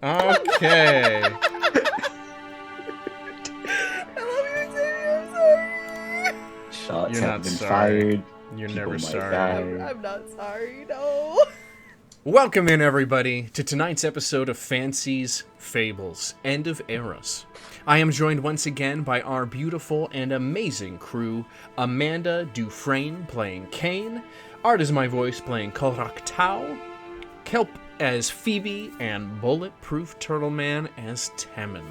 Okay. I love you, Xavier. I'm sorry. Shots You're have not been sorry. fired. You're People never might sorry. die. I'm not sorry. No. Welcome in, everybody, to tonight's episode of Fancie's Fables, End of Eras. I am joined once again by our beautiful and amazing crew, Amanda Dufresne playing Kane, Art is my voice playing Korak Tau, Kelp as Phoebe, and Bulletproofturtleman as Temin.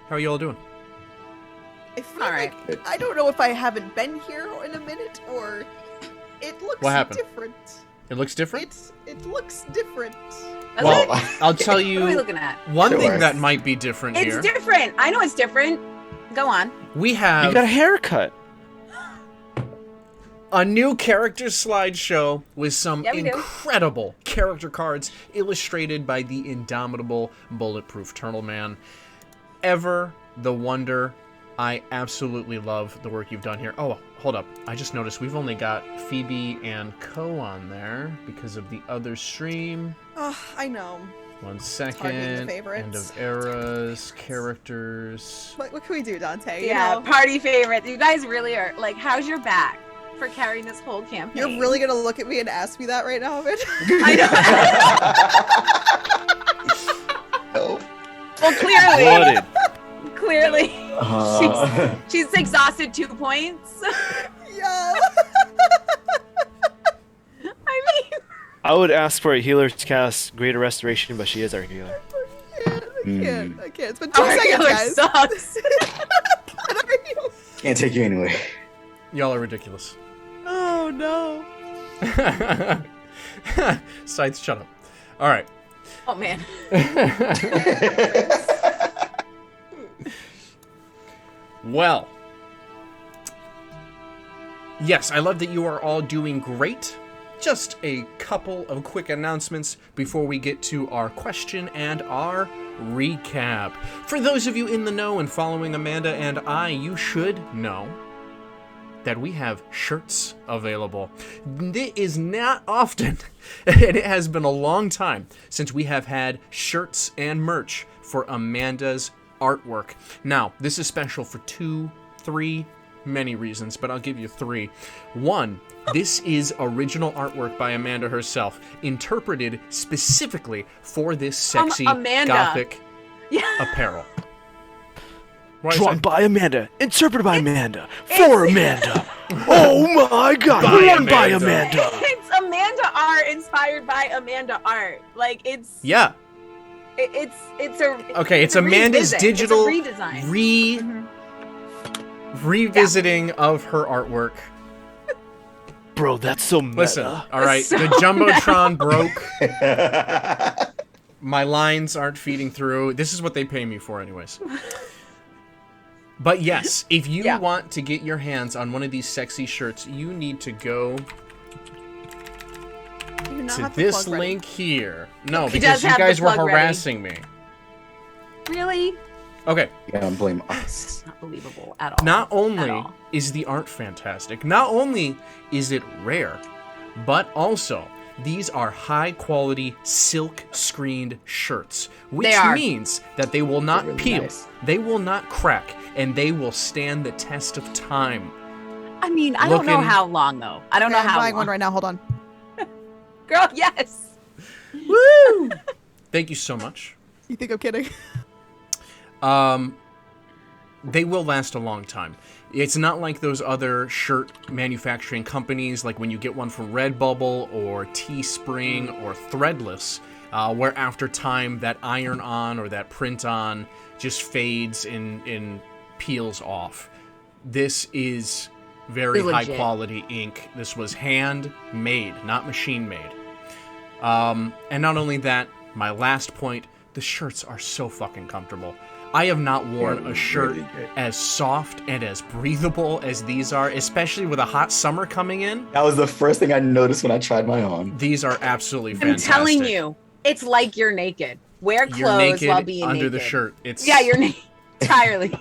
How are you all doing? I feel All right. like I don't know if I haven't been here in a minute or it looks What happened? different. It looks different? It looks different. Does Well, it? I'll tell What are we you looking at? one Sure. thing that might be different It's here. different. I know it's different. Go on. We have You got a haircut. a new character slideshow with some Yeah, we do. incredible character cards illustrated by the indomitable Bulletproofturtleman. Ever the wonder. I absolutely love the work you've done here. Oh, hold up. I just noticed we've only got Phoebe and Co on there because of the other stream. Oh, I know. 1 hard being the second. favorites. End of eras, characters. What can we do, Dante? You Yeah, know, party favorite. You guys really are like, how's your back for carrying this whole campaign? you're really gonna look at me and ask me that right now, Amanda? I know. No. Well, clearly, Blooded. clearly, Uh, she's exhausted 2 points. Yeah. I mean, I would ask for a healer to cast Greater Restoration, but she is our healer. I can't. It's been 2 our seconds, healer guys. sucks. can't take you anywhere. Y'all are ridiculous. Oh no. Scythe, shut up. All right. Oh man. Well, yes, I love that you are all doing great. Just a couple of quick announcements before we get to our question and our recap. For those of you in the know and following Amanda and I, you should know that we have shirts available. It is not often, and it has been a long time since we have had shirts and merch for Amanda's artwork. Now, this is special for many reasons, but I'll give you 3. 1, this is original artwork by Amanda herself, interpreted specifically for this sexy Amanda. gothic Yeah. apparel. What is Drawn that? by Amanda, interpreted by Amanda, for Amanda. Oh my god, By worn by Amanda. Amanda. It's Amanda art inspired by Amanda art. Like it's Yeah. it's a Okay, it's a Amanda's revisit. digital It's a redesign. revisiting of her artwork. Bro, that's so meta. Listen, all right, So the Jumbotron broke. My lines aren't feeding through. This is what they pay me for anyways. But yes, if you Yeah. want to get your hands on one of these sexy shirts, you need to go You do not to have this plug ready. link here. No, He because does you have the guys were plug ready. harassing me. Really? Okay, You gotta blame us. Not believable at all. not At only all. is the art fantastic, not only is it rare, but also these are high quality silk screened shirts, which They are. means that they will not They're really peel, nice. they will not crack, and they will stand the test of time. I mean, I don't know Looking- how long though. I don't know Okay, I'm how buying long. one right now. Hold on. Girl, yes. Woo! Thank you so much. You think I'm kidding? They will last a long time. It's not like those other shirt manufacturing companies, like when you get one from Redbubble or Teespring or Threadless, where after time that iron-on or that print-on just fades and peels off. This is very Legit. high-quality ink. This was handmade, not machine-made. And not only that, my last point, the shirts are so fucking comfortable. I have not worn Yeah, a shirt really good. as soft and as breathable as these are, especially with a hot summer coming in. That was the first thing I noticed when I tried my on. These are absolutely I'm fantastic. telling you, it's like you're naked. Wear clothes You're naked while being under naked. the shirt. It's Yeah, you're naked entirely.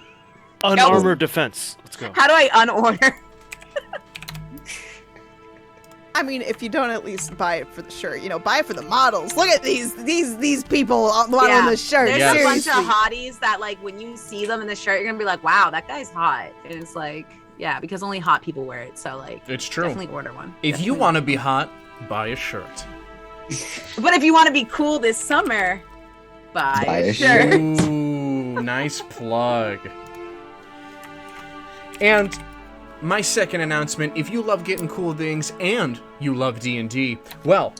Unarmored defense. Let's go. How do I unorder? I mean, if you don't at least buy it for the shirt, buy it for the models. Look at these people modeling the shirt. There's Yes. a bunch of hotties that, like, when you see them in the shirt, you're gonna be like, wow, that guy's hot. And it's like, yeah, because only hot people wear it. So, like, It's true. definitely order one. If you want to be hot, buy a shirt. But if you want to be cool this summer, buy a shirt. Ooh, nice plug. And my second announcement, if you love getting cool things and you love D&D, well,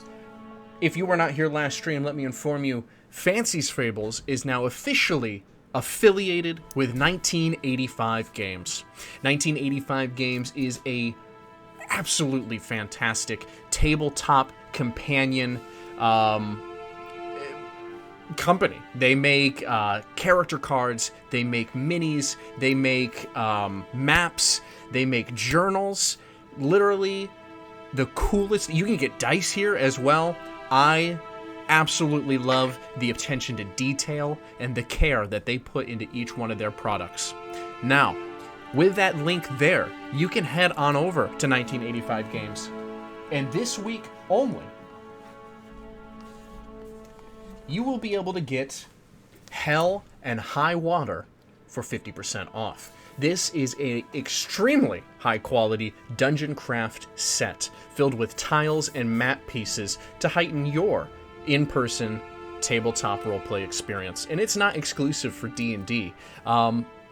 if you were not here last stream, let me inform you, Fancie's Fables is now officially affiliated with 1985 Games. 1985 Games is a absolutely fantastic tabletop companion company. They make character cards, they make minis, they make maps, they make journals. Literally the coolest. You can get dice here as well. I absolutely love the attention to detail and the care that they put into each one of their products. Now, with that link there, you can head on over to 1985 Games. And this week only, you will be able to get Hell and High Water for 50% off. This is an extremely high quality dungeon craft set filled with tiles and map pieces to heighten your in-person tabletop roleplay experience. And it's not exclusive for D&D.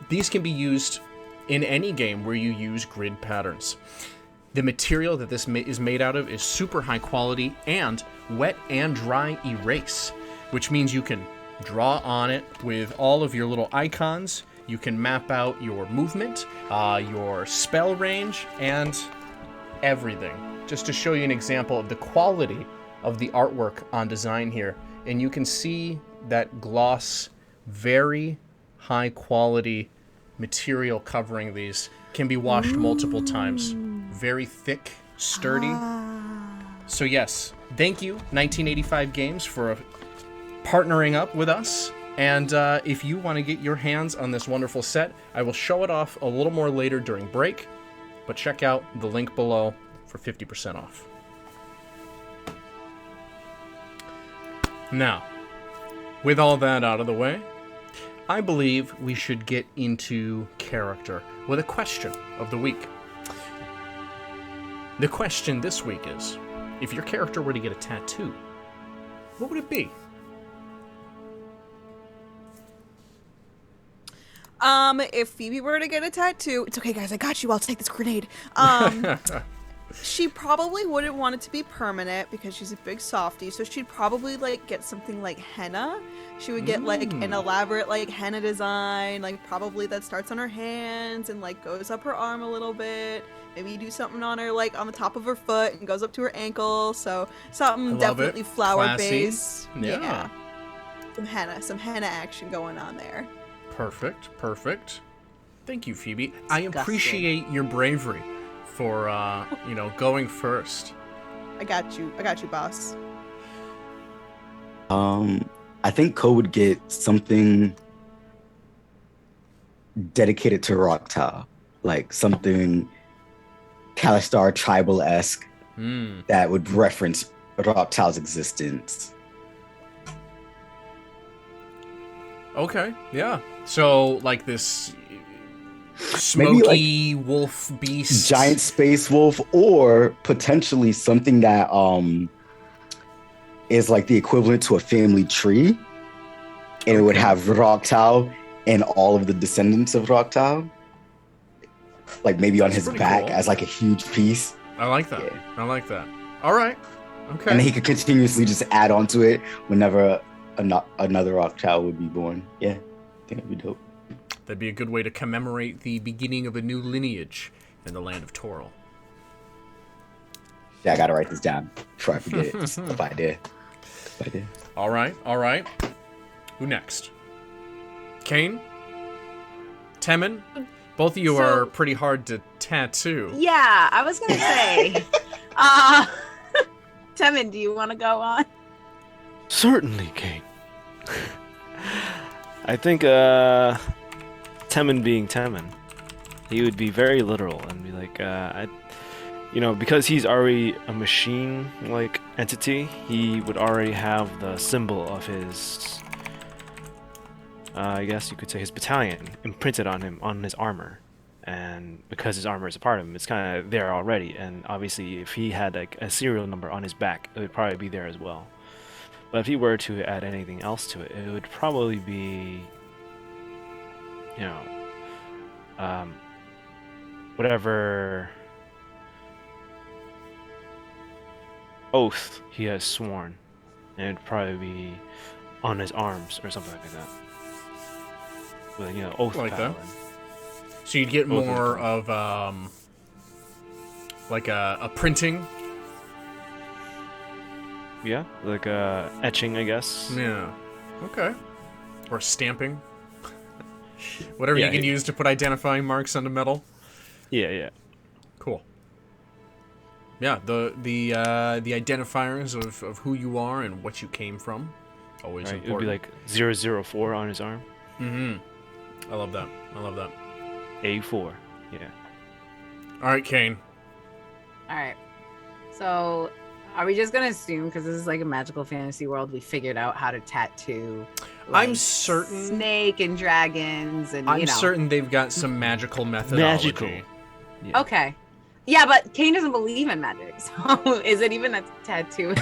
These can be used in any game where you use grid patterns. The material that this is made out of is super high quality and wet and dry erase, which means you can draw on it with all of your little icons. You can map out your movement, your spell range, and everything. Just to show you an example of the quality of the artwork on design here. And you can see that gloss, very high quality material covering these. Can be washed multiple times. Very thick, sturdy. So yes, thank you 1985 Games for partnering up with us. And if you want to get your hands on this wonderful set, I will show it off a little more later during break, but check out the link below for 50% off. Now, with all that out of the way, I believe we should get into character with a question of the week. The question this week is, if your character were to get a tattoo, what would it be? If Phoebe were to get a tattoo, it's okay, guys. I got you. I'll take this grenade. She probably wouldn't want it to be permanent because she's a big softie. So she'd probably get something like henna. She would get an elaborate henna design, probably that starts on her hands and goes up her arm a little bit. Maybe do something on her on the top of her foot and goes up to her ankle. So something definitely flower based. Yeah. Some henna action going on there. Perfect. Thank you, Phoebe. I appreciate your bravery for, going first. I got you, boss. I think Ko would get something dedicated to Rocktal, something Kalistar tribal-esque that would reference Rocktal's existence. Okay, yeah. So, this smoky wolf beast, giant space wolf, or potentially something that is the equivalent to a family tree, and it would have Rocktal and all of the descendants of Rocktal, maybe on his back cool. As a huge piece. I like that. Yeah. I like that. All right. Okay. And he could continuously just add on to it whenever another Rocktal would be born. Yeah, I think that'd be dope. That'd be a good way to commemorate the beginning of a new lineage in the land of Toril. Yeah, I gotta write this down before I forget it. Just if I did. All right. Who next? Kane? Temin? Both of you are pretty hard to tattoo. Yeah, I was gonna say. Temin, do you want to go on? Certainly, Kane. I think Temin being Temin, he would be very literal and be like, because he's already a machine-like entity, he would already have the symbol of his, I guess you could say his battalion, imprinted on him, on his armor. And because his armor is a part of him, it's kind of there already. And obviously, if he had like a serial number on his back, it would probably be there as well. But if he were to add anything else to it, it would probably be, whatever oath he has sworn, and it'd probably be on his arms or something like that. With oath Like pattern. that? So you'd get more of like a printing. Yeah, like etching, I guess. Yeah. Okay. Or stamping. Whatever Yeah, you can use to put identifying marks on the metal. Yeah. Cool. Yeah, the identifiers of who you are and what you came from. Always Right, it important. would be like 004 on his arm. Mm-hmm. I love that. A4. Yeah. All right, Kane. All right. So, are we just gonna assume because this is like a magical fantasy world, we figured out how to tattoo? I'm like, certain. snake and dragons and I'm certain they've got some magical methodology. Magical. Yeah. Okay. Yeah, but Kane doesn't believe in magic, so is it even a tattoo?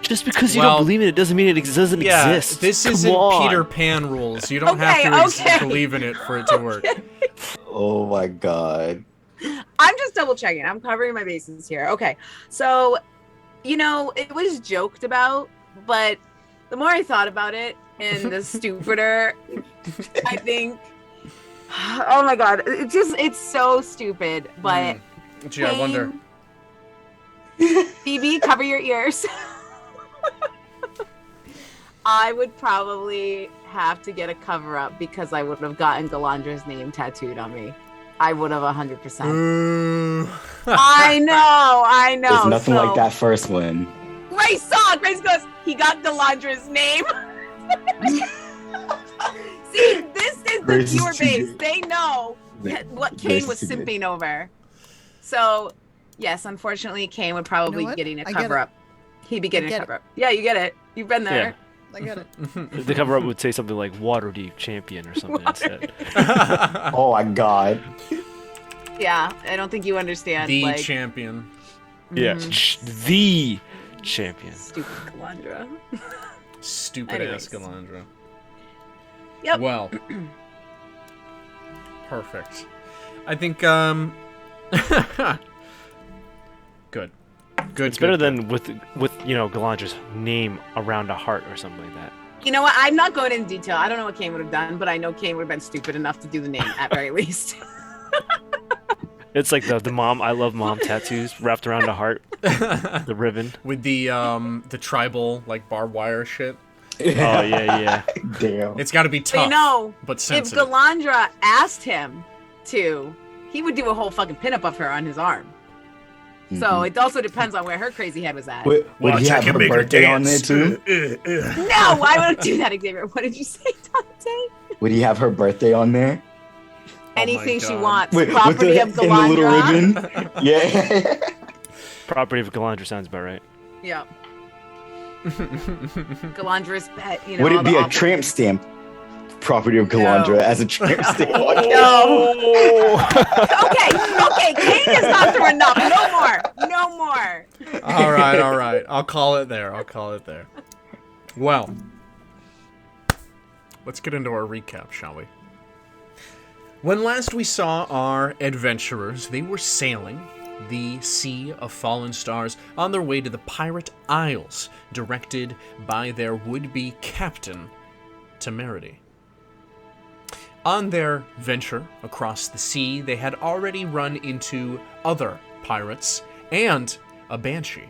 Just because you Well, don't believe in it doesn't mean it doesn't Yeah, exist. this Come isn't on. Peter Pan rules. You don't have to believe in it for it to work. Oh my god. I'm just double checking. I'm covering my bases here. Okay. So, it was joked about, but the more I thought about it and the stupider I think, oh my God, it's so stupid, but Gee, I wonder. Phoebe, cover your ears. I would probably have to get a cover up because I would have gotten Galandra's name tattooed on me. I would have 100%. Ooh. I know. There's nothing So, like that first one. Grace saw. Grace goes, he got Galandra's name. See, this is Grace the is viewer too base. good. They know what Grace Kane is was too good. simping over. So, yes, unfortunately, Kane would probably what? be getting a I get cover it. up. He'd be getting I a get cover up. Yeah, you get it. You've been there. I get it. The cover up would say something like Waterdeep Champion or something instead. Oh my god. Yeah, I don't think you understand. The like, champion. Yeah, mhm. the champion. Stupid Galandra. Stupid ass Anyways. Galandra. Yep. Well. Perfect. I think, Good. It's better than with Galandra's name around a heart or something like that. You know what? I'm not going into detail. I don't know what Kane would have done, but I know Kane would have been stupid enough to do the name at very least. It's like the mom, I love mom tattoos wrapped around a heart, the ribbon. With the tribal, like, barbed wire shit. Oh, yeah. It's got to be But tough, but if sensitive. Galandra asked him to, he would do a whole fucking pinup of her on his arm. So it also depends on where her crazy head was at. Would Watch, he I have can her make her birthday on there dance. too? No, I wouldn't do that, Xavier. What did you say, Dante? Would he have her birthday on there? Anything she God. wants. With Property the, of in the little Galandra. ribbon? Yeah. Property of Galandra sounds about right. Yeah. Galandra's pet, Would all it the be a awful- tramp stamp? Property of Galandra No. as a tramp stamp. No. Okay, Kane has gone through enough. No more. All right. I'll call it there. Well, let's get into our recap, shall we? When last we saw our adventurers, they were sailing the Sea of Fallen Stars on their way to the Pirate Isles, directed by their would-be captain, Temerity. On their venture across the sea, they had already run into other pirates and a banshee.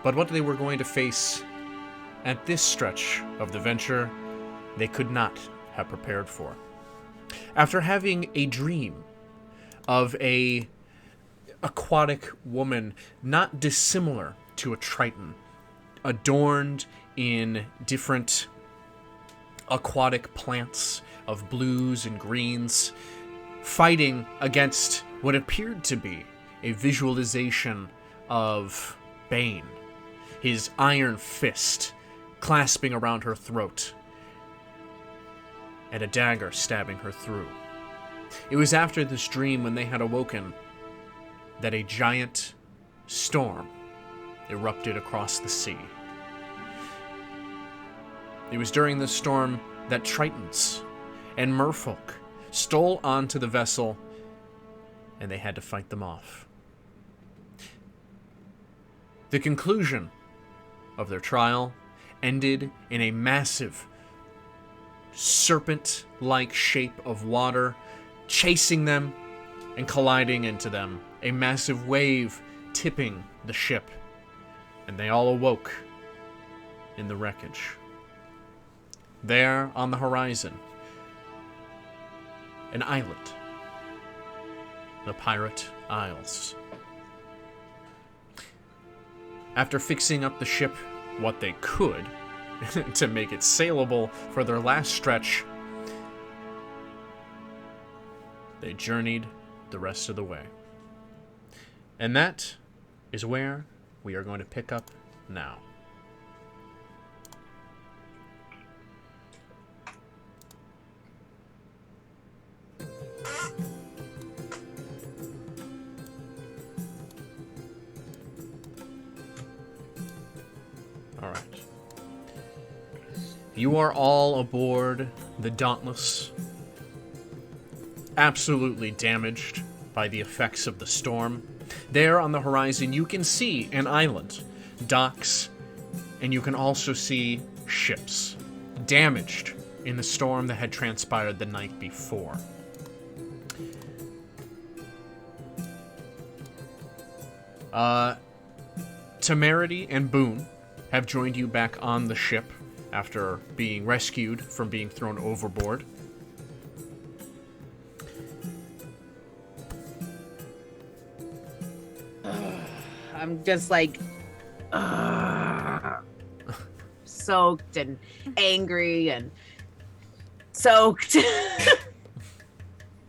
But what they were going to face at this stretch of the venture, they could not have prepared for. After having a dream of a aquatic woman not dissimilar to a Triton, adorned in different aquatic plants of blues and greens, fighting against what appeared to be a visualization of Bane, his iron fist clasping around her throat, and a dagger stabbing her through. It was after this dream, when they had awoken, that a giant storm erupted across the sea. It was during this storm that Tritons and merfolk stole onto the vessel, and they had to fight them off. The conclusion of their trial ended in a massive serpent-like shape of water chasing them and colliding into them, a massive wave tipping the ship, and they all awoke in the wreckage. There on the horizon, an island, the Pirate Isles. After fixing up the ship what they could to make it sailable for their last stretch, they journeyed the rest of the way. And that is where we are going to pick up now. All right. You are all aboard the Dauntless, absolutely damaged by the effects of the storm. There on the horizon, you can see an island, docks, and you can also see ships, damaged in the storm that had transpired the night before. Temerity and Boone have joined you back on the ship after being rescued from being thrown overboard. I'm just like soaked and angry and soaked.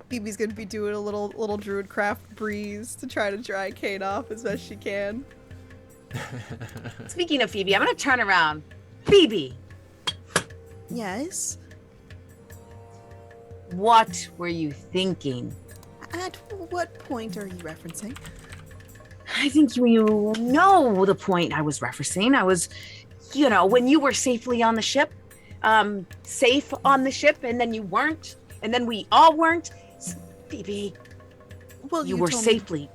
Phoebe's gonna be doing a little druidcraft breeze to try to dry Kate off as best she can. Speaking of Phoebe, I'm gonna turn around. Phoebe, Yes? what were you thinking? At what point are you referencing? I think you know the point I was referencing. I was, when you were safely on the ship, safe on the ship, and then you weren't, and then we all weren't. Phoebe, Well, you were told me- safely.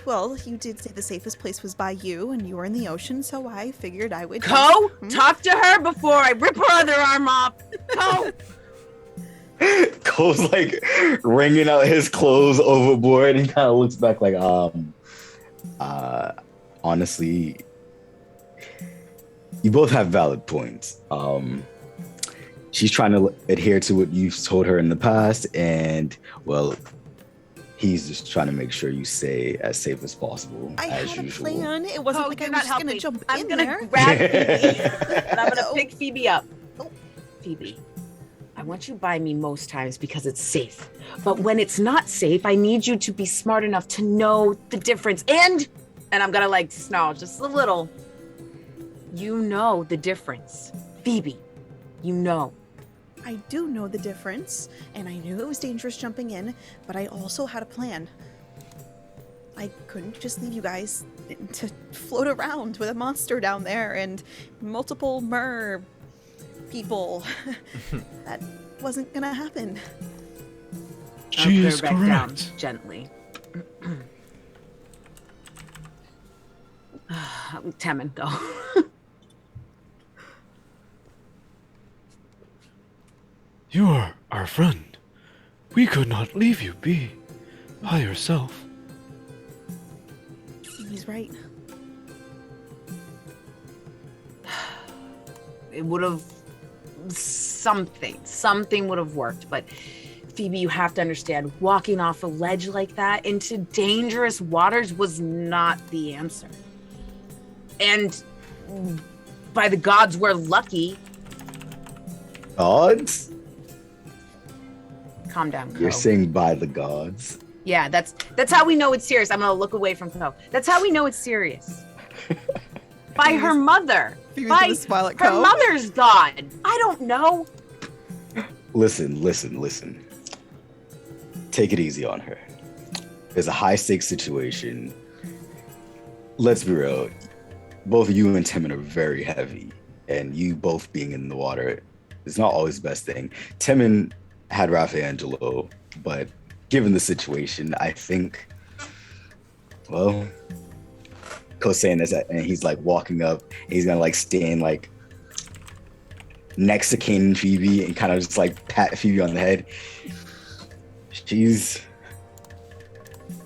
Well, you did say the safest place was by you, and you were in the ocean, so I figured I would... Go talk to her before I rip her other arm off. Go. Cole's like wringing out his clothes overboard and kind of looks back like, honestly, you both have valid points. She's trying to adhere to what you've told her in the past, and, well, he's just trying to make sure you stay as safe as possible, I as had usual. a plan. It wasn't Oh, like you're I not was just gonna helping. jump I'm in gonna there. grab Phoebe and I'm gonna Oh. pick Phoebe up. Oh. Phoebe, I want you by me most times because it's safe. But when it's not safe, I need you to be smart enough to know the difference. And I'm gonna like snarl just a little. You know the difference. Phoebe, you know. I do know the difference, and I knew it was dangerous jumping in, but I also had a plan. I couldn't just leave you guys to float around with a monster down there and multiple mer people. That wasn't gonna happen. She I'll is put her back down correct. gently. Temin, go. You are our friend. We could not leave you be by yourself. He's right. It would have something would have worked, but Phoebe, you have to understand, walking off a ledge like that into dangerous waters was not the answer. And by the gods, we're lucky. Odds? Calm down, Co. You're saying by the gods? Yeah, that's how we know it's serious. I'm gonna look away from Co. That's how we know it's serious. By her mother. Phoebe's By gonna smile at her Co. mother's god. I don't know. Listen. Take it easy on her. There's a high stakes situation. Let's be real. Both you and Timon are very heavy, and you both being in the water is not always the best thing. Timon had Raffaangelo, but given the situation, I think, well, Co's saying this, and he's like walking up, and he's gonna like stand like next to Kane and Phoebe and kind of just like pat Phoebe on the head. She's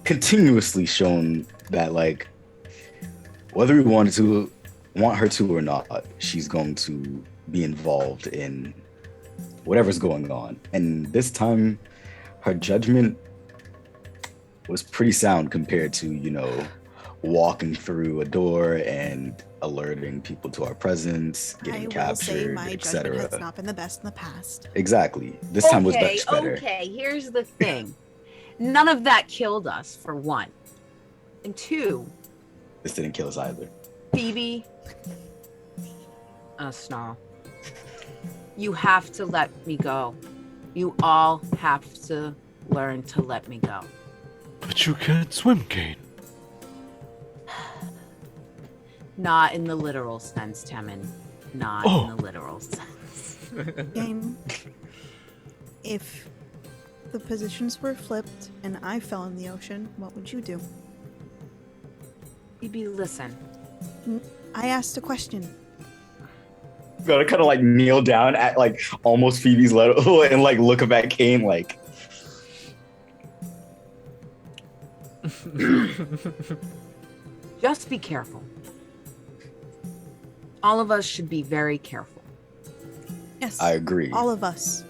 continuously shown that like whether we want her to or not, she's going to be involved in whatever's going on. And this time her judgment was pretty sound compared to, you know, walking through a door and alerting people to our presence, getting captured, my etc. judgment has not been the best in the past. Exactly. This time was much better. Okay, here's the thing. None of that killed us, for one. And two, This didn't kill us either. Phoebe, Snarl, you have to let me go. You all have to learn to let me go. But you can't swim, Kane. Not in the literal sense, Temin. Not in the literal sense. Game. If the positions were flipped and I fell in the ocean, what would you do? Phoebe, listen. I asked a question. Gotta kind of like kneel down at like almost Phoebe's level and like look up at Kane like. Just be careful. All of us should be very careful. Yes. I agree. All of us.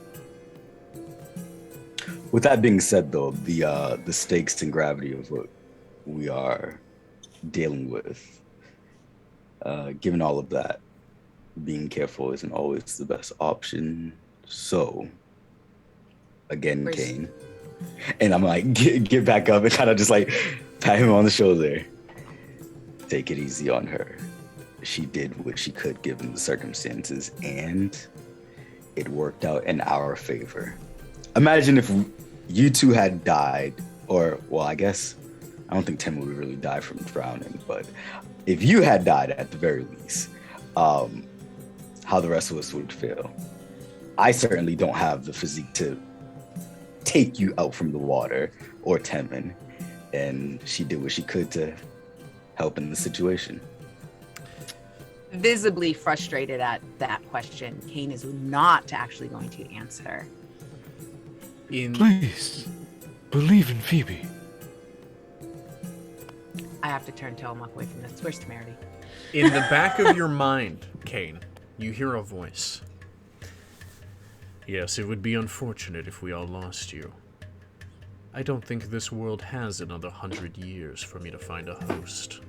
With that being said, though, the stakes and gravity of what we are dealing with, given all of that, being careful isn't always the best option. So, again, Kane, and I'm like, get back up and kind of just like pat him on the shoulder. Take it easy on her. She did what she could given the circumstances, and it worked out in our favor. Imagine if you two had died, or, well, I guess, I don't think Tim would really die from drowning, but if you had died at the very least, how the rest of us would feel. I certainly don't have the physique to take you out from the water, or Temin, and she did what she could to help in the situation. Visibly frustrated at that question, Kane is not actually going to answer. Please, believe in Phoebe. I have to turn Tillamook away from this. Where's Temerity? In the back of your mind, Kane, you hear a voice. Yes, it would be unfortunate if we all lost you. I don't think this world has another 100 years for me to find a host.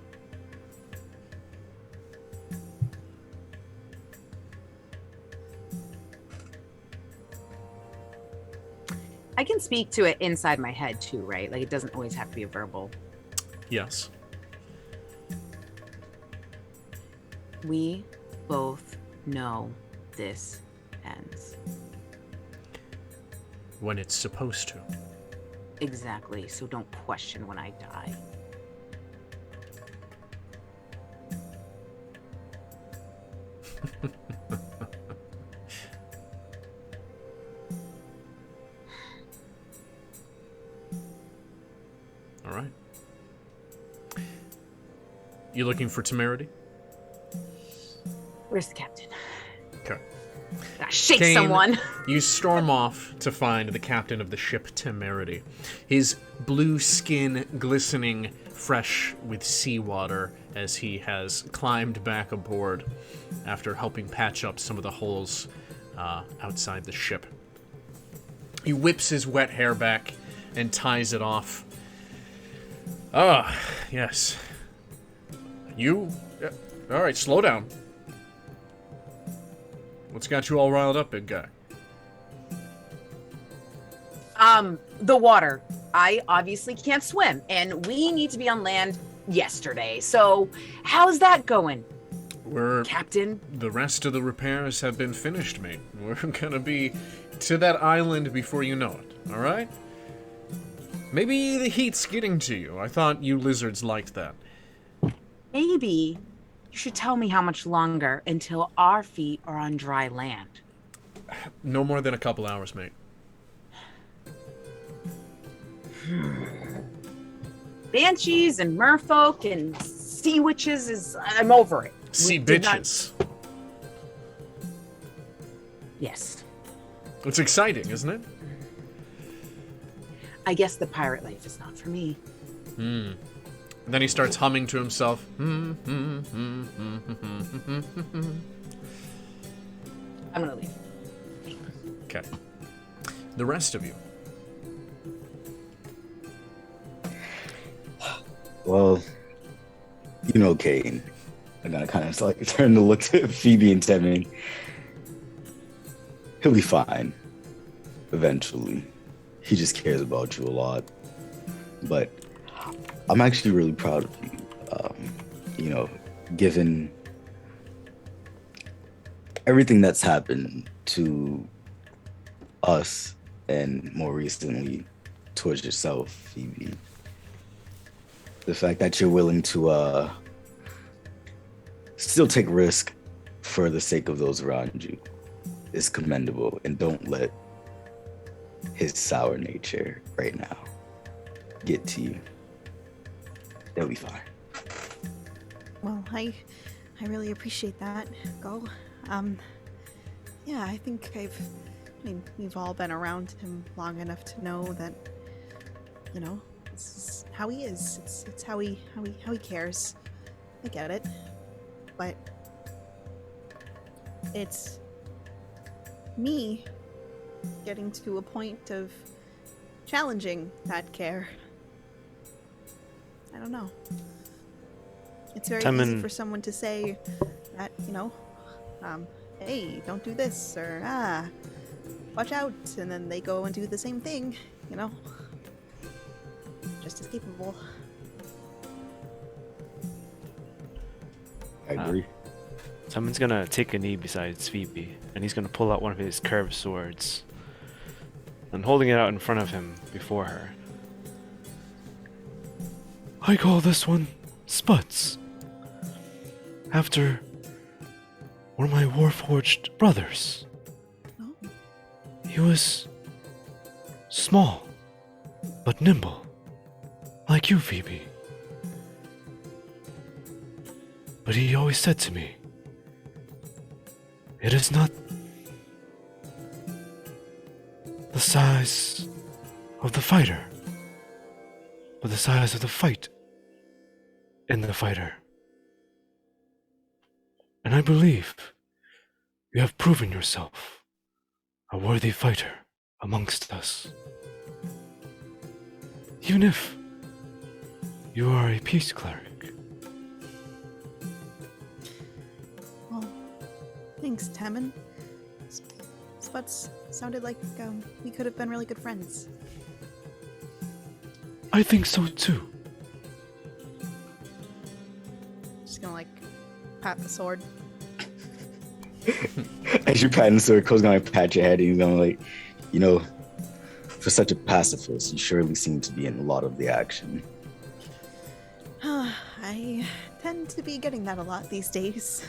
I can speak to it inside my head too, right? Like it doesn't always have to be a verbal. Yes. We both know this ends. When it's supposed to. Exactly, so don't question when I die. All right. You looking for Temerity? Where's the captain? Okay. Shake Kane, someone. You storm off to find the captain of the ship Temerity. His blue skin glistening fresh with seawater as he has climbed back aboard after helping patch up some of the holes outside the ship. He whips his wet hair back and ties it off. Ah, yes. You? All right, slow down. What's got you all riled up, big guy? The water. I obviously can't swim, and we need to be on land yesterday. So, how's that going, Captain? The rest of the repairs have been finished, mate. We're gonna be to that island before you know it, alright? Maybe the heat's getting to you. I thought you lizards liked that. Maybe you should tell me how much longer until our feet are on dry land. No more than a couple hours, mate. Banshees and merfolk and sea witches I'm over it. Sea bitches. Yes. It's exciting, isn't it? I guess the pirate life is not for me. And then he starts humming to himself. I'm gonna leave. Okay. The rest of you. Well, you know, Kane. I'm gonna kind of like turn to look to Phoebe and Tevin. He'll be fine. Eventually. He just cares about you a lot. But I'm actually really proud of you. You know, given everything that's happened to us and more recently towards yourself, Phoebe. The fact that you're willing to still take risk for the sake of those around you is commendable, and don't let his sour nature right now get to you. They'll be fine. Well, I really appreciate that, Go. Yeah, I think we've all been around him long enough to know that, you know, this is how he is. It's how he cares. I get it. But it's me getting to a point of challenging that care. I don't know. It's very easy for someone to say that, you know, hey, don't do this, or watch out, and then they go and do the same thing, you know. Just as capable. I agree. Someone's gonna take a knee beside Phoebe, and he's gonna pull out one of his curved swords, and holding it out in front of him before her. I call this one Spuds, after one of my warforged brothers. Oh. He was small, but nimble, like you, Phoebe. But he always said to me, it is not the size of the fighter, but the size of the fight in the fighter. And I believe you have proven yourself a worthy fighter amongst us. Even if you are a peace cleric. Well, thanks, Tammin. Spuds sounded like we could have been really good friends. I think so too. Just gonna pat the sword. As you're patting the sword, Cole's gonna pat your head and he's gonna you know, for such a pacifist, you surely seem to be in a lot of the action. I tend to be getting that a lot these days.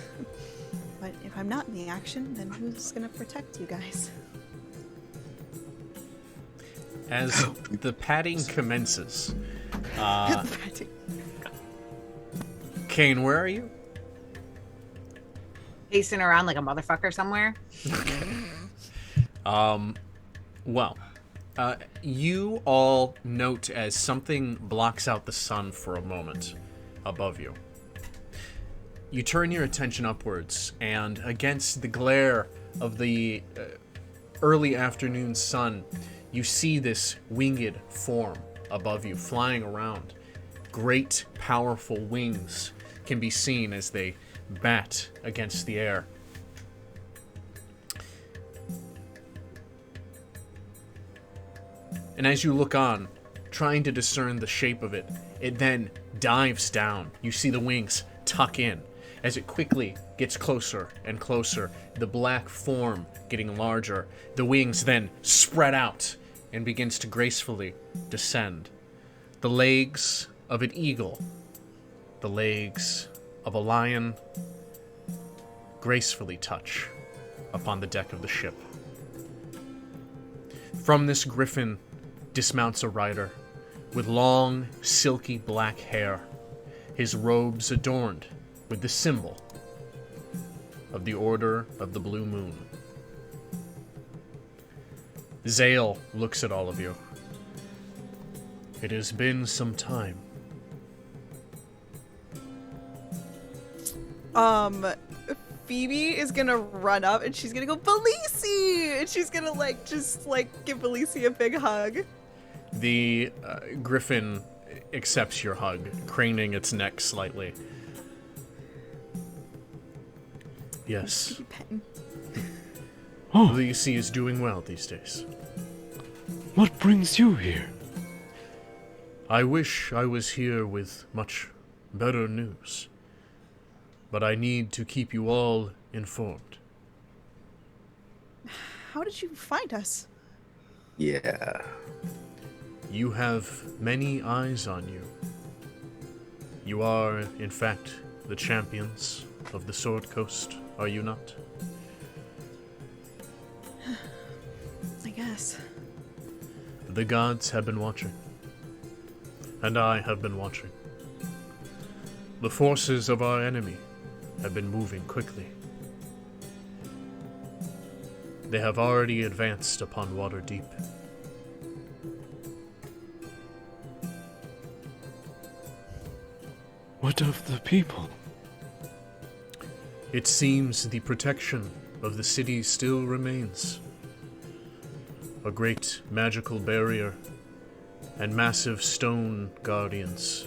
But if I'm not in the action, then who's gonna protect you guys? As the patting commences, Kane, where are you? Pacing around like a motherfucker somewhere. Well, you all note as something blocks out the sun for a moment above you. You turn your attention upwards, and against the glare of the early afternoon sun, you see this winged form above you, flying around. Great, powerful wings can be seen as they bat against the air. And as you look on, trying to discern the shape of it, it then dives down. You see the wings tuck in. As it quickly gets closer and closer, the black form getting larger, the wings then spread out and begins to gracefully descend. The legs of an eagle, the legs of a lion, gracefully touch upon the deck of the ship. From this griffin dismounts a rider with long, silky black hair, his robes adorned with the symbol of the Order of the Blue Moon. Zale looks at all of you. It has been some time. Phoebe is gonna run up and she's gonna go, Belisi! And she's gonna just give Belisi a big hug. The griffin accepts your hug, craning its neck slightly. Yes. Oh, Belisi is doing well these days. what brings you here? I wish I was here with much better news, but I need to keep you all informed. How did you find us? Yeah. You have many eyes on you. You are, in fact, the champions of the Sword Coast, are you not? I guess. The gods have been watching, and I have been watching. The forces of our enemy have been moving quickly. They have already advanced upon Waterdeep. What of the people? It seems the protection of the city still remains. A great magical barrier and massive stone guardians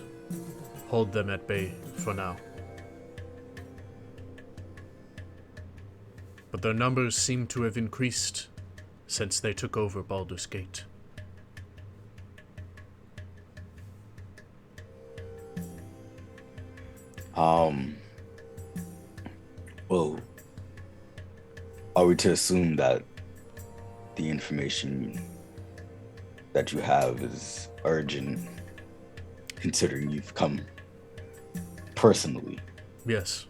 hold them at bay for now. But their numbers seem to have increased since they took over Baldur's Gate. Well, are we to assume that the information that you have is urgent, considering you've come personally Yes,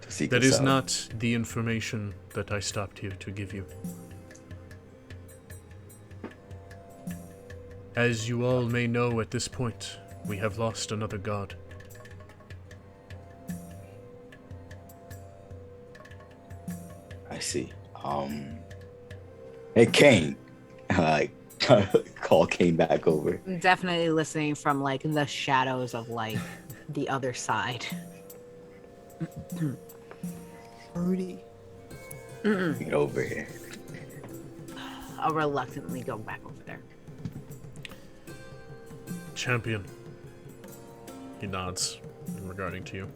to seek that us is out? not the information that I stopped here to give you. As you all may know at this point, we have lost another god. I see. Hey, Kane. Call Kane back over. I'm definitely listening from the shadows of the other side. Rudy. Get over here. I'll reluctantly go back over there. Champion. He nods in regarding to you.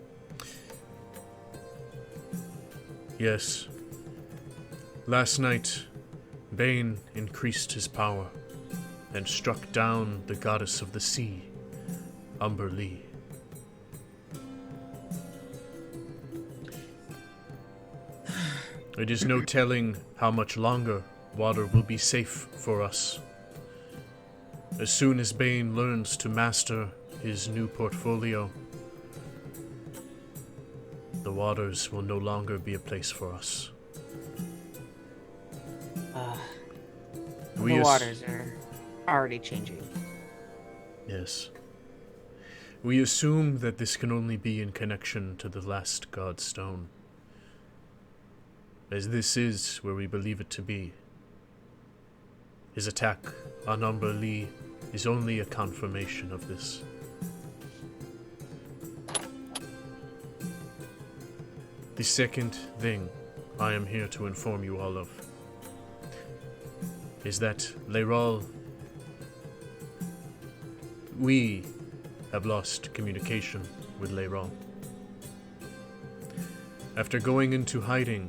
Yes. Last night, Bane increased his power and struck down the goddess of the sea, Umber Lee. It is no telling how much longer water will be safe for us. As soon as Bane learns to master his new portfolio, the waters will no longer be a place for us. The waters are already changing. Yes. We assume that this can only be in connection to the last god stone, as this is where we believe it to be. His attack on Umber Lee is only a confirmation of this. The second thing I am here to inform you all of is that Leiral, we have lost communication with Leiral. After going into hiding,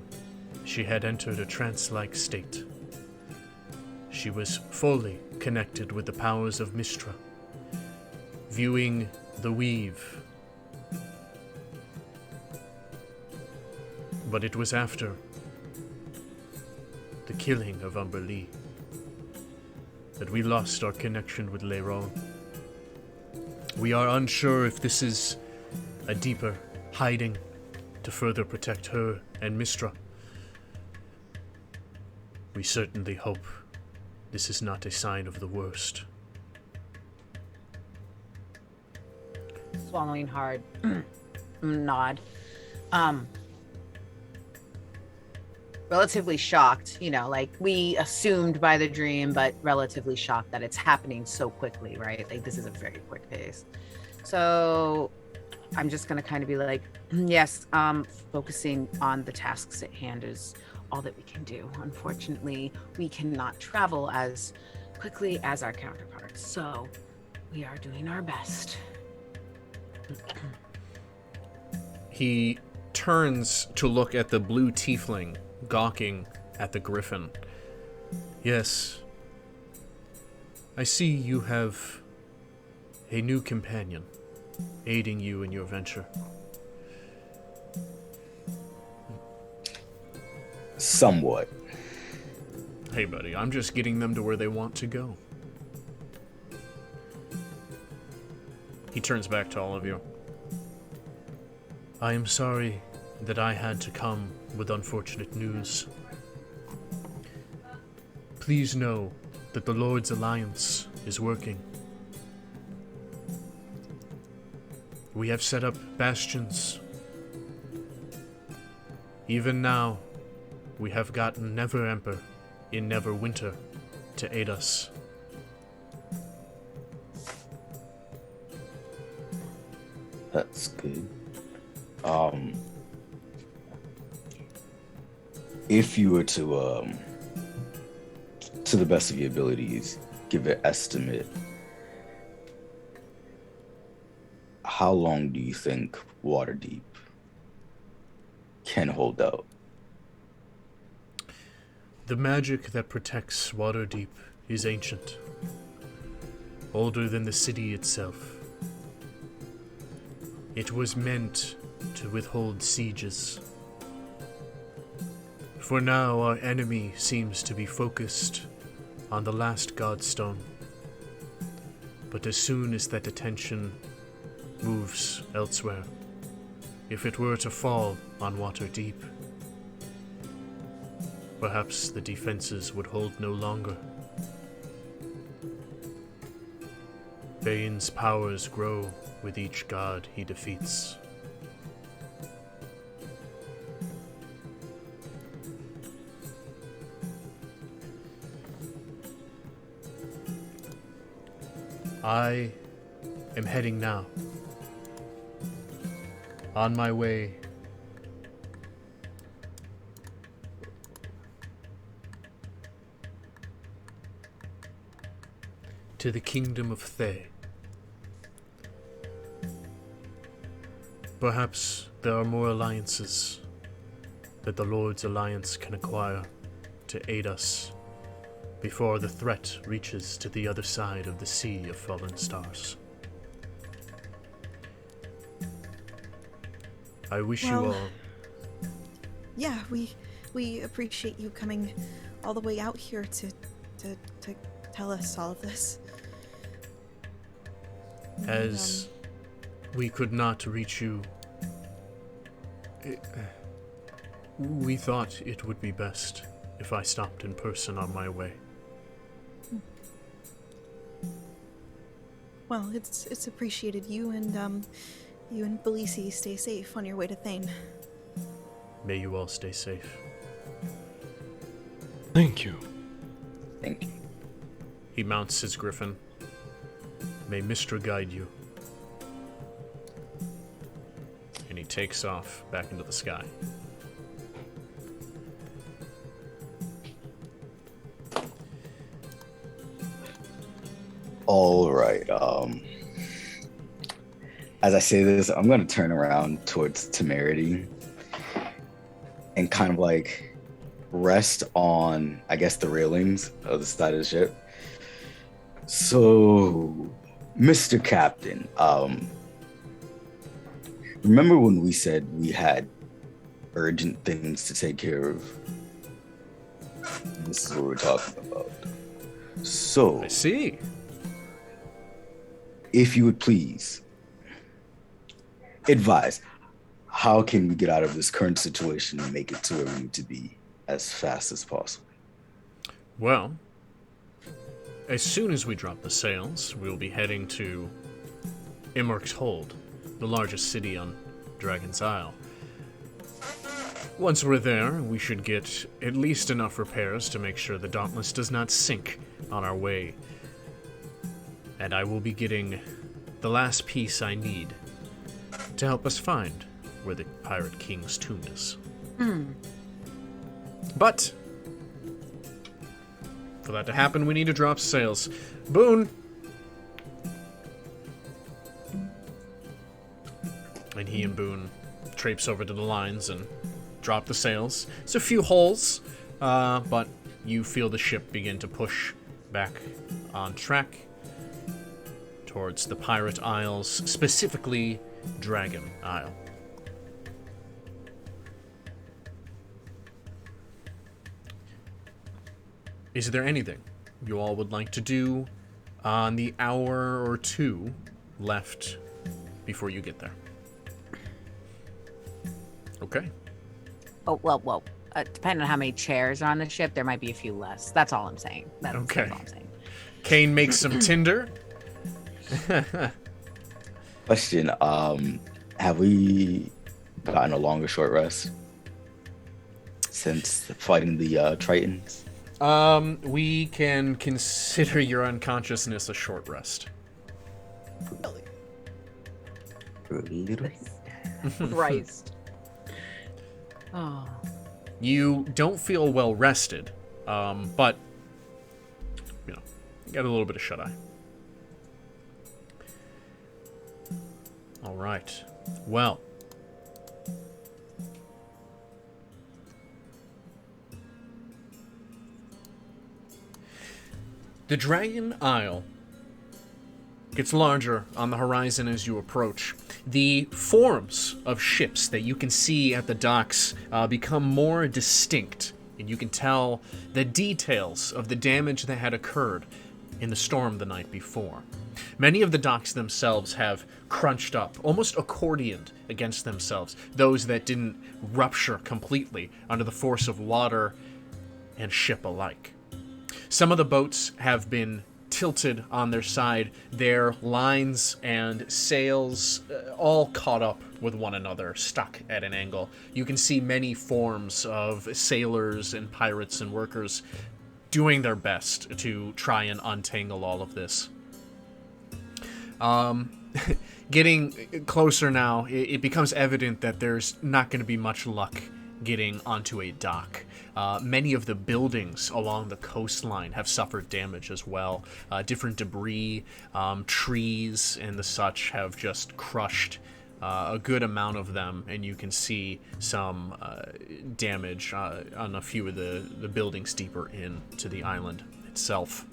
she had entered a trance-like state. She she was fully connected with the powers of Mistra, viewing the weave. But it was after the killing of Umber Lee that we lost our connection with Leiron. We are unsure if this is a deeper hiding to further protect her and Mistra. We certainly hope this is not a sign of the worst. Swallowing hard. Nod. Relatively shocked, like we assumed by the dream, but relatively shocked that it's happening so quickly, right? Like this is a very quick pace. So I'm just gonna kind of be like, yes, focusing on the tasks at hand is all that we can do. Unfortunately, we cannot travel as quickly as our counterparts, so we are doing our best. He turns to look at the blue tiefling gawking at the griffin. Yes, I see you have a new companion aiding you in your venture. Somewhat. Hey, buddy, I'm just getting them to where they want to go. He turns back to all of you. I am sorry that I had to come with unfortunate news. Please know that the Lord's Alliance is working. We have set up bastions. Even now, we have gotten Neverember in Neverwinter to aid us. That's good. If you were to the best of your abilities, give an estimate, how long do you think Waterdeep can hold out? The magic that protects Waterdeep is ancient, older than the city itself. It was meant to withhold sieges. For now, our enemy seems to be focused on the last Godstone. But as soon as that attention moves elsewhere, if it were to fall on Waterdeep, perhaps the defenses would hold no longer. Bane's powers grow with each god he defeats. I am heading now. On my way to the kingdom of Thay. Perhaps there are more alliances that the Lord's Alliance can acquire to aid us before the threat reaches to the other side of the Sea of Fallen Stars. I wish you all... Yeah, we appreciate you coming all the way out here to tell us all of this. As we could not reach you, we thought it would be best if I stopped in person on my way. Well, it's appreciated. You and Belisi stay safe on your way to Thane. May you all stay safe. Thank you. Thank you. He mounts his griffin. May Mistra guide you. And he takes off back into the sky. All right. As I say this, I'm going to turn around towards Temerity and kind of like rest on, I guess, the railings of the side of the ship. So, Mr. Captain, remember when we said we had urgent things to take care of? This is what we're talking about. So, I see. if you would please advise, how can we get out of this current situation and make it to where we need to be as fast as possible? Well, as soon as we drop the sails, we'll be heading to Immerk's Hold, the largest city on Dragon's Isle. Once we're there, we should get at least enough repairs to make sure the Dauntless does not sink on our way. And I will be getting the last piece I need to help us find where the Pirate King's tomb is. But for that to happen, we need to drop sails. Boone! And he and Boone traipse over to the lines and drop the sails. It's a few holes, but you feel the ship begin to push back on track towards the Pirate Isles, specifically Dragon Isle. Is there anything you all would like to do on the hour or two left before you get there? Okay. Oh, well, depending on how many chairs are on the ship, there might be a few less. That's all I'm saying. That's Okay. all I'm saying. Kane makes some tinder. Question, have we gotten a long or short rest since fighting the Tritons? We can consider your unconsciousness a short rest. Really? Christ. Oh. You don't feel well rested, but, you know, you got a little bit of shut-eye. All right. Well. The Dragon Isle gets larger on the horizon as you approach. The forms of ships that you can see at the docks become more distinct, and you can tell the details of the damage that had occurred in the storm the night before. Many of the docks themselves have crunched up, almost accordioned against themselves, those that didn't rupture completely under the force of water and ship alike. Some of the boats have been tilted on their side, their lines and sails all caught up with one another, stuck at an angle. You can see many forms of sailors and pirates and workers doing their best to try and untangle all of this. Getting closer now, it becomes evident that there's not going to be much luck getting onto a dock. Many of the buildings along the coastline have suffered damage as well. Different debris, trees, and the such have just crushed a good amount of them, and you can see some damage on a few of the buildings deeper into the island itself.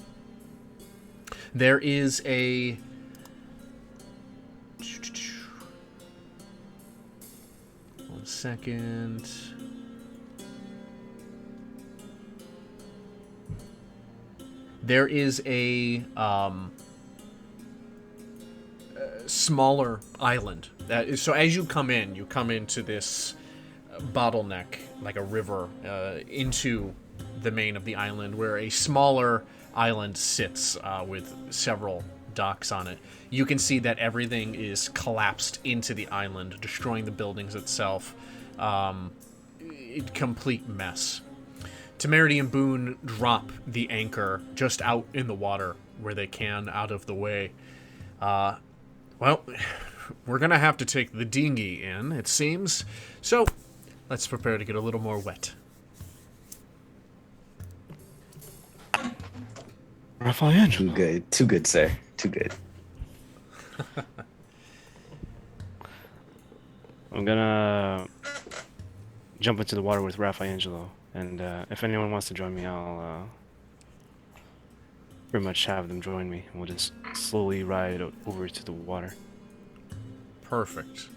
There is a... One second. There is a smaller island. So as you come into this bottleneck, like a river, into the main of the island, where a smaller island sits with several docks on it. You can see that everything is collapsed into the island, destroying the buildings itself. Complete mess. Temerity and Boone drop the anchor just out in the water where they can, out of the way. Well, we're gonna have to take the dinghy in, it seems. So, let's prepare to get a little more wet. Raphael. Too good, sir. Too good. I'm gonna jump into the water with Raffaangelo And if anyone wants to join me, I'll pretty much have them join me. We'll just slowly ride over to the water. Perfect.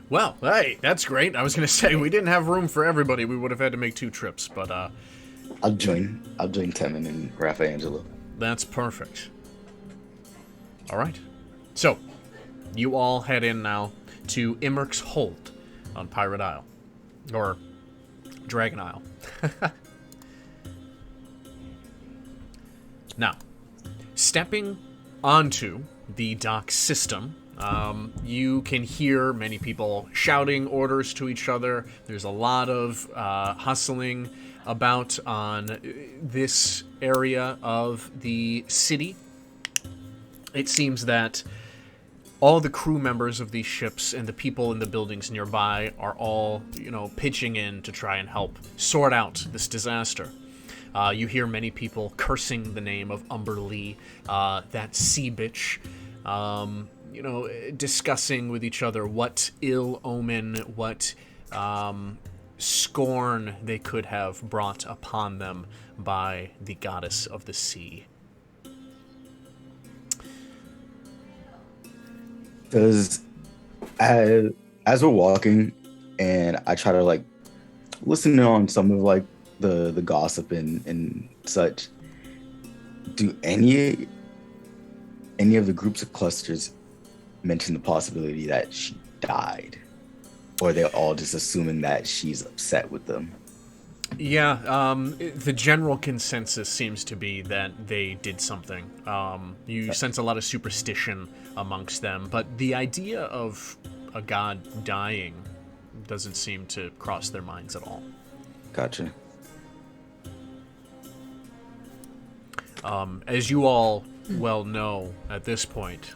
Well, hey, that's great. I was going to say, we didn't have room for everybody. We would have had to make 2 trips, but I'll join Temin and Raffaangelo. that's perfect. All right. So, you all head in now to Immerk's Hold on Pirate Isle. Or Dragon Isle. Now, stepping onto the dock system, you can hear many people shouting orders to each other. There's a lot of hustling about on this area of the city. It seems that all the crew members of these ships and the people in the buildings nearby are all, pitching in to try and help sort out this disaster. You hear many people cursing the name of Umber Lee, that sea bitch, discussing with each other what ill omen, what scorn they could have brought upon them by the goddess of the sea. As we're walking, and I try to listen on some of the gossip and such, do any of the groups of clusters mention the possibility that she died, or they're all just assuming that she's upset with them? Yeah, the general consensus seems to be that they did something. You sense a lot of superstition amongst them, but the idea of a god dying doesn't seem to cross their minds at all. Gotcha. As you all well know at this point,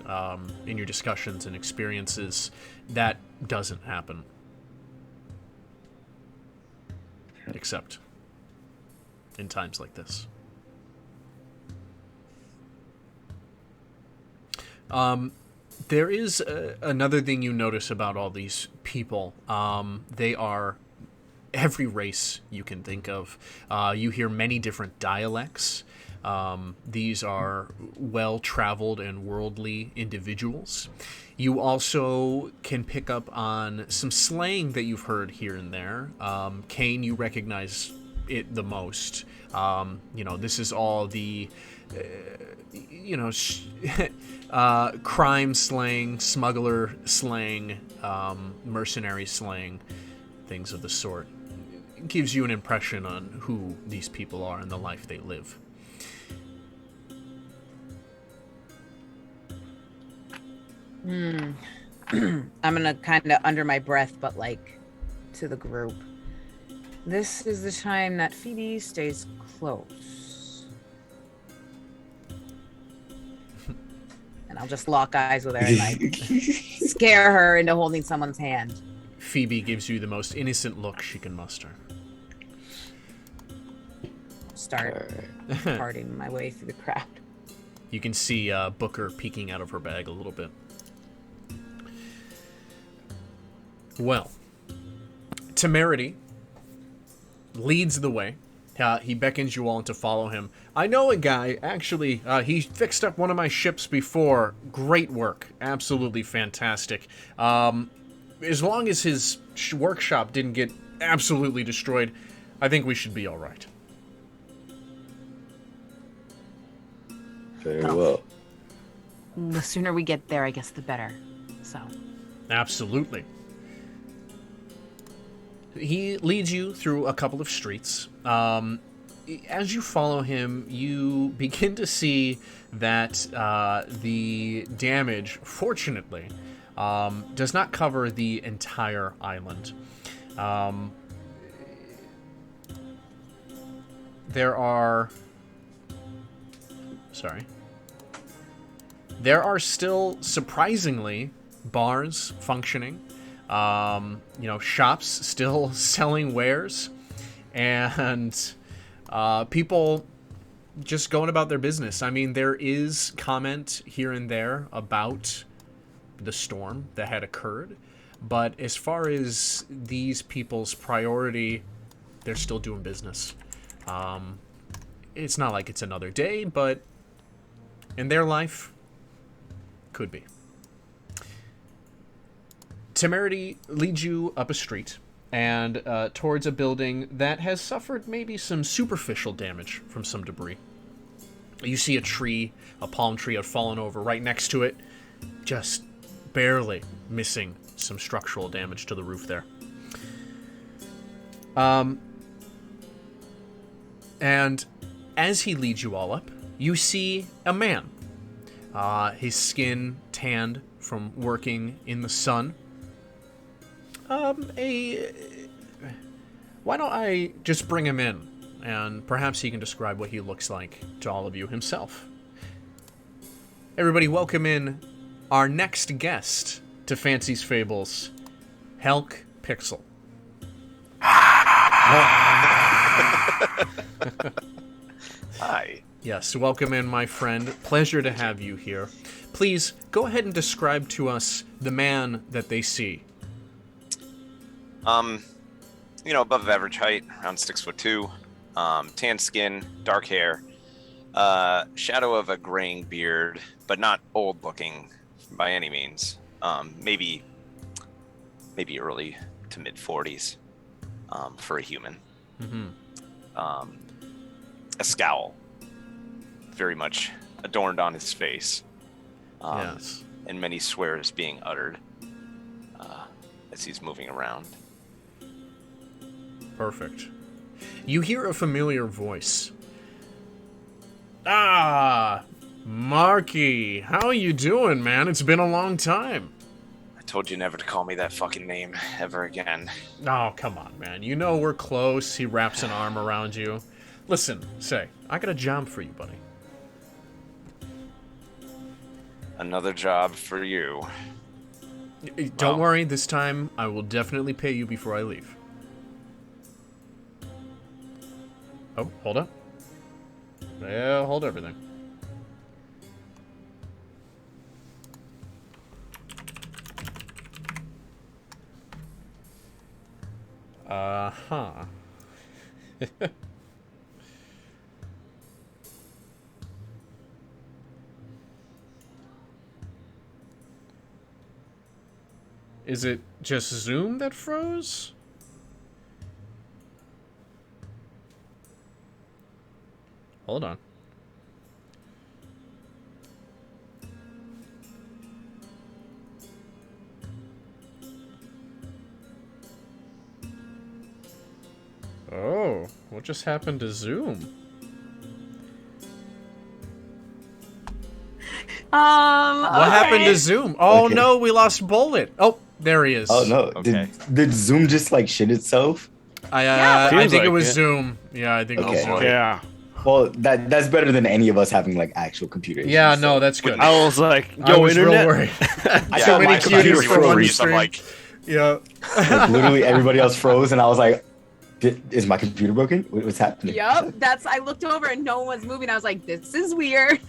in your discussions and experiences, that doesn't happen. Except in times like this. There is another thing you notice about all these people. They are every race you can think of. You hear many different dialects. These are well-traveled and worldly individuals. You also can pick up on some slang that you've heard here and there. Kane, you recognize it the most. This is all the, crime slang, smuggler slang, mercenary slang, things of the sort. It gives you an impression on who these people are and the life they live. I'm gonna kind of under my breath, but to the group. This is the time that Phoebe stays close. And I'll just lock eyes with her and scare her into holding someone's hand. Phoebe gives you the most innocent look she can muster. Start parting my way through the crowd. You can see Booker peeking out of her bag a little bit. Well, Temerity leads the way. He beckons you all to follow him. I know a guy, actually, he fixed up one of my ships before. Great work. Absolutely fantastic. As long as his workshop didn't get absolutely destroyed, I think we should be all right. Very well. The sooner we get there, I guess, the better. So. Absolutely. He leads you through a couple of streets. As you follow him, you begin to see that the damage, fortunately, does not cover the entire island. There are still, surprisingly, bars functioning. Shops still selling wares, and people just going about their business. I mean, there is comment here and there about the storm that had occurred, but as far as these people's priority, They're still doing business. It's not like it's another day, but in their life, could be. Temerity leads you up a street and towards a building that has suffered maybe some superficial damage from some debris. You see a tree, a palm tree had fallen over right next to it, just barely missing some structural damage to the roof there. And as he leads you all up, you see a man. His skin tanned from working in the sun. Why don't I just bring him in, and perhaps he can describe what he looks like to all of you himself. Everybody, welcome in our next guest to Fancie's Fables, Helk Pixel. Hi. Yes, welcome in, my friend. Pleasure to have you here. Please, go ahead and describe to us the man that they see. Above average height, around 6'2", tan skin, dark hair, shadow of a graying beard, but not old looking by any means. Maybe early to mid 40s, for a human. Mm-hmm. A scowl, very much adorned on his face. Yes. And many swears being uttered as he's moving around. Perfect. You hear a familiar voice. Ah, Marky, how you doing, man? It's been a long time. I told you never to call me that fucking name ever again. Oh, come on, man. You know we're close. He wraps an arm around you. Listen, I got a job for you, buddy. Another job for you. Don't worry, this time I will definitely pay you before I leave. Oh, hold up. Yeah, hold everything. Uh-huh. Is it just Zoom that froze? Hold on. Oh, what just happened to Zoom? What happened to Zoom? Oh Okay. no, we lost Bullet. Oh, there he is. Oh no! Okay. Did Zoom just like shit itself? I Feels think it like was it. Zoom. Yeah, I think it was Okay. Zoom. Yeah. Well, that's better than any of us having like actual computer issues. Yeah, so- no, that's good. I was like, I yo, was real internet. worried. I So thought many my computer cuties from one froze. stream. I'm like, Yeah. Like, literally everybody else froze, and I was like, "Is my computer broken? What's happening?" Yup, I looked over and no one was moving. I was like, this is weird.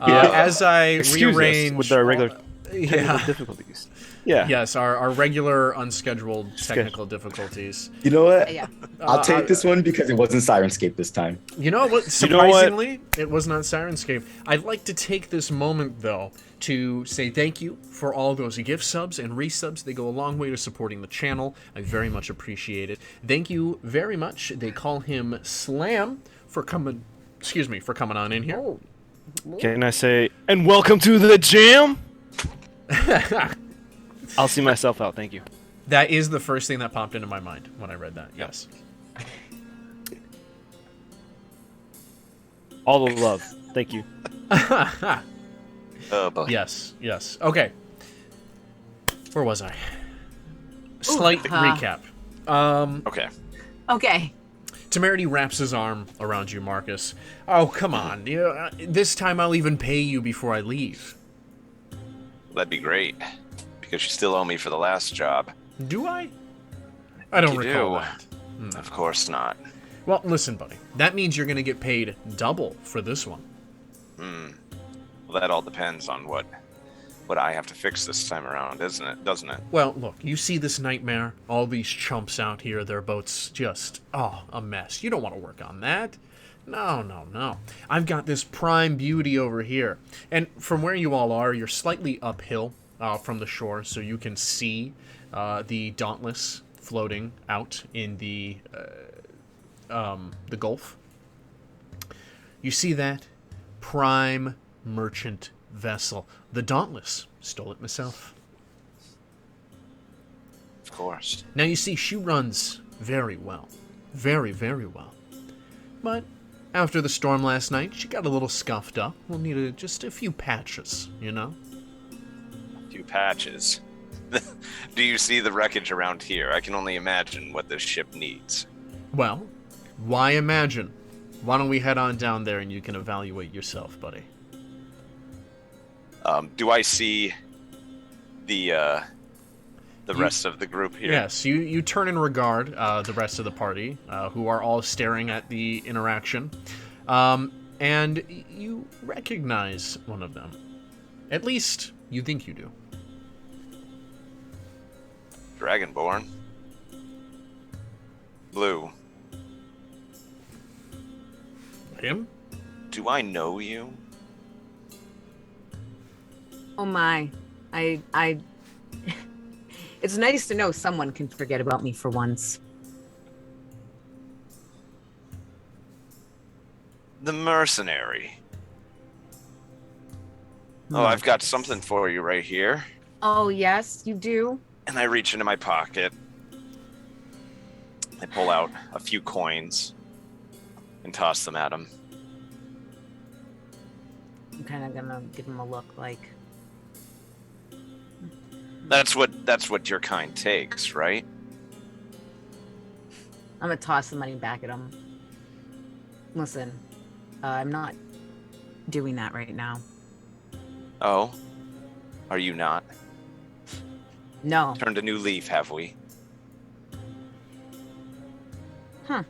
As I Excuse rearrange us with our regular technical yeah. difficulties. Yeah. Yes, our regular unscheduled technical difficulties. You know what? Yeah. I'll take this one because it wasn't Syrinscape this time. You know what? You know what? Surprisingly, it was not Syrinscape. I'd like to take this moment, though, to say thank you for all those gift subs and resubs. They go a long way to supporting the channel. I very much appreciate it. Thank you very much. They call him Slam for coming. Excuse me, for coming on in here. Can I say, and welcome to the jam? I'll see myself out. Thank you. That is the first thing that popped into my mind when I read that. Yes. All the love. Thank you. oh boy. Yes. Okay. Where was I? Slight recap. Okay. Okay. Temerity wraps his arm around you, Marcus. Oh, come on. This time I'll even pay you before I leave. That'd be great. Because you still owe me for the last job. Do I? I don't You recall do. that. Of course not. Well, listen, buddy. That means you're going to get paid double for this one. Well, that all depends on what what I have to fix this time around, doesn't it? Well, look, you see this nightmare? All these chumps out here, their boat's just, a mess. You don't want to work on that. No. I've got this prime beauty over here. And from where you all are, you're slightly uphill from the shore, so you can see the Dauntless floating out in the Gulf. You see that? Prime merchant vessel. The Dauntless. Stole it myself. Of course. Now you see, she runs very well. Very, very well. But after the storm last night, she got a little scuffed up. We'll need just a few patches, you know? A few patches. Do you see the wreckage around here? I can only imagine what this ship needs. Well, why imagine? Why don't we head on down there and you can evaluate yourself, buddy? Do I see the rest of the group here? Yes, you turn and regard the rest of the party, who are all staring at the interaction, and you recognize one of them. At least, you think you do. Dragonborn. Blue. Him? Do I know you? Oh my. I It's nice to know someone can forget about me for once. The mercenary. Oh, I've got something for you right here. Oh, yes, you do? And I reach into my pocket. I pull out a few coins and toss them at him. I'm kind of gonna give him a look like... That's what your kind takes, right? I'm gonna toss the money back at him. Listen, I'm not doing that right now. Oh? Are you not? No. Turned a new leaf, have we? Huh.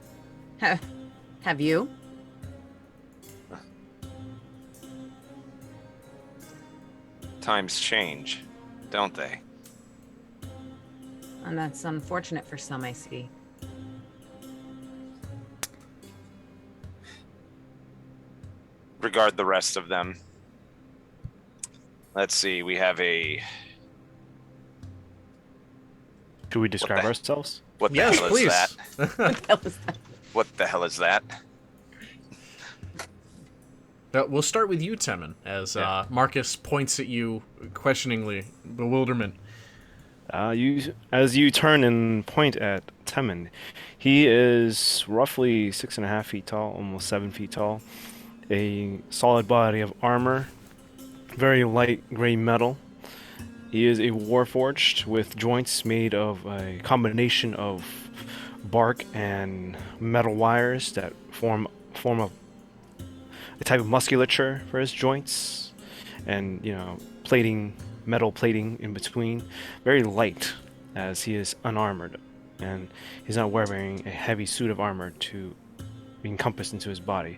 Have you? Times change, don't they? And that's unfortunate for some, I see. Regard the rest of them. Let's see, we have a... Could we describe ourselves? What the Yes, hell please. is that? What the hell is that? We'll start with you, Temin, as Marcus points at you questioningly, bewilderment. As you turn and point at Temin, he is roughly 6.5 feet tall, almost 7 feet tall. A solid body of armor, very light gray metal. He is a warforged with joints made of a combination of bark and metal wires that form a type of musculature for his joints, and metal plating in between. Very light, as he is unarmored, and he's not wearing a heavy suit of armor to be encompassed into his body.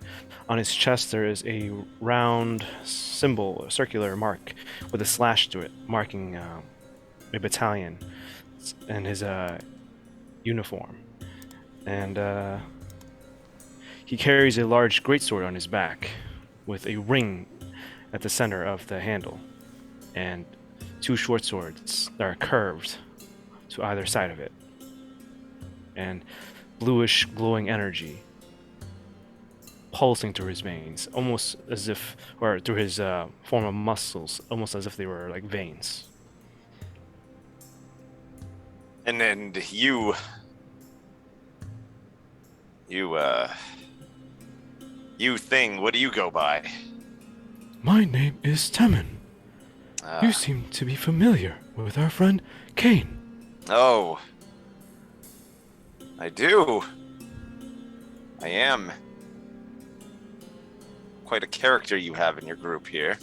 On his chest there is a round symbol, a circular mark with a slash through it, marking a battalion and his uniform. And he carries a large greatsword on his back with a ring at the center of the handle, and 2 short swords that are curved to either side of it, and bluish glowing energy pulsing through his veins, almost as if, or through his form of muscles, almost as if they were like veins. And then you thing, what do you go by? My name is Temin. You seem to be familiar with our friend Kane. Oh. I do. I am. Quite a character you have in your group here.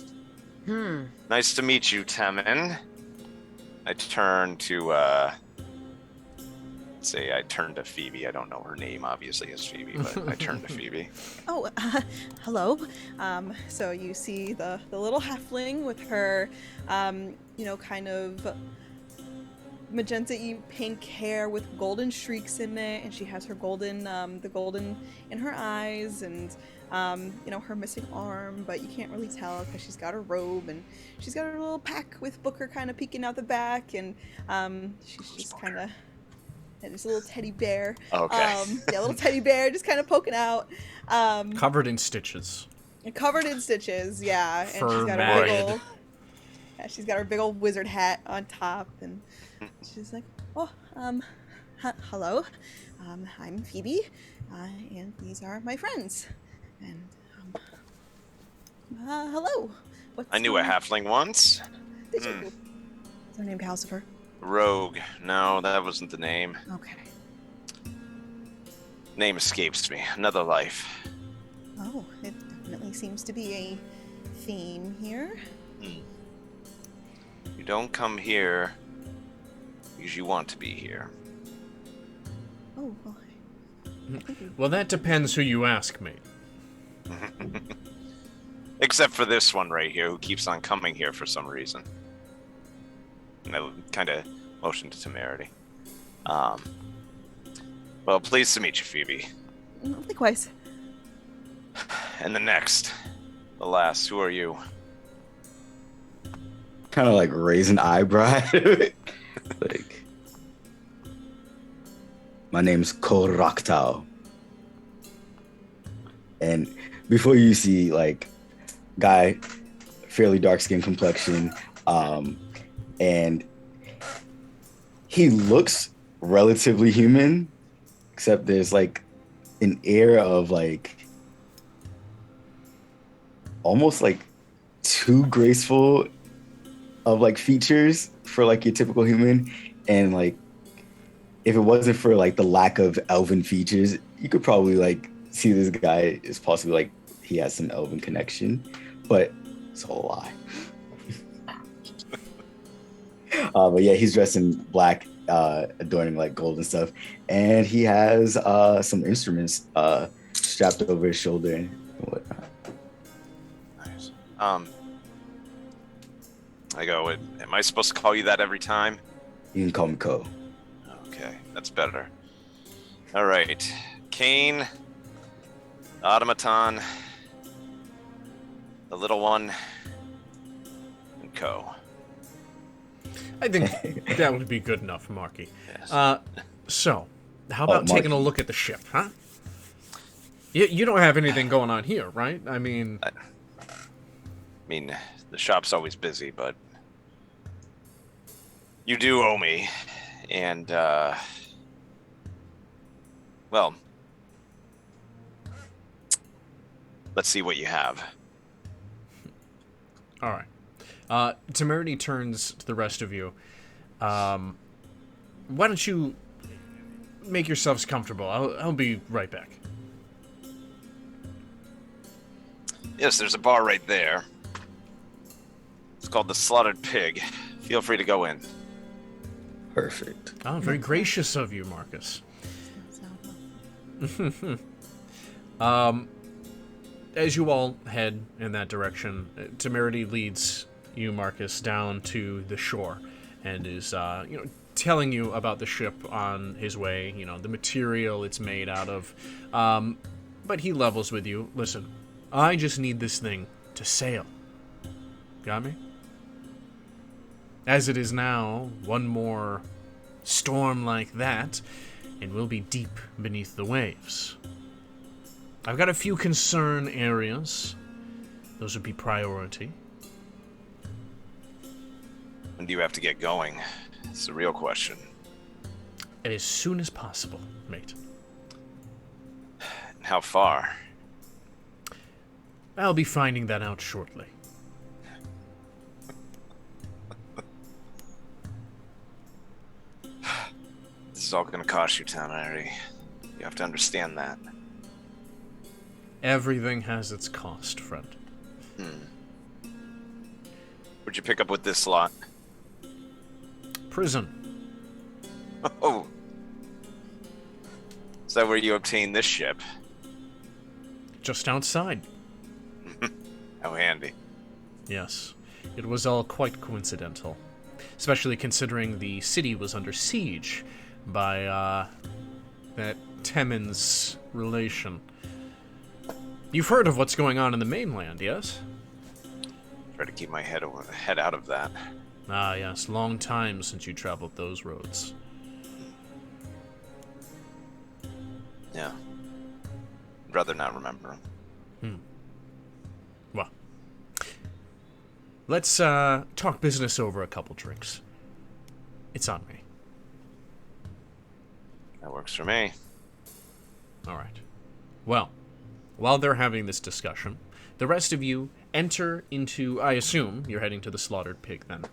Nice to meet you, Temin. I turn to say I turn to Phoebe. I don't know her name, obviously, as Phoebe, but I turn to Phoebe. Oh, hello. So you see the little halfling with her, kind of magenta-y pink hair with golden streaks in it, and she has her the golden in her eyes, and her missing arm, but you can't really tell because she's got her robe, and she's got her little pack with Booker kind of peeking out the back, and she's just kind of. And there's a little teddy bear. Okay. A little teddy bear just kind of poking out. Covered in stitches. Covered in stitches, yeah. And Fur she's got matted. her big old, she's got her big old wizard hat on top, and she's like, "Oh, hello, I'm Phoebe, and these are my friends, and hello." I knew a halfling once. Did you? Is her name Calcifer? Rogue. No, that wasn't the name. Okay. Name escapes me. Another life. Oh, it definitely seems to be a theme here. You don't come here because you want to be here. Oh, well, thank you. Well, that depends who you ask, mate. Except for this one right here, who keeps on coming here for some reason. And I kind of motioned to Temerity. Well, pleased to meet you, Phoebe. Likewise. And the last, who are you? Kind of like raise an eyebrow. Like, my name's Koraktao. And before you see, like, guy, fairly dark skin complexion, and he looks relatively human, except there's like an air of like almost like too graceful of like features for like your typical human. And like if it wasn't for like the lack of elven features, you could probably like see this guy is possibly like he has some elven connection, but it's all a lie. But yeah, he's dressed in black, adorning like gold and stuff, and he has some instruments strapped over his shoulder and whatnot. Nice. I go, am I supposed to call you that every time? You can call me Ko. Okay, that's better. All right. Kane, the automaton, the little one, and Ko. I think that would be good enough, Marky. Yes. So, how about taking a Marky. look at the ship, huh? You don't have anything going on here, right? I mean... I mean, the shop's always busy, but you do owe me, and, well, let's see what you have. All right. Temerity turns to the rest of you. Why don't you make yourselves comfortable? I'll be right back. Yes, there's a bar right there. It's called the Slaughtered Pig. Feel free to go in. Perfect. Oh, very gracious of you, Marcus. As you all head in that direction, Temerity leads you, Marcus, down to the shore and is, telling you about the ship on his way, the material it's made out of. But he levels with you. Listen, I just need this thing to sail. Got me? As it is now, one more storm like that, and we'll be deep beneath the waves. I've got a few concern areas. Those would be priority. When do you have to get going? It's the real question. And as soon as possible, mate. And how far? I'll be finding that out shortly. This is all going to cost you, Temerity. You have to understand that. Everything has its cost, friend. What'd you pick up with this lot? Prison. Oh. Is that where you obtained this ship? Just outside. How handy. Yes. It was all quite coincidental. Especially considering the city was under siege by, that Temin's relation. You've heard of what's going on in the mainland, yes? Try to keep my head out of that. Ah, yes. Long time since you traveled those roads. Yeah. I'd rather not remember. Well, let's talk business over a couple drinks. It's on me. That works for me. All right. Well, while they're having this discussion, the rest of you enter into... I assume you're heading to the slaughtered pig, then.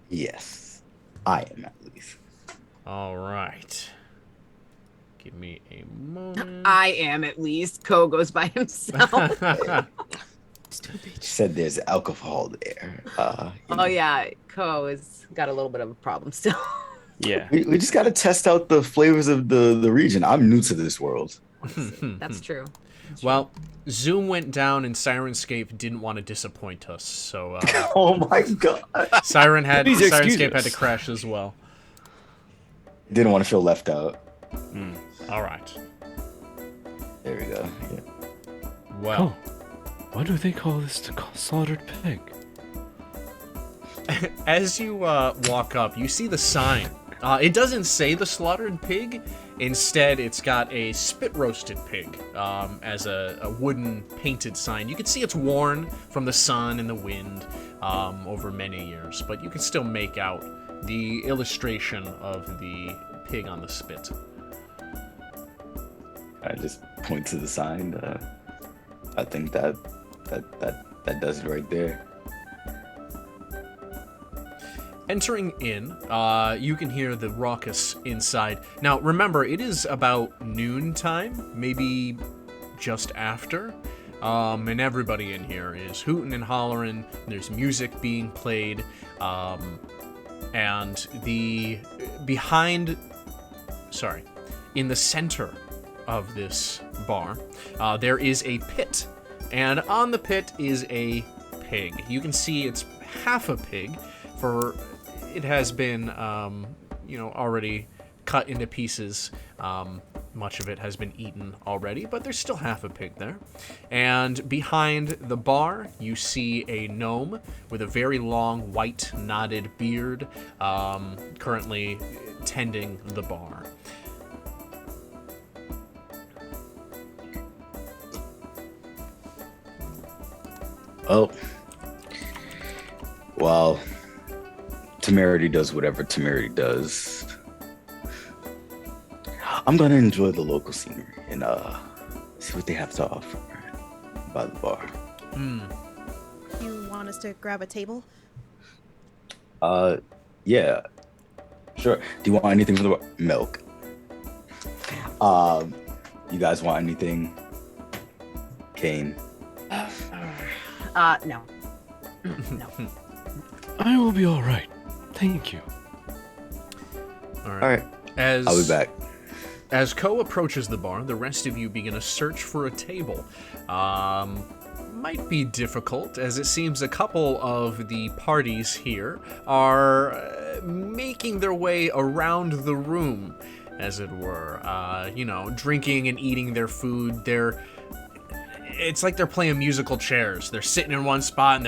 Yes, I am at least. All right. Give me a moment. I am, at least. Ko goes by himself. She said there's alcohol there. Oh yeah, Ko has got a little bit of a problem still. Yeah. We just got to test out the flavors of the region. I'm new to this world. That's true. Well, Zoom went down and Syrinscape didn't want to disappoint us, so Oh my god. Please excuse Syrinscape had us. to crash as well. Didn't want to feel left out. All right. There we go. Yeah. Well, Why do they call this the slaughtered pig? as you walk up, you see the sign. It doesn't say the slaughtered pig. Instead, it's got a spit roasted pig as a wooden painted sign. You can see it's worn from the sun and the wind over many years, but you can still make out the illustration of the pig on the spit. I just point to the sign. I think that does it right there. Entering in, you can hear the raucous inside. Now, remember, it is about noon time, maybe just after, and everybody in here is hooting and hollering. There's music being played, and in the center of this bar, there is a pit, and on the pit is a pig. You can see it's half a pig, for it has been, already cut into pieces. Much of it has been eaten already, but there's still half a pig there. And behind the bar, you see a gnome with a very long, white, knotted beard, currently tending the bar. Oh. Well, Temerity does whatever Temerity does. I'm gonna enjoy the local scenery and see what they have to offer by the bar. You want us to grab a table? Yeah, sure. Do you want anything from the bar? Milk. You guys want anything? Kane. No. No. I will be all right. Thank you. All All right. I'll be back. As Ko approaches the bar, the rest of you begin a search for a table. Might be difficult, as it seems a couple of the parties here are making their way around the room, as it were. Drinking and eating their food. It's like they're playing musical chairs. They're sitting in one spot and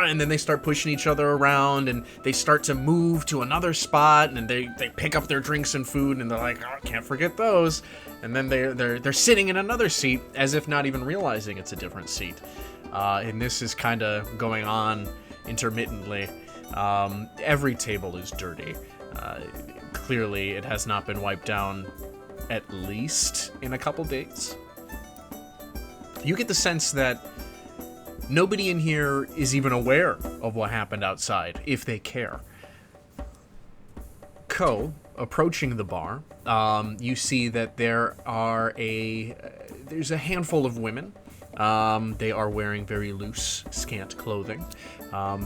and then they start pushing each other around and they start to move to another spot and they pick up their drinks and food and they're like, oh, can't forget those. And then they're sitting in another seat as if not even realizing it's a different seat. And this is kind of going on intermittently. Every table is dirty. Clearly, it has not been wiped down at least in a couple days. You get the sense that nobody in here is even aware of what happened outside, if they care. Ko, approaching the bar, you see that there's a handful of women. They are wearing very loose, scant clothing.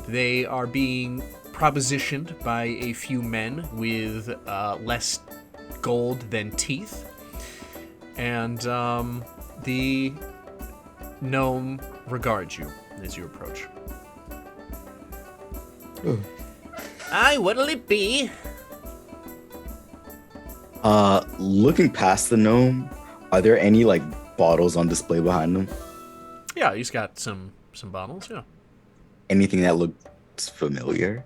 They are being propositioned by a few men with less gold than teeth. And the gnome regards you as you approach. Aye, what'll it be? Looking past the gnome, are there any like bottles on display behind them? Yeah, he's got some bottles, yeah. Anything that looks familiar?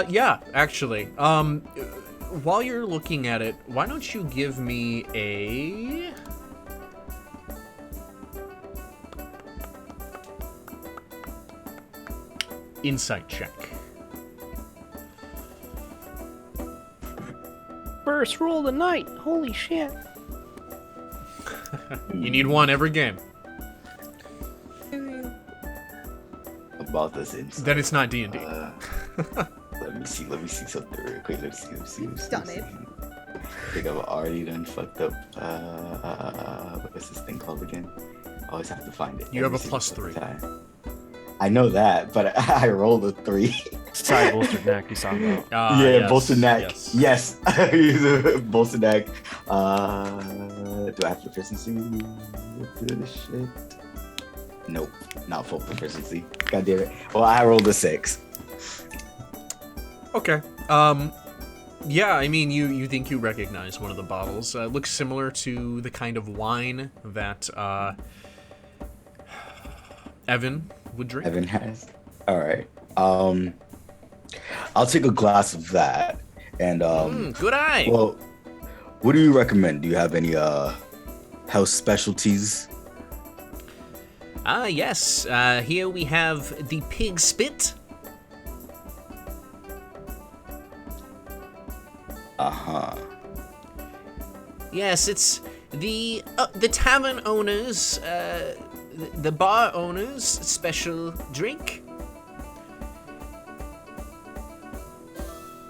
Yeah, actually. While you're looking at it, why don't you give me a insight check. First roll of the night. Holy shit. You need one every game. About this insight. Then it's not D&D. Let me see something real quick. Let me see. Done it. I think I've already done fucked up. What's this thing called again? I always have to find it. You have a Every plus single 3. time. I know that, but I rolled a 3. Sorry, bolstered neck he's talking about. Yeah, Yes, bolstered neck. yes. Yes, bolstered neck. Do I have proficiency to this shit? Nope, not full proficiency. God damn it. Well, I rolled a 6. Okay. Yeah, I mean, you think you recognize one of the bottles. It looks similar to the kind of wine that Evan would drink. Evan has. All right. I'll take a glass of that. And Good eye. well, what do you recommend? Do you have any house specialties? Yes. Here we have the pig spit. Uh-huh. Yes, it's the tavern owners, the bar owners' special drink.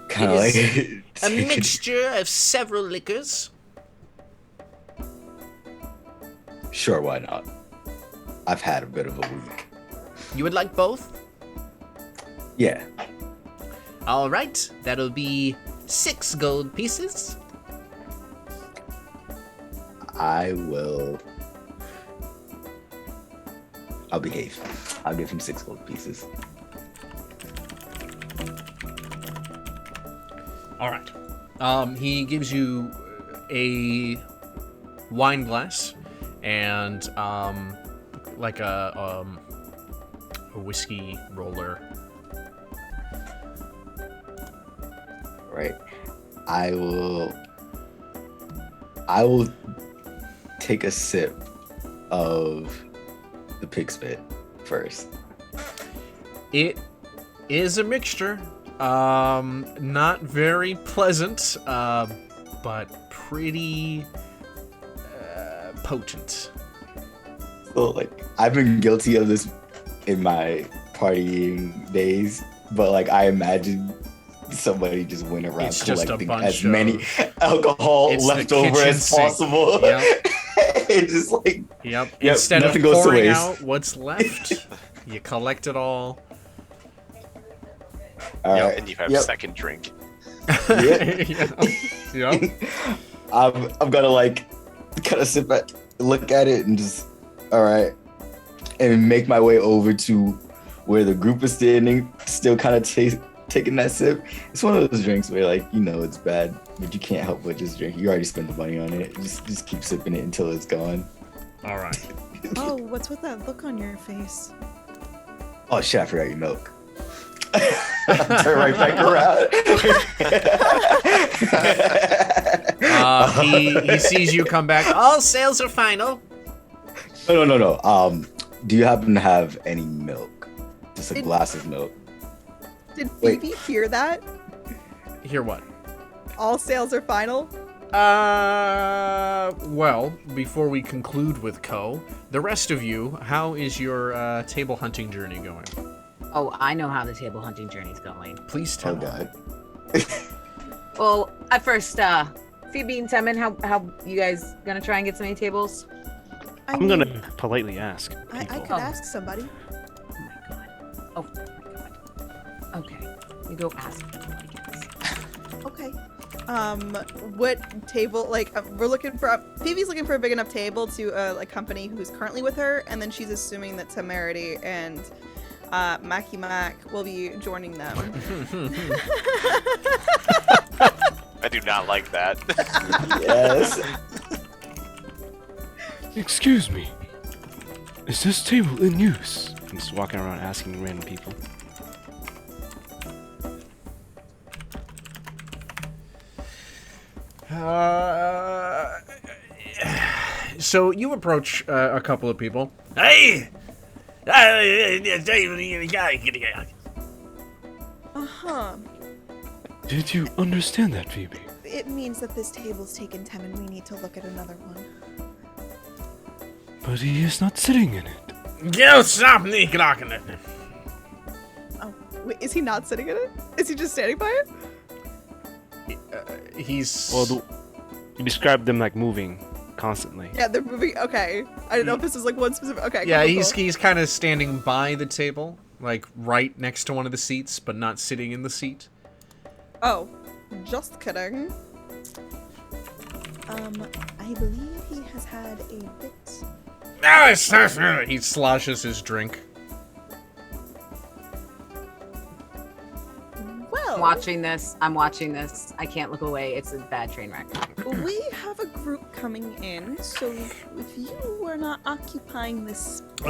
Kind of like A mixture of several liquors. Sure, why not? I've had a bit of a week. You would like both? Yeah. All right, that'll be 6 gold pieces. I'll behave. I'll give him 6 gold pieces. All right. He gives you a wine glass and like a whiskey roller. Right. I will take a sip of the pig spit first. It is a mixture. Not very pleasant, but pretty potent. So, like, I've been guilty of this in my partying days, but like I imagine somebody just went around It's just a collecting bunch as of- many alcohol It's the left over kitchen as sink. possible. Yep. It's just like Yep. Yep, Instead of nothing goes to pouring waste. out what's left, you collect it all. all right. And you have Yep. second drink. Yep. I'm gonna like kind of look at it and just all right, and make my way over to where the group is standing, still kind of taking that sip. It's one of those drinks where like it's bad, but you can't help but just drink. You already spent the money on it. Just keep sipping it until it's gone. All right. Oh, what's with that look on your face? Oh shit! I forgot your milk. Turn right back around. He sees you come back. All sales are final. No. Do you happen to have any milk? Just a glass of milk. Did Wait. Phoebe hear that? Hear what? All sales are final? Well, before we conclude with Co, the rest of you, how is your table hunting journey going? Oh, I know how the table hunting journey's going. Please tell Oh me. god. Well, at first, Phoebe and Temin, how you guys gonna try and get so many tables? I I'm mean, gonna politely ask I people. could ask somebody. Oh my god. You go ask people, I guess. Okay. What table? Like, we're looking for. Phoebe's looking for a big enough table to accompany who's currently with her, and then she's assuming that Temerity and Mackie Mac will be joining them. I do not like that. Yes. Excuse me. Is this table in use? I'm just walking around asking random people. So you approach a couple of people. Hey! Uh-huh. Did you understand that, Phoebe? It means that this table's taken 10 and we need to look at another one. But he is not sitting in it. Oh, wait, is he not sitting in it? Is he just standing by it? He's... Well, you described them like moving constantly. Yeah, they're moving. Okay. I don't know if this is like one specific. Okay. Yeah, cool, he's kind of standing by the table, like right next to one of the seats, but not sitting in the seat. Oh, just kidding. I believe he has had a bit. He sloshes his drink. Well, I'm watching this. I can't look away. It's a bad train wreck. we have a group coming in, so if you were not occupying this space,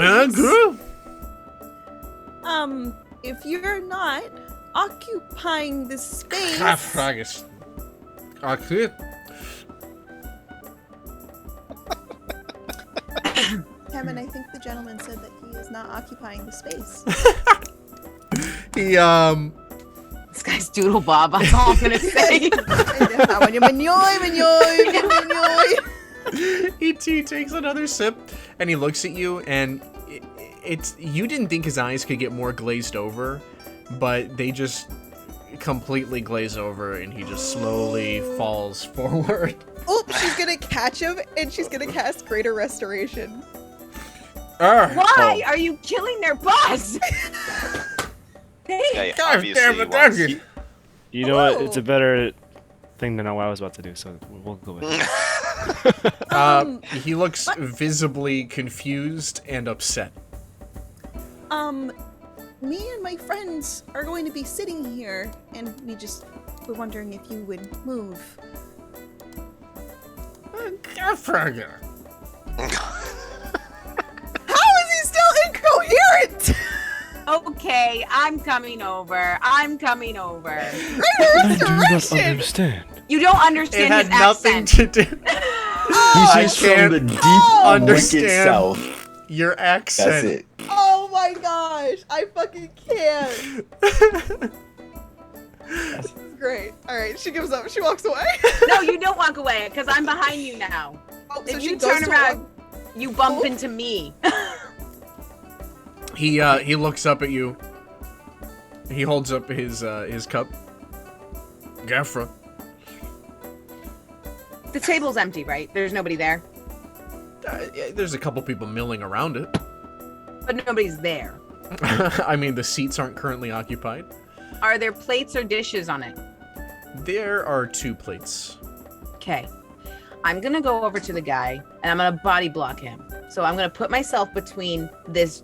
if you're not occupying this space, Kevin, I think the gentleman said that he is not occupying the space. He This guy's doodle bob. That's all I'm gonna say. he takes another sip and he looks at you, and it's you didn't think his eyes could get more glazed over, but they just completely glaze over and he just slowly falls forward. Oops, she's gonna catch him and she's gonna cast Greater Restoration. Why are you killing their boss? Yeah, obviously wants- You know what? It's a better thing than what I was about to do, so we'll go with it. He looks visibly confused and upset. Me and my friends are going to be sitting here, and we're wondering if you would move. How is he still incoherent? Okay, I'm coming over. I do not understand. You don't It understand had his nothing accent. to do. He's just from the deep wicked understand south. your accent. That's it. Oh my gosh, I fucking can't. This is great. Alright, she gives up. She walks away. No, you don't walk away, because I'm behind you now. Oh, If she you goes turn to around, walk- you bump into me. He looks up at you. He holds up his cup. Gaffra. The table's empty, right? There's nobody there. There's a couple people milling around it. But nobody's there. I mean, the seats aren't currently occupied. Are there plates or dishes on it? There are 2 plates. Okay. I'm gonna go over to the guy and I'm gonna body block him. So I'm gonna put myself between this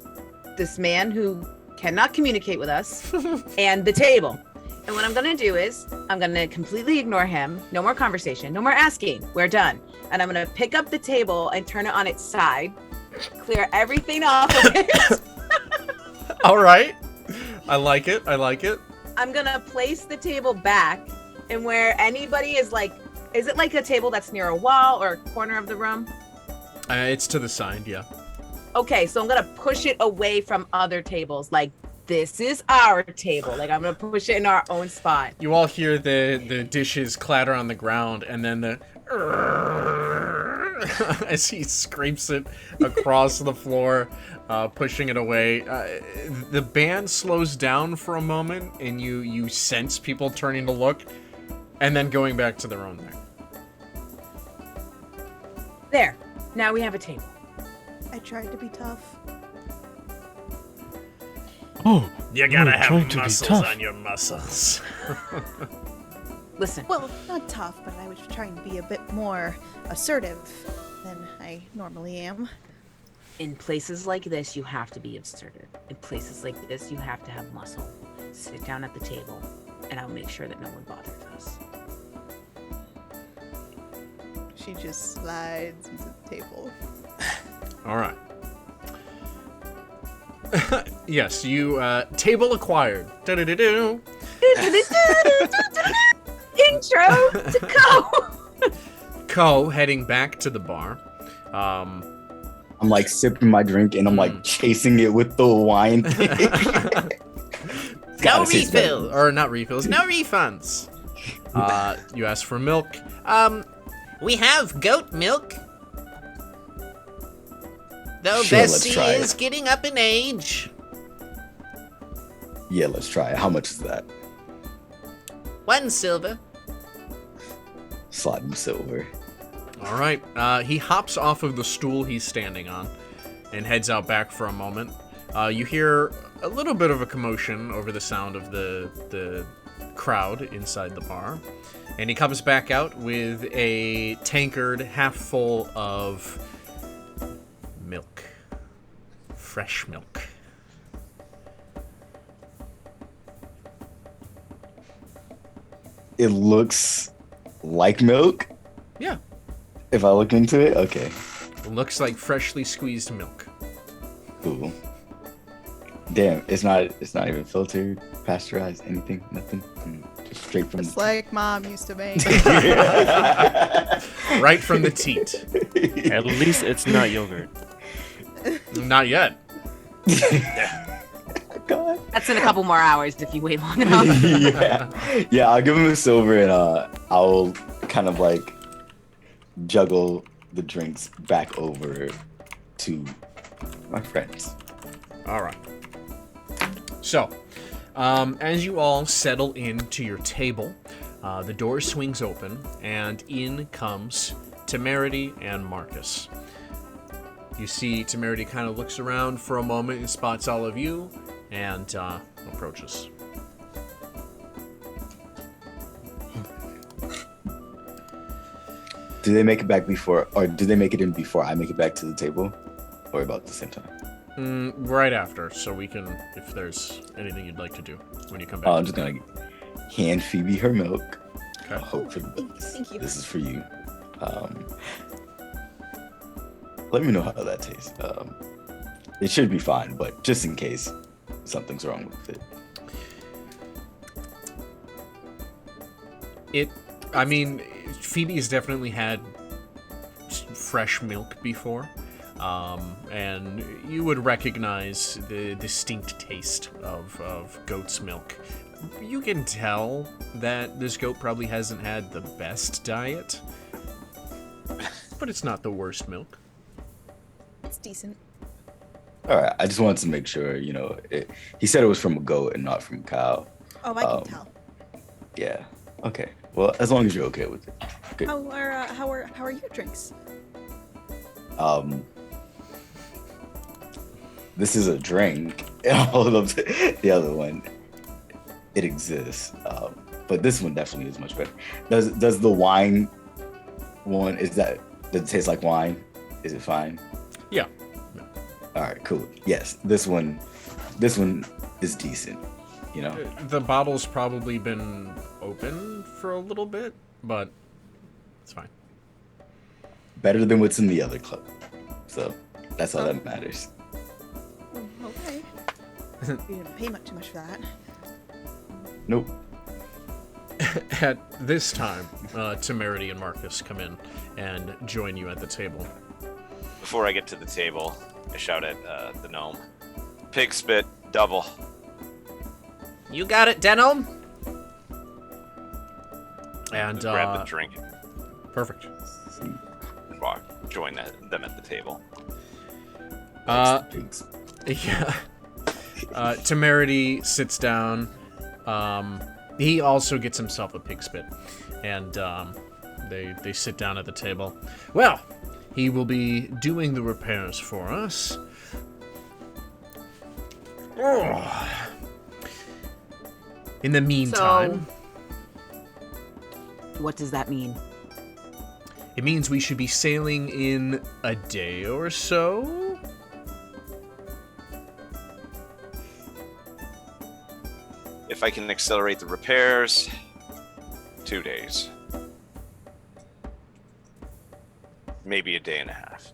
man who cannot communicate with us and the table. And what I'm gonna do is I'm gonna completely ignore him. No more conversation, no more asking. We're done. And I'm gonna pick up the table and turn it on its side, clear everything off of it. All right. I like it. I'm gonna place the table back, and where anybody is like, is it like a table that's near a wall or a corner of the room? It's to the side, yeah. Okay, so I'm gonna push it away from other tables. Like, this is our table. Like, I'm gonna push it in our own spot. You all hear the dishes clatter on the ground, and then the as he scrapes it across the floor, pushing it away. The band slows down for a moment, and you sense people turning to look, and then going back to their own thing. There. Now we have a table. I tried to be tough. Oh, You gotta You're trying have to be muscles tough. on your muscles. Listen, Well, not tough, but I was trying to be a bit more assertive than I normally am. in places like this, you have to be assertive. In places like this, you have to have muscle. Sit down at the table, and I'll make sure that no one bothers us. She just slides into the table. All right. Yes, you table acquired. Da-da-da-doo. Intro to go. Ko heading back to the bar. I'm like sipping my drink and I'm like chasing it with the wine thing. No Gotta taste better. refill, or not refills. No refunds. You ask for milk. We have goat milk. Though Sure, let's Bessie try it. is getting up in age. Yeah, let's try it. How much is that? 1 silver. Slide him silver. All right. He hops off of the stool he's standing on and heads out back for a moment. You hear a little bit of a commotion over the sound of the crowd inside the bar. And he comes back out with a tankard half full of milk. Fresh milk. It looks like milk. Yeah. If I look into it, okay. Looks like freshly squeezed milk. Cool. Damn, it's not even filtered, pasteurized, anything, nothing. Just straight from Just like Mom used to make. Right from the teat. At least it's not yogurt. Not yet. God. That's in a couple more hours if you wait long enough. Yeah, I'll give him a silver and I'll kind of like juggle the drinks back over to my friends. All right. So, as you all settle into your table, the door swings open, and in comes Temerity and Marcus. You see Temerity kind of looks around for a moment and spots all of you, and approaches. Do they make it back before, or do they make it in before I make it back to the table, or about the same time? Right after, so we can, if there's anything you'd like to do when you come back. I'm just gonna hand Phoebe her milk. Okay. Hopefully, Thank you. this is for you. Let me know how that tastes. It should be fine, but just in case something's wrong with it. I mean, Phoebe's definitely had fresh milk before, and you would recognize the distinct taste of goat's milk. You can tell that this goat probably hasn't had the best diet, but it's not the worst milk. It's decent. All right, I just wanted to make sure, he said it was from a goat and not from a cow. Oh, I can tell. Yeah. Okay. Well, as long as you're okay with it. Good. How are your drinks? This is a drink. Hold up to the other one. It exists, but this one definitely is much better. Does the wine one does it taste like wine? Is it fine? Yeah. All right, cool. Yes, this one is decent. The bottle's probably been open for a little bit, but it's fine. Better than what's in the other club. So that's all that matters. Okay. You didn't pay too much for that. Nope. At this time, Temerity and Marcus come in and join you at the table. Before I get to the table, I shout at the gnome. Pig spit, double. You got it, Denom. And Grab the drink. Perfect. Join them at the table. Pigs. Yeah. Temerity sits down. He also gets himself a pig spit, and they sit down at the table. Well, he will be doing the repairs for us. Oh, In the meantime, What does that mean? it means we should be sailing in a day or so. If I can accelerate the repairs, 2 days. Maybe a day and a half.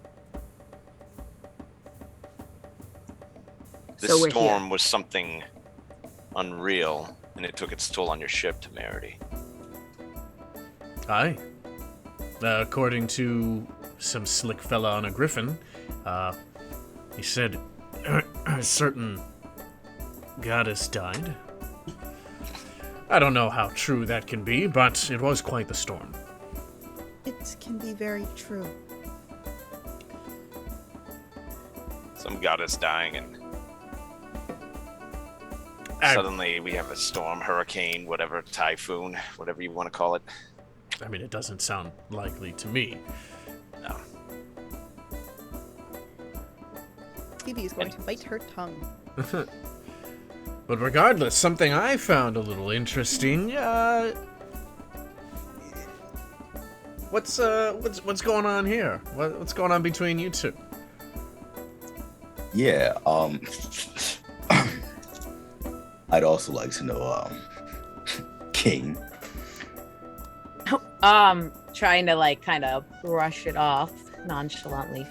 This So we're storm was something unreal, and it took its toll on your ship, Temerity. Aye. According to some slick fella on a griffin, he said a certain goddess died. I don't know how true that can be, but it was quite the storm. It can be very true. Some goddess dying, and suddenly we have a storm, hurricane, whatever, typhoon, whatever you want to call it. I mean, it doesn't sound likely to me. No. Phoebe is going to bite her tongue. But regardless, something I found a little interesting. What's going on here? What's going on between you two? Yeah, I'd also like to know, King. Trying to like kind of brush it off nonchalantly.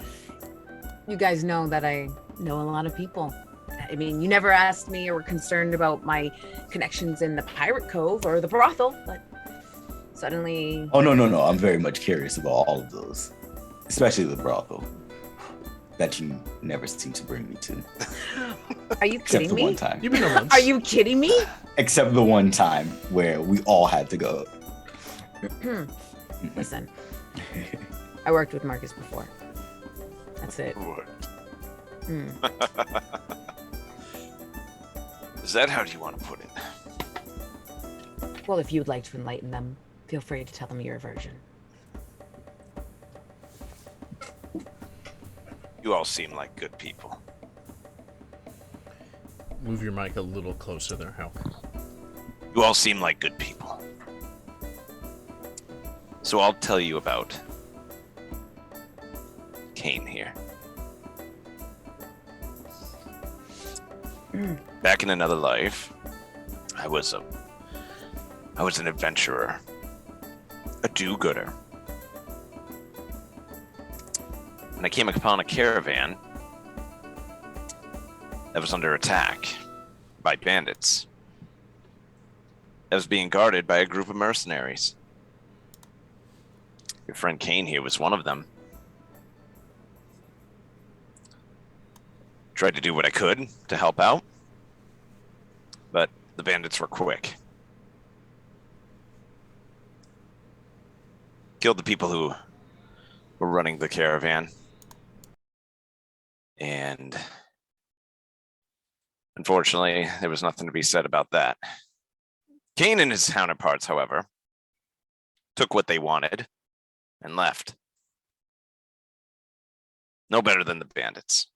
You guys know that I know a lot of people. I mean, you never asked me or were concerned about my connections in the Pirate Cove or the brothel, but suddenly... Oh, no. I'm very much curious about all of those, especially the brothel that you never seem to bring me to. Are you Except kidding the me? one time. You've been there once. Are you kidding me? Except the one time where we all had to go. Listen, I worked with Marcus before. That's it. Is that how you want to put it? Well, if you'd like to enlighten them, feel free to tell them your version. You all seem like good people. Move your mic a little closer there, Hal. You all seem like good people. So I'll tell you about Kane here. Back in another life, I was an adventurer, a do-gooder. And I came upon a caravan that was under attack by bandits. That was being guarded by a group of mercenaries. Your friend Kane here was one of them. Tried to do what I could to help out, but the bandits were quick. Killed the people who were running the caravan. And unfortunately, there was nothing to be said about that. Kane and his counterparts, however, took what they wanted and left. No better than the bandits.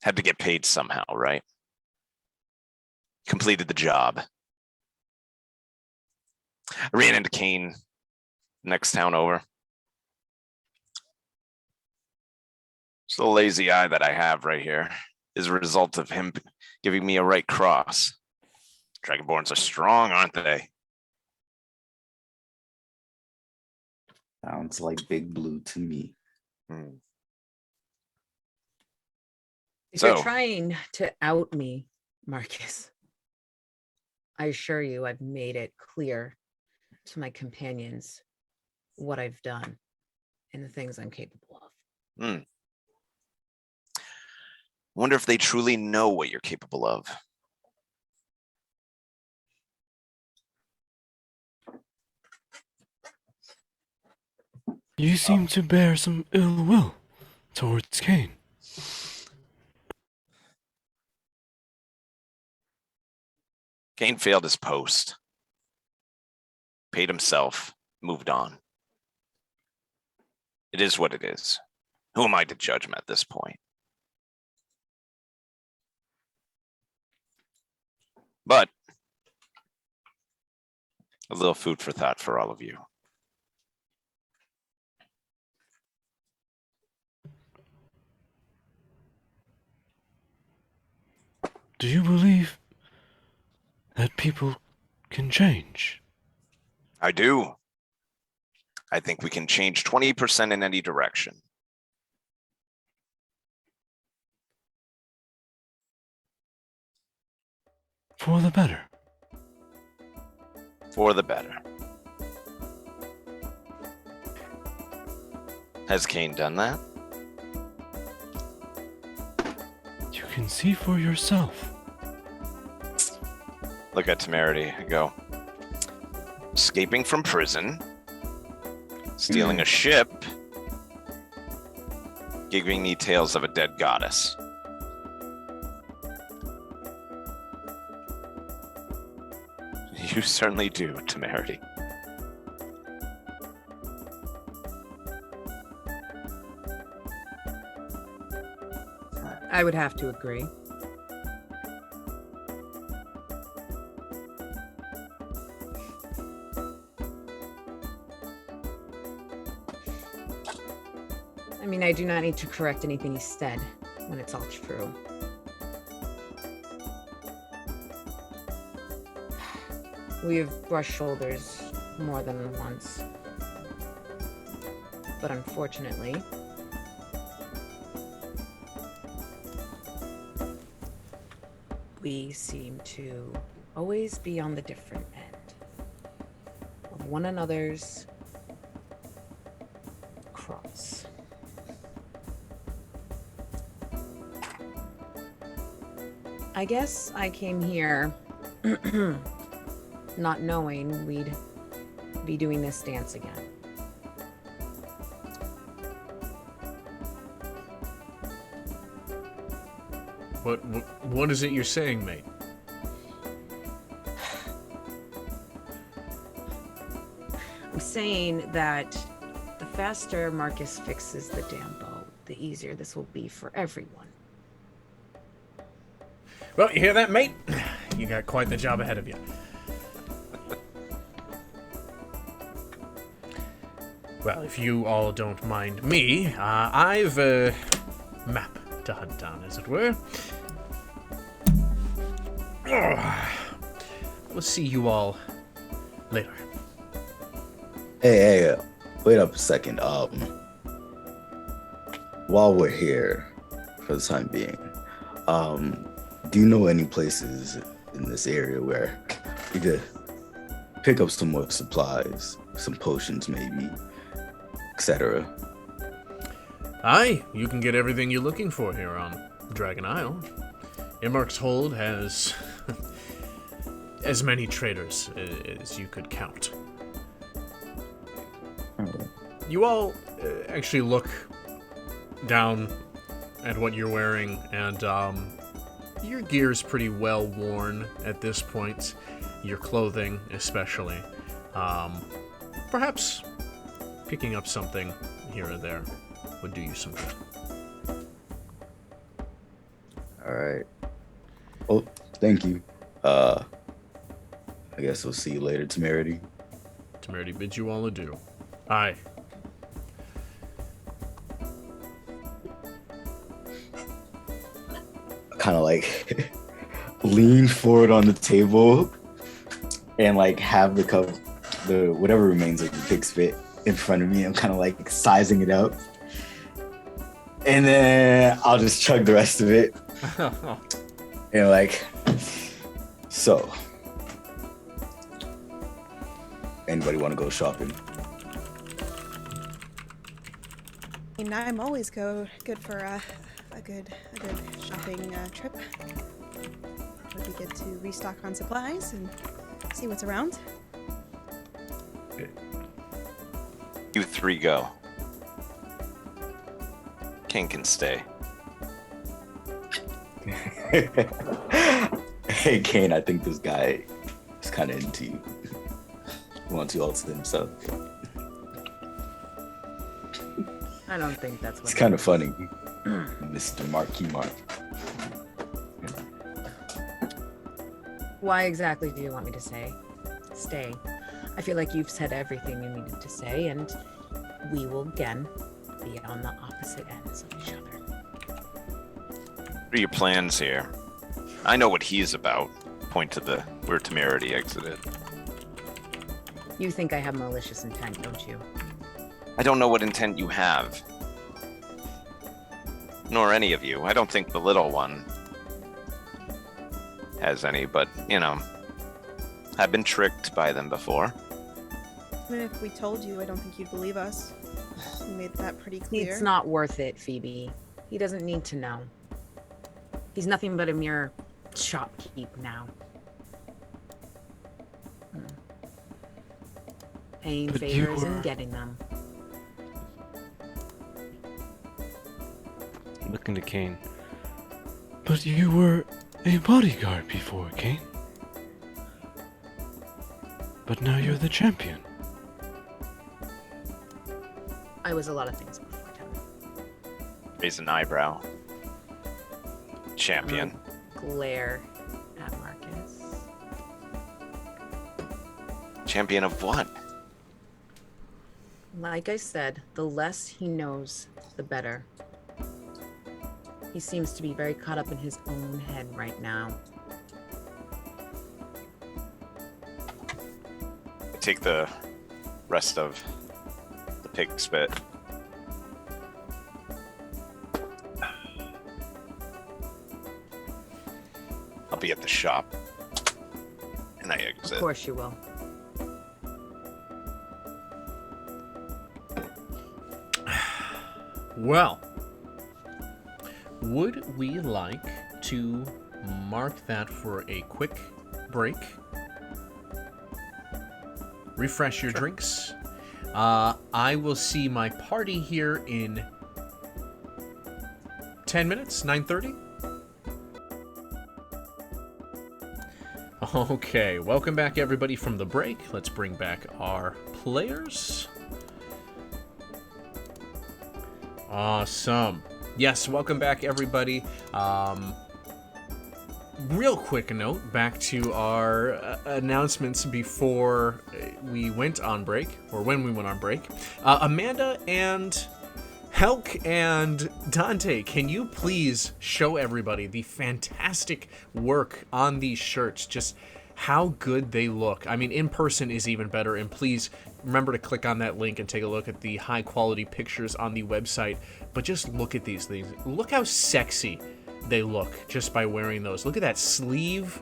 Had to get paid somehow, right? Completed the job. I ran into Kane next town over. It's a lazy eye that I have right here is a result of him giving me a right cross. Dragonborns are strong, aren't they? Sounds like Big Blue to me. If So- you're trying to out me, Marcus, I assure you I've made it clear to my companions what I've done and the things I'm capable of. Wonder if they truly know what you're capable of. You seem to bear some ill will towards Kane. Kane failed his post. Paid himself, moved on. It is what it is. Who am I to judge him at this point? But a little food for thought for all of you. Do you believe that people can change? I do. I think we can change 20% in any direction. For the better. For the better. Has Kane done that? You can see for yourself. Look at Temerity and go, escaping from prison, stealing a ship, giving me tales of a dead goddess. You certainly do, Temerity. I would have to agree. I mean, I do not need to correct anything he said when it's all true. We have brushed shoulders more than once. But unfortunately, we seem to always be on the different end of one another's cross. I guess I came here not knowing we'd be doing this dance again. What is it you're saying, mate? I'm saying that the faster Marcus fixes the damn boat, the easier this will be for everyone. Well, you hear that, mate? You got quite the job ahead of you. Well, if you all don't mind me, I've a map to hunt down, as it were. We'll see you all later. Hey, wait up a second. While we're here, for the time being, do you know any places in this area where you could pick up some more supplies, some potions maybe, etc.? Aye, you can get everything you're looking for here on Dragon Isle. Immerk's Hold has as many traders as you could count. You all actually look down at what you're wearing, and your gear's pretty well worn at this point. Your clothing, especially. Perhaps picking up something here or there would do you some good. All right. Well, thank you. I guess we'll see you later, Temerity. Temerity bids you all adieu. Aye. Kind of like lean forward on the table and like have the cup, the whatever remains of the pig's fit in front of me. I'm kind of like sizing it up, and then I'll just chug the rest of it. And like, so, anybody want to go shopping? I mean, I'm always good for a good shopping trip. Would be good to restock on supplies and see what's around. You three go. King can stay. Hey, Kane, I think this guy is kind of into you. He wants you all to himself. I don't think that's what It's kind of funny. Mr. Marquis Mark. Why exactly do you want me to stay? I feel like you've said everything you needed to say, and we will again be on the opposite ends of each other. What are your plans here? I know what he's about. Point to where Temerity exited. You think I have malicious intent, don't you? I don't know what intent you have. Nor any of you. I don't think the little one has any, but, you know, I've been tricked by them before. Even if we told you, I don't think you'd believe us. We made that pretty clear. It's not worth it, Phoebe. He doesn't need to know. He's nothing but a mere shopkeep now. Paying favors and getting them. Looking to Kane. But you were a bodyguard before, Kane. But now you're the champion. I was a lot of things before, Tim. Raise an eyebrow. Champion. Glare at Marcus. Champion of what? Like I said, the less he knows, the better. He seems to be very caught up in his own head right now. Take the rest of the pig spit. I'll be at the shop. And I exit. Of course you will. Well, would we like to mark that for a quick break? Refresh your drinks. I will see my party here in 10 minutes, 9:30. Okay, welcome back everybody from the break. Let's bring back our players. Awesome. Yes, welcome back everybody. Real quick note, back to our announcements before we went on break, or when we went on break. Amanda and Helk and Dante, can you please show everybody the fantastic work on these shirts? Just how good they look. I mean, in person is even better, and please remember to click on that link and take a look at the high quality pictures on the website. But just look at these things. Look how sexy they look just by wearing those. Look at that sleeve.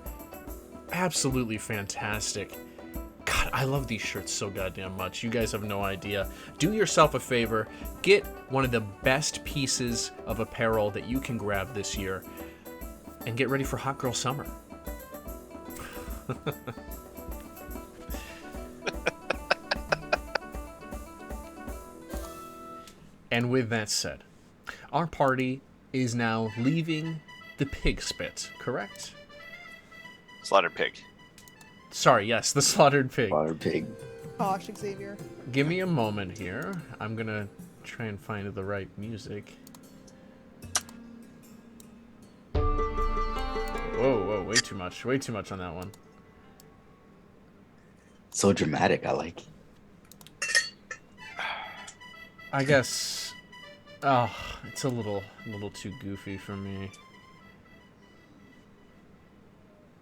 Absolutely fantastic. God, I love these shirts so goddamn much. You guys have no idea. Do yourself a favor. Get one of the best pieces of apparel that you can grab this year and get ready for Hot Girl Summer. And with that said, our party is now leaving the pig spit, correct? Slaughtered pig. Sorry, yes, the slaughtered pig. Slaughtered pig. Gosh, Xavier. Give me a moment here. I'm gonna try and find the right music. Whoa, way too much. Way too much on that one. So dramatic, I like it. I guess... Oh, it's a little too goofy for me.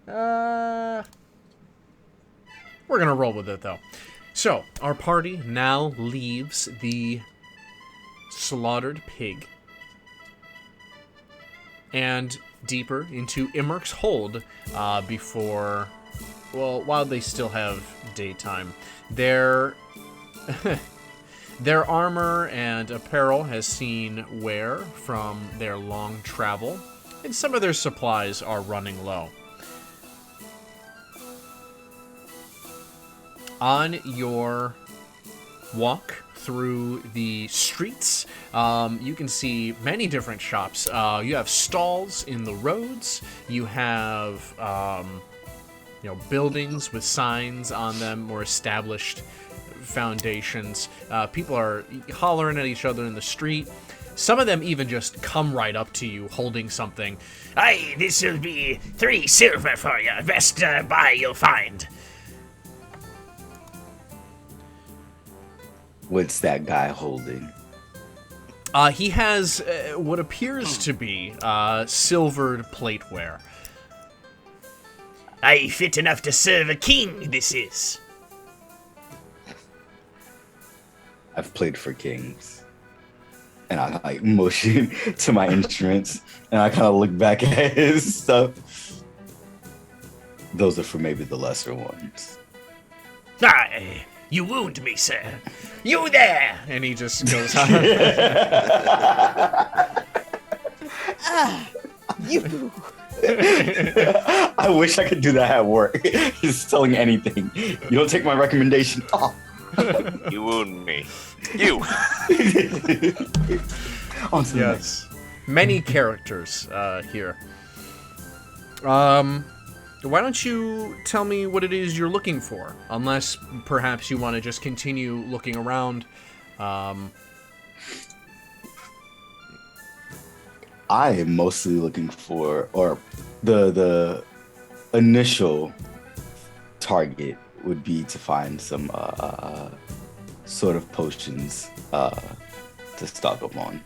We're gonna roll with it, though. So, our party now leaves the slaughtered pig and deeper into Immerk's hold before... Well, while they still have daytime. Their armor and apparel has seen wear from their long travel, and some of their supplies are running low. On your walk through the streets, you can see many different shops. You have stalls in the roads. You have buildings with signs on them or established foundations. People are hollering at each other in the street. Some of them even just come right up to you holding something. Aye, this'll be 3 silver for you. Best buy you'll find. What's that guy holding? He has what appears to be silvered plateware. Aye, fit enough to serve a king, this is. I've played for kings. And I like motion to my instruments, and I kind of look back at his stuff. Those are for maybe the lesser ones. Aye, you wound me, sir. You there! And he just goes on. You. I wish I could do that at work. Just selling anything. You don't take my recommendation. Oh. You wound me. You. On to the Yes. Many characters here. Why don't you tell me what it is you're looking for? Unless perhaps you want to just continue looking around. I am mostly looking for, or the initial target would be to find some sort of potions to stock up on.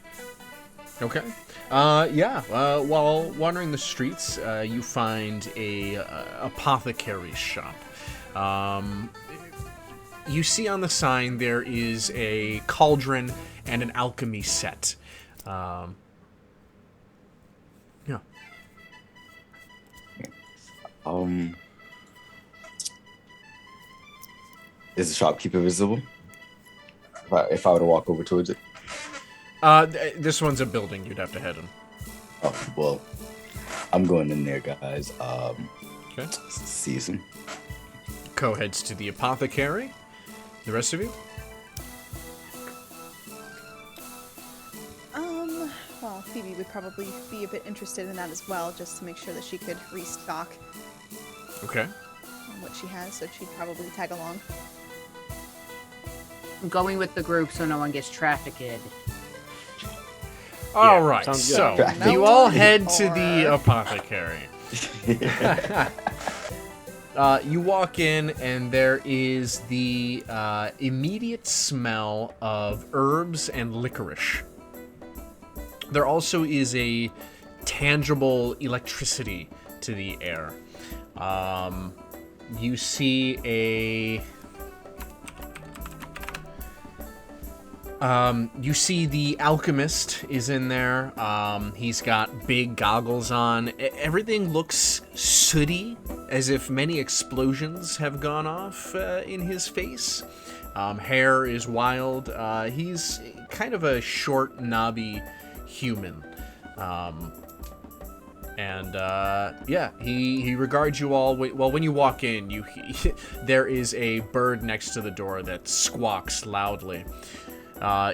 Okay. While wandering the streets, you find a apothecary shop. You see on the sign there is a cauldron and an alchemy set. Yeah. Is the shopkeeper visible? If I were to walk over towards it? This one's a building you'd have to head in. Oh, well, I'm going in there, guys. Okay. See some. Co heads to the apothecary. The rest of you? Well, Phoebe would probably be a bit interested in that as well, just to make sure that she could restock Okay. on what she has, so she'd probably tag along. I'm going with the group so no one gets trafficked. All right, sounds good. so you all head to the apothecary. You walk in, and there is the immediate smell of herbs and licorice. There also is a tangible electricity to the air. You see the alchemist is in there. He's got big goggles on. Everything looks sooty, as if many explosions have gone off in his face. Hair is wild. He's kind of a short, knobby human. He regards you all. Well, when you walk in, there is a bird next to the door that squawks loudly.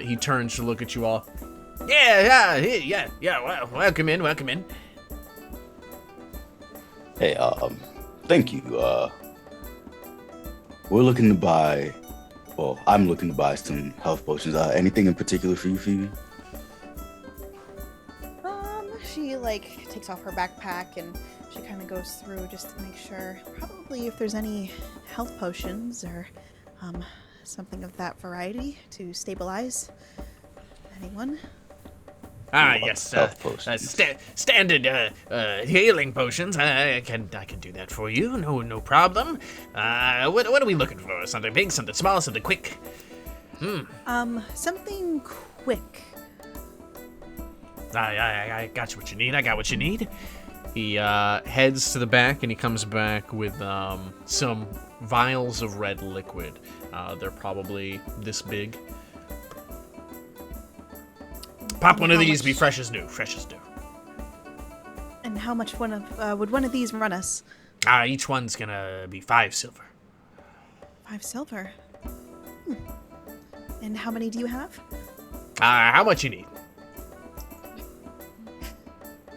He turns to look at you all. Yeah. Well, welcome in. Hey, thank you. We're looking to buy. Well, I'm looking to buy some health potions. Anything in particular for you, Phoebe? She takes off her backpack and she kind of goes through just to make sure. Probably if there's any health potions or something of that variety to stabilize anyone. Yes. Health potions. Standard healing potions. I can do that for you. No problem. What are we looking for? Something big, something small, something quick? Something quick. I got what you need. He heads to the back, and he comes back with some vials of red liquid. They're probably this big. Pop one of these, be fresh as new. And how much would one of these run us? Each one's gonna be 5 silver. 5 silver. And how many do you have? How much you need?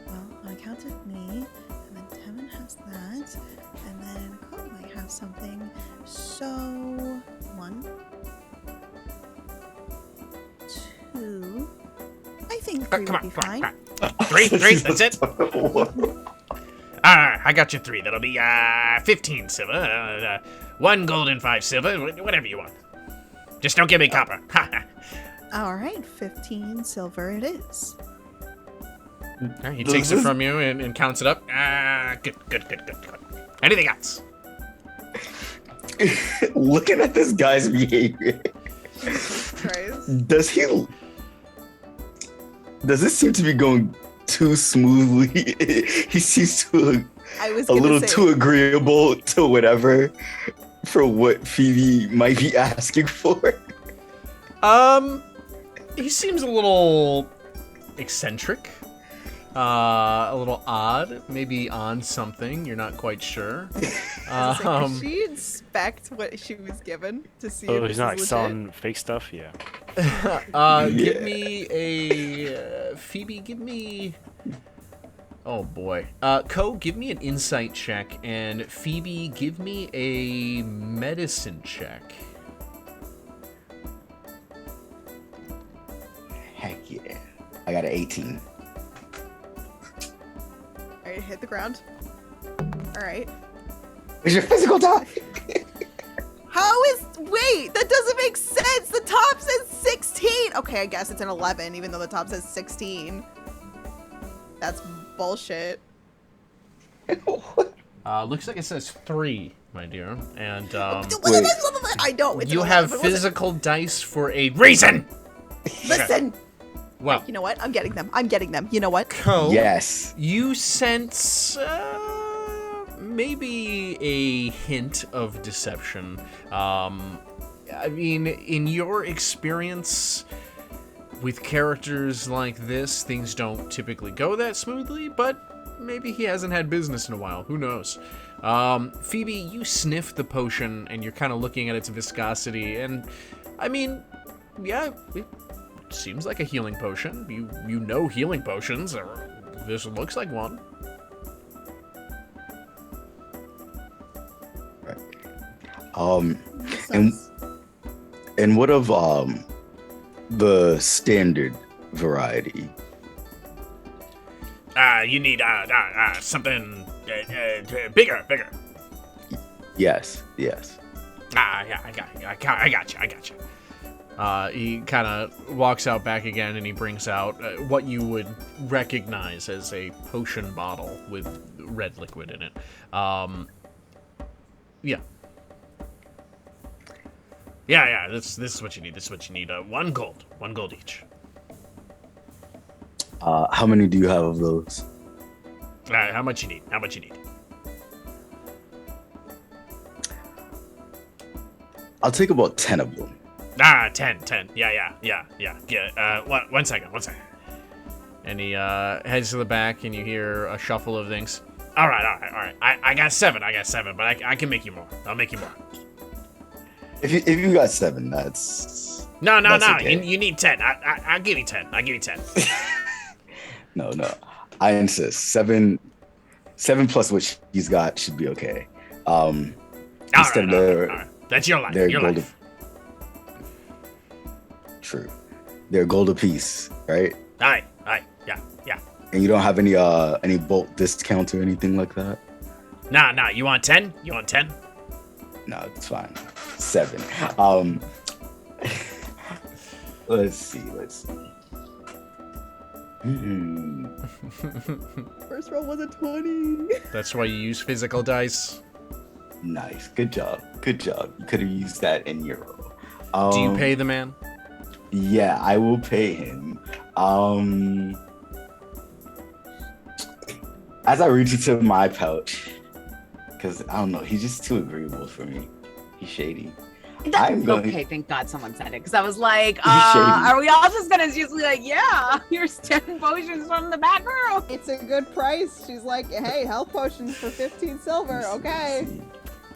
Well, on account of me, and then Kevin has that, and then Cole might have something. So 1, 2. I think 3 Come would be fine. on. Three, that's it? I got you 3. That'll be 15 silver, 1 gold and 5 silver, whatever you want. Just don't give me copper. All right, 15 silver it is. He takes it from you and counts it up. Good. Anything else? Looking at this guy's behavior, does this seem to be going too smoothly? He seems to I was a gonna little say, too agreeable to whatever for what Phoebe might be asking for. He seems a little eccentric. A little odd, maybe on something. You're not quite sure. Does she inspect what she was given to see if Oh, this he's not like is selling fake stuff? Yeah. Give me a Phoebe. Give me. Oh boy. Ko, give me an insight check, and Phoebe, give me a medicine check. Heck yeah. I got an 18. Alright, hit the ground. Alright. Where's your physical die? Wait, that doesn't make sense. The top says 16. Okay, I guess it's an 11, even though the top says 16. That's bullshit. Looks like it says 3, my dear. And I know. It's you an 11, have but it wasn't. physical dice for a reason. Listen. Well, You know what? I'm getting them. You know what? Ko, Yes. you sense maybe a hint of deception. I mean, in your experience with characters like this, things don't typically go that smoothly, but maybe he hasn't had business in a while. Who knows? Phoebe, you sniff the potion, and you're kind of looking at its viscosity, and, I mean, yeah, it seems like a healing potion. You know healing potions, or this looks like one. And what of the standard variety? You need something bigger. Yes. Yeah, I got you. He kind of walks out back again, and he brings out what you would recognize as a potion bottle with red liquid in it. Yeah. This is what you need. 1 gold each. How many do you have of those? How much you need? I'll take about 10 of them. 10. Yeah. One second. And he heads to the back, and you hear a shuffle of things. All right. I got 7, but I can make you more. I'll make you more. If you got 7, that's No. okay. You need 10. I'll give you 10. No. I insist. 7 plus what he's got should be okay. Instead All right. That's your life. They're Your gold. life. True. They're gold apiece, right? Aye. Yeah. And you don't have any bulk discount or anything like that? Nah. You want 10? No, it's fine. 7. Let's see. First roll was a 20. That's why you use physical dice. Nice. Good job. You could have used that in your roll. Do you pay the man? Yeah, I will pay him. As I reach into my pouch, because I don't know, he's just too agreeable for me. He's shady. Okay, thank God someone said it, because I was like, He's shady. are we all just gonna just be like, yeah, here's 10 potions from the back room? It's a good price. She's like, hey, health potions for 15 silver. Okay.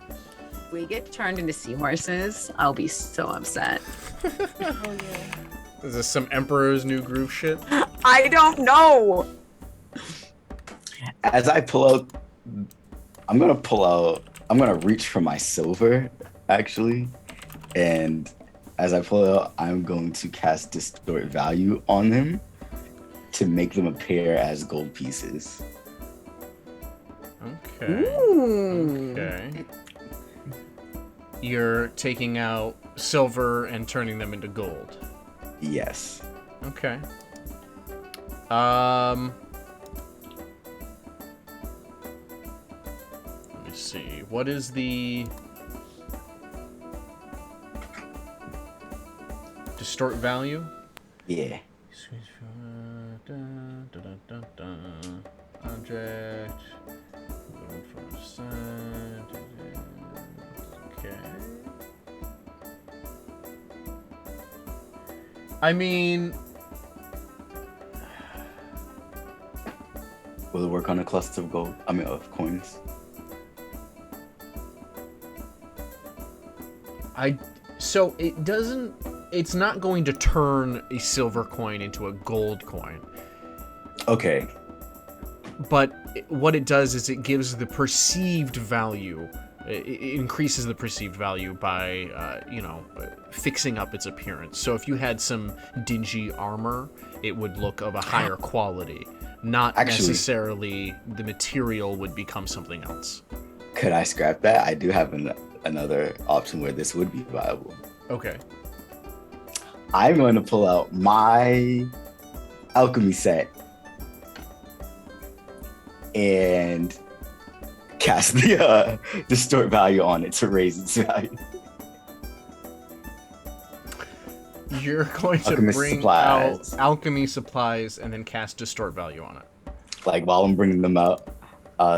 If we get turned into seahorses, I'll be so upset. Oh, yeah. Is this some Emperor's New Groove shit? I don't know. As I pull out, I'm gonna reach for my silver, actually. And as I pull it out, I'm going to cast Distort Value on him. to make them appear as gold pieces. Okay. Ooh. Okay. You're taking out silver and turning them into gold. Yes. Okay. Let me see. What is the distort value? Yeah. Object. Okay. I mean, Will it work on a cluster of gold? I mean, of coins. so it doesn't. It's not going to turn a silver coin into a gold coin. Okay. But what it does is it gives the perceived value. It increases the perceived value by, fixing up its appearance. So if you had some dingy armor, it would look of a higher quality. Not necessarily the material would become something else. Could I scrap that? I do have another option where this would be viable. Okay. I'm going to pull out my alchemy set and cast the distort value on it to raise its value. You're going to Alchemist bring supplies. out alchemy supplies and then cast distort value on it. Like while I'm bringing them out,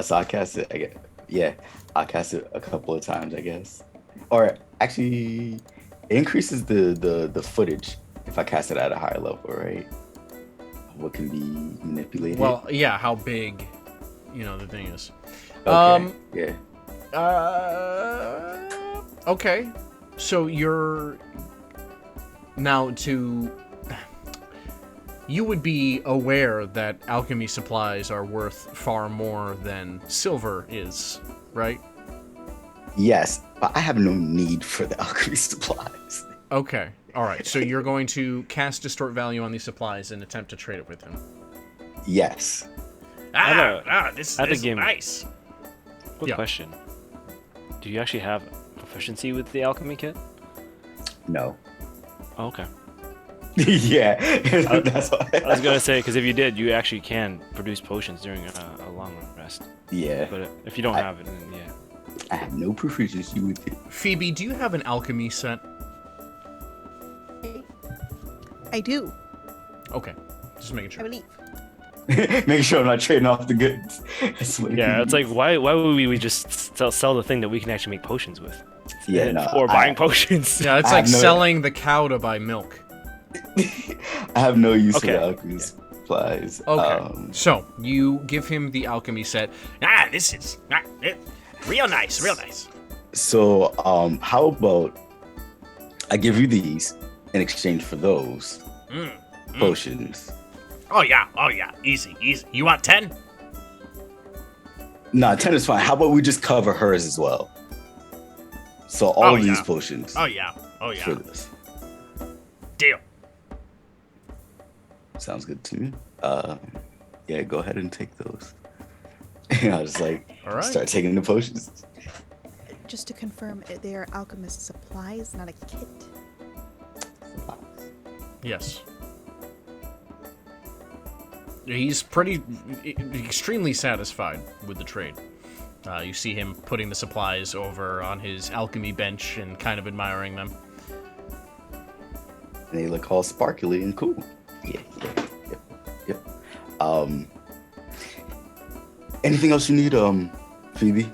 so I cast it. I'll cast it a couple of times, I guess. Or actually, it increases the footage if I cast it at a higher level, right? What can be manipulated? Well, yeah, how big, the thing is. Okay. Yeah. Okay. So you're now you would be aware that alchemy supplies are worth far more than silver is, right? Yes, but I have no need for the alchemy supplies. Okay. All right. So you're going to cast distort value on these supplies and attempt to trade it with him. Yes. This is game. nice. Quick question. Do you actually have proficiency with the alchemy kit? No. Oh, okay. Yeah. That's why. I was gonna say, because if you did, you actually can produce potions during a long rest. Yeah. But if you don't have it, then yeah. I have no proficiency with it. Phoebe, do you have an alchemy set? I do. Okay. Just making sure. I believe. Make sure I'm not trading off the goods. Yeah, it's like why would we just sell the thing that we can actually make potions with? Yeah, no, or buying potions. Yeah, it's like selling the cow to buy milk. I have no use for the alchemy supplies. Okay. So you give him the alchemy set. This is real nice, real nice. So, how about I give you these in exchange for those potions? Oh yeah, easy. You want 10? Nah, 10 is fine. How about we just cover hers as well? So all of these potions. Oh yeah. For this. Deal. Sounds good to me. Yeah, go ahead and take those. And I'll just start taking the potions. Just to confirm, they are alchemist supplies, not a kit. Yes. He's extremely satisfied with the trade. You see him putting the supplies over on his alchemy bench and kind of admiring them. And they look all sparkly and cool. Yep. Anything else you need, Phoebe?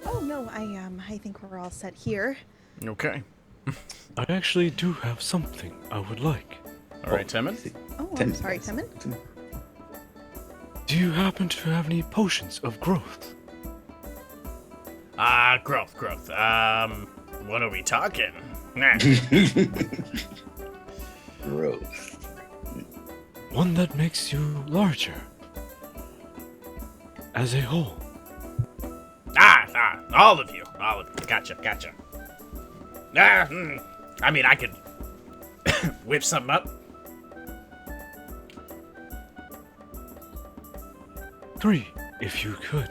Oh no, I think we're all set here. Okay. I actually do have something I would like. All right, Temin. Oh, I'm sorry, Temin. Do you happen to have any potions of growth? Growth. What are we talking? Growth. One that makes you larger. As a whole. All of you. Gotcha. I mean, I could whip something up. agree if you could.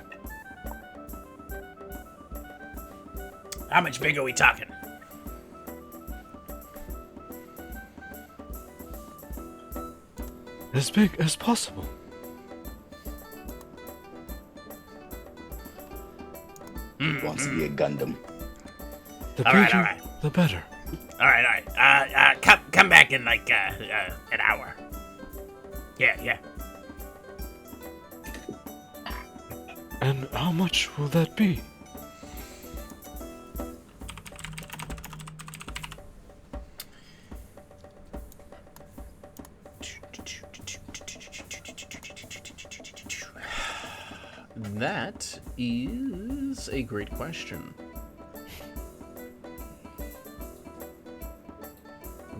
How much big are we talking? As big as possible. Wants to be a Gundam. The All bigger, right. the better. All right. Come back in like an hour. Yeah. And how much will that be? That is a great question.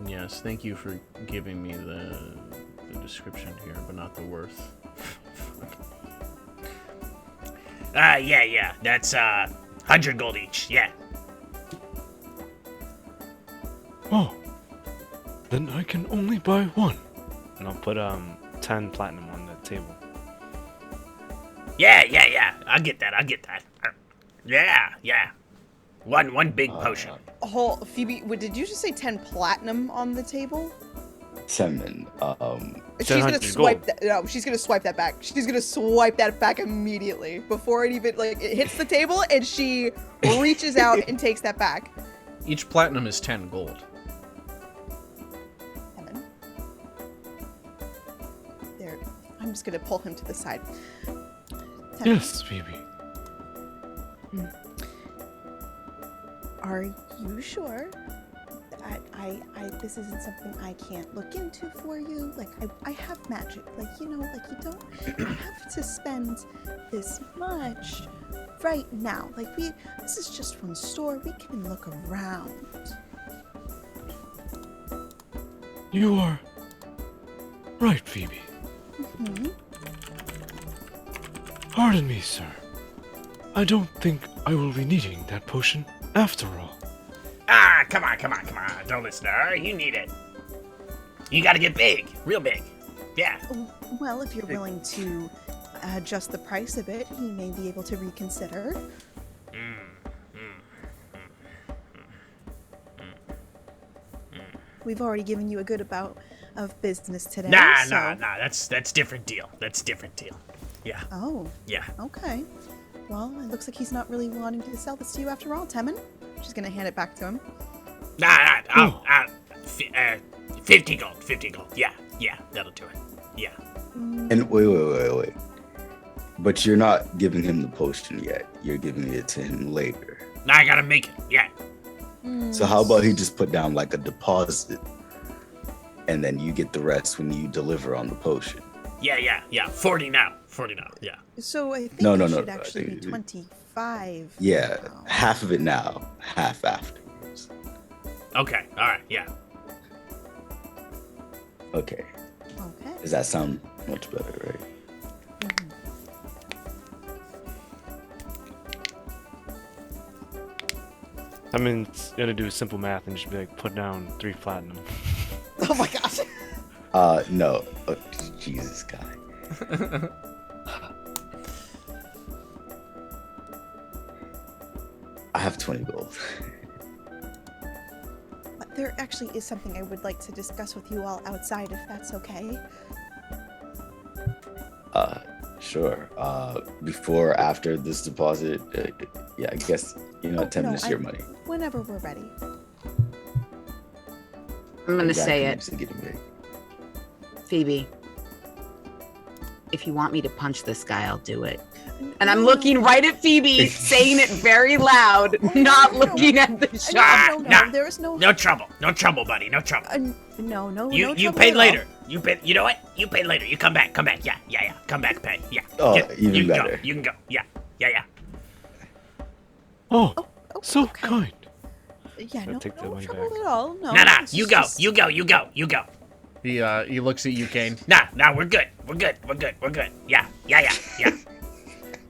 Yes, thank you for giving me the description here, but not the worth. Yeah. That's 100 gold each. Yeah. Oh, then I can only buy one. And I'll put 10 platinum on the table. Yeah. I'll get that. Yeah. One big potion. Phoebe, did you just say 10 platinum on the table? 10. She's gonna 700 swipe gold. that. No, she's gonna swipe that back. She's gonna swipe that back immediately before it even it hits the table, and she reaches out and takes that back. Each platinum is 10 gold. Kevin. There. I'm just gonna pull him to the side. Kevin, Yes, Phoebe. are you sure that this isn't something I can't look into for you? Like, I have magic. Like, you don't have to spend this much right now. Like, this is just one store. We can look around. You are right, Phoebe. Mm-hmm. Pardon me, sir. I don't think I will be needing that potion after all. Come on. Don't listen to her. You need it. You gotta get big. Real big. Yeah. Well, if you're willing to adjust the price a bit, he may be able to reconsider. We've already given you a good amount of business today. Nah. That's different deal. Yeah. Oh, Yeah. okay. Well, it looks like he's not really wanting to sell this to you after all, Temin. She's gonna hand it back to him. Nah. 50 gold. Yeah. That'll do it. Yeah. And wait. But you're not giving him the potion yet. You're giving it to him later. Now I gotta make it. Yeah. So how about he just put down like a deposit, and then you get the rest when you deliver on the potion. Yeah. 40 now. Yeah. So I think No, it no. should actually be 25. Yeah, now. half of it now, half afterwards. Okay. All right. Yeah. Okay. Okay. Does that sound much better, right? Mhm. I mean, it's gonna do simple math and just be like, put down 3 platinum. Oh my gosh. No. Oh, Jesus, guy. I have 20 gold. But there actually is something I would like to discuss with you all outside, if that's okay. Sure. Before, after this deposit, yeah, I guess, 10 minutes of your money. Whenever we're ready. I'm gonna say Exactly, it, so getting big. Phoebe. If you want me to punch this guy, I'll do it. And I'm looking right at Phoebe, saying it very loud, not looking at the shop. No, there is no. No trouble, buddy. No trouble. No. You trouble pay at all. later. You pay. You know what? You pay later. You come back. Yeah. Come back, pay. Yeah. Oh, you even can better. Go. You can go. Yeah. Oh, Oh, so okay. kind. Yeah, So no take the money trouble back. at all. No. Nah. this You is go. just- You go. He looks at you, Kane. Nah. We're good. We're good. Yeah.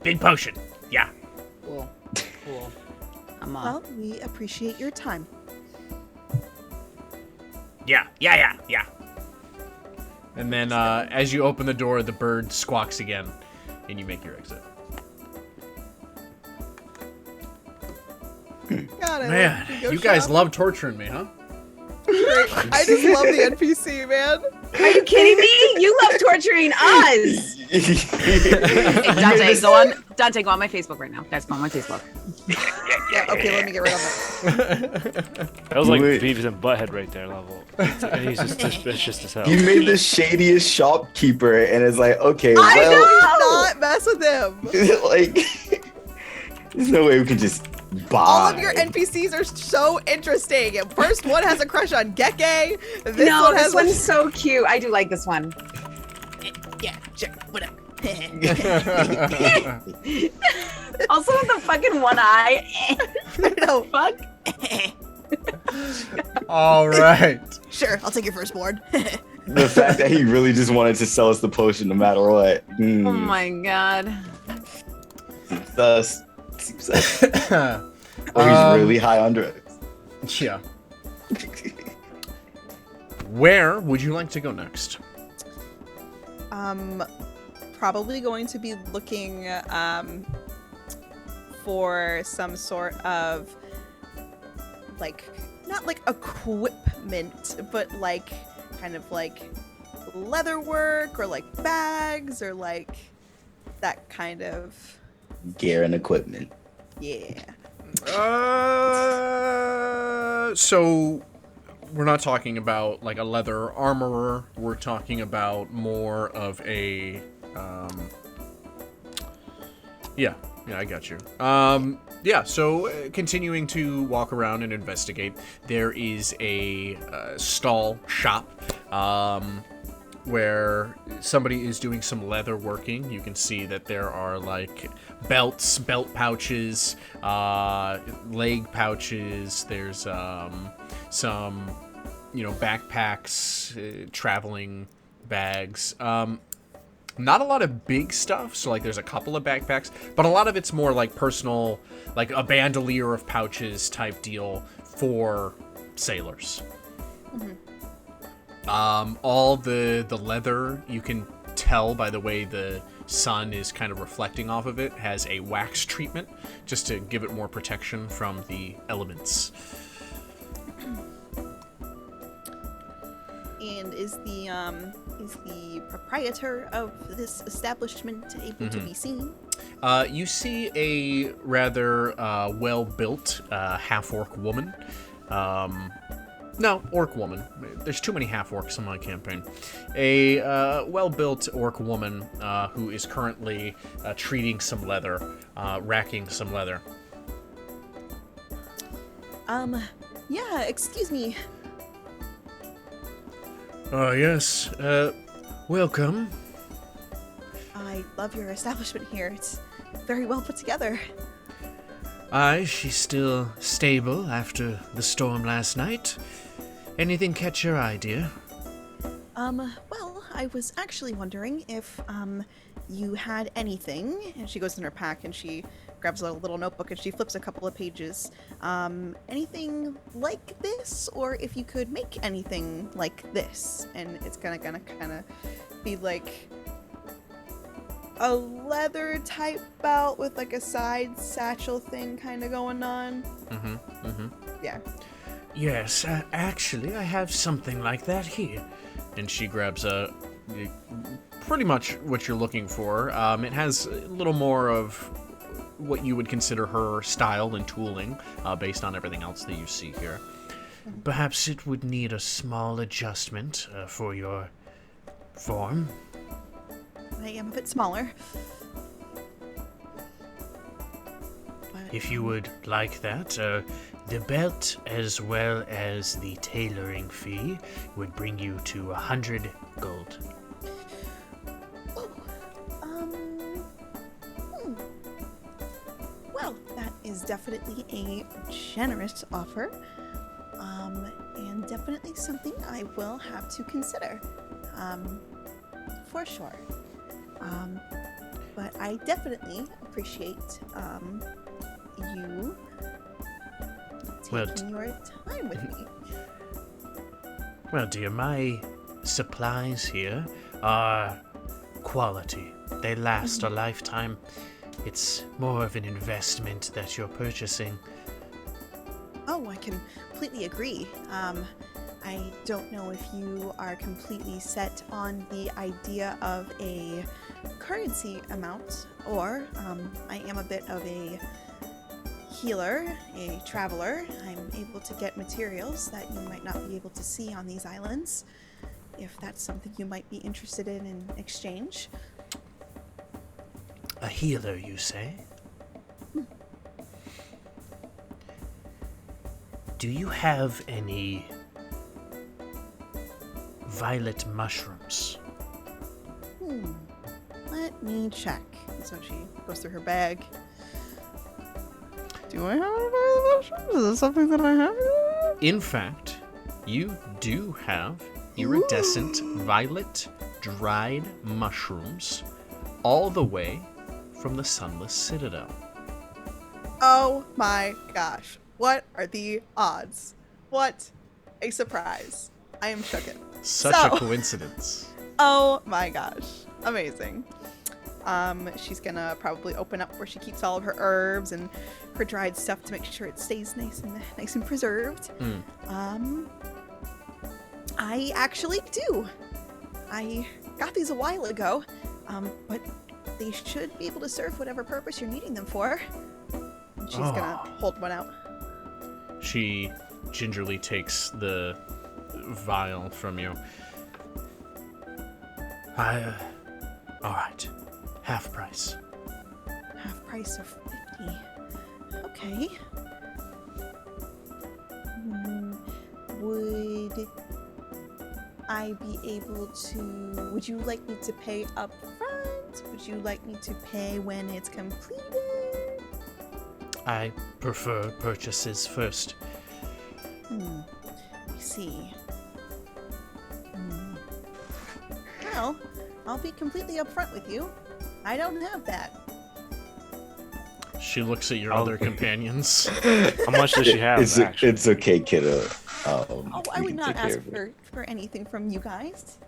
Big potion. Yeah. Cool. I'm on. Well, we appreciate your time. Yeah. And then as you open the door, the bird squawks again. and you make your exit. God, I Man, love to go you guys shop. love torturing me, huh? I just love the NPC, man. Are you kidding me? You love torturing us. Hey, Dante, Dante, go on my Facebook right now. Guys, go on my Facebook. Yeah, okay, let me get rid of it. That was like Wait. Beavis and Butthead right there level. And he's just suspicious as hell. You made the shadiest shopkeeper, and it's like, okay, I well, know! Not mess with him. like, there's no way we can just buy. All of your NPCs are so interesting. First one has a crush on Geke. This one's so cute. I do like this one. Yeah, sure, whatever. Also with the fucking one eye. No, Fuck. All right. sure, I'll take your firstborn. The fact that he really just wanted to sell us the potion no matter what. Oh my god. Thus, or he's really high on drugs. Yeah. Where would you like to go next? Probably going to be looking for some sort of like not like equipment, but like kind of like leather work or like bags or like that kind of Gear and equipment. yeah. So we're not talking about like a leather armorer. We're talking about more of a, yeah, I got you. Yeah, so continuing to walk around and investigate, there is a stall shop, where somebody is doing some leather working. You can see that there are like belts, belt pouches, leg pouches. There's some, backpacks, traveling bags. Not a lot of big stuff, so like there's a couple of backpacks, but a lot of it's more like personal, like a bandolier of pouches type deal for sailors. All the leather, you can tell by the way the sun is kind of reflecting off of it, has a wax treatment just to give it more protection from the elements. And is the proprietor of this establishment able to be seen? You see a rather well-built half-orc woman. No, orc woman. There's too many half-orcs in my campaign. A well-built orc woman who is currently treating some leather, racking some leather. Yeah, excuse me. Yes. Welcome. I love your establishment here. It's very well put together. Aye, she's still stable after the storm last night. Anything catch your eye, dear? Well, I was actually wondering if, you had anything, and she goes in her pack and she grabs a little notebook and she flips a couple of pages. Anything like this, or if you could make anything like this. And it's gonna kind of be like a leather type belt with like a side satchel thing kind of going on. Yeah. Yes, actually, I have something like that here. And she grabs pretty much what you're looking for. It has a little more of what you would consider her style and tooling, based on everything else that you see here. Perhaps it would need a small adjustment for your form. I am a bit smaller. But, If you would like that, the belt as well as the tailoring fee would bring you to 100 gold. Well, that is definitely a generous offer, and definitely something I will have to consider, for sure. But I definitely appreciate you taking your time with me. Well, dear, my supplies here are quality. They last a lifetime. It's more of an investment that you're purchasing. Oh, I completely agree. I don't know if you are completely set on the idea of a currency amount, or I am a bit of a healer, a traveler. I'm able to get materials that you might not be able to see on these islands, if that's something you might be interested in exchange. A healer, you say? Do you have any violet mushrooms? Let me check. So she goes through her bag. Do I have any violet mushrooms? Is this something that I have? In fact, you do have iridescent violet dried mushrooms all the way from the Sunless Citadel. Oh my gosh. What are the odds? What a surprise. I am shooketh. Such a coincidence. Oh my gosh. Amazing. She's gonna probably open up where she keeps all of her herbs and her dried stuff to make sure it stays nice and preserved. I actually do. I got these a while ago, but they should be able to serve whatever purpose you're needing them for. And she's gonna hold one out. She gingerly takes the vial from you. Alright. Half price. Half price of 50. Okay. Would I be able to... Would you like me to pay up front? Would you like me to pay when it's completed? I prefer purchases first. I see. Well, I'll be completely upfront with you. I don't have that. She looks at your other companions. How much does she have, actually? It's okay, kiddo. I would not ask for anything from you guys.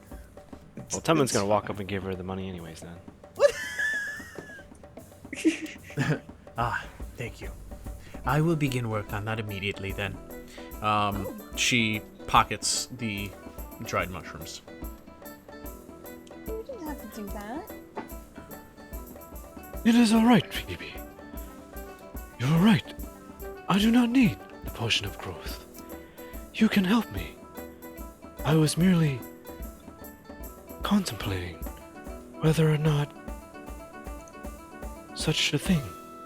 Well, Tubman's gonna walk up and give her the money anyways then. Thank you. I will begin work on that immediately then. She pockets the dried mushrooms. You didn't have to do that. It is alright, Phoebe. You are right. I do not need the potion of growth. You can help me. I was merely contemplating whether or not such a thing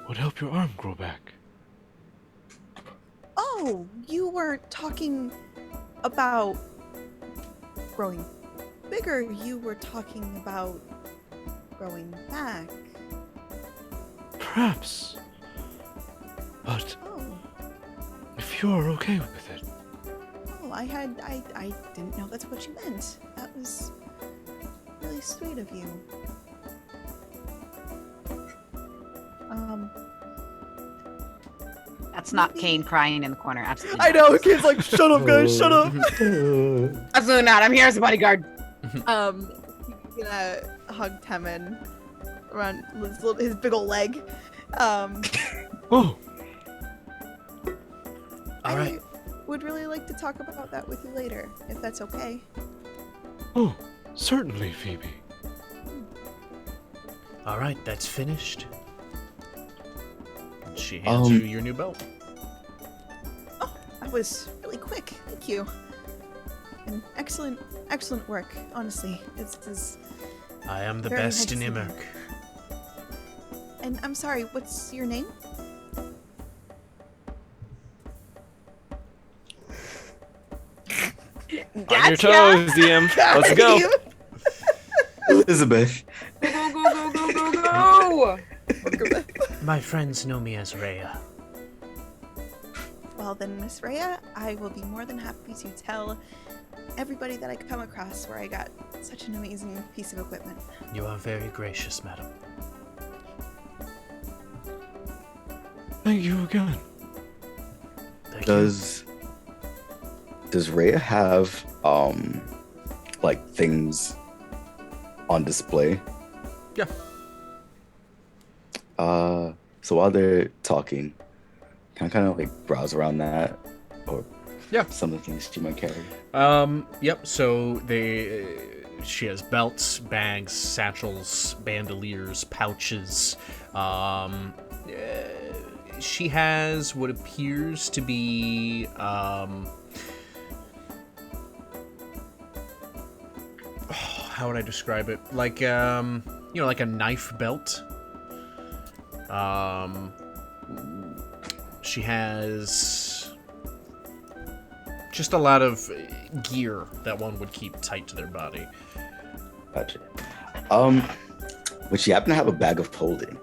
would help your arm grow back. Oh, you weren't talking about growing bigger. You were talking about growing back. Perhaps. But Oh, if you're okay with it, I didn't know that's what you meant. That was really sweet of you. That's not Kane crying in the corner. Absolutely. I know. Kid's like, shut up, guys, shut up. Absolutely not. I'm here as a bodyguard. He's gonna hug Temin around his big ol' leg. oh, All right. I would really like to talk about that with you later, if that's okay. oh, certainly, Phoebe. All right, that's finished. She hands you your new belt. Oh, that was really quick. Thank you. And excellent work. Honestly, it's I am the very best in nice to Immerk. And I'm sorry. What's your name? On your toes, DM. Let's go. Elizabeth. Go. My friends know me as Rhea. Well then, Miss Rhea, I will be more than happy to tell everybody that I come across where I got such an amazing piece of equipment. You are very gracious, madam. Thank you again. Thank you. Does Rhea have like things on display? Yeah. So while they're talking, can I kind of like browse around that, or Yeah. some of the things she might carry? Yep. So she has belts, bags, satchels, bandoliers, pouches. She has what appears to be how would I describe it? Like like a knife belt. She has just a lot of gear that one would keep tight to their body. Gotcha. Would she happen to have a bag of holding?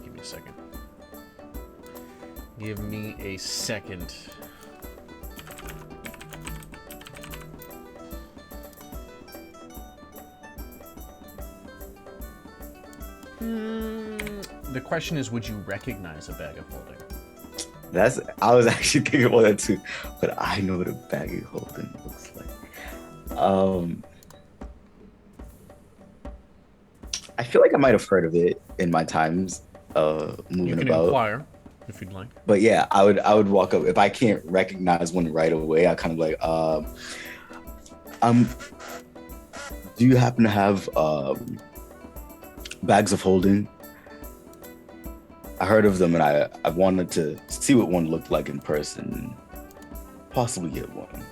Give me a second. Give me a second. The question is, would you recognize a bag of holding? I was actually thinking about that too, but I know what a bag of holding looks like. I feel like I might have heard of it in my times moving You can about. inquire if you'd like. But yeah, I would walk up if I can't recognize one right away. I kind of like, do you happen to have bags of holding? I heard of them, and I wanted to see what one looked like in person, and possibly get one.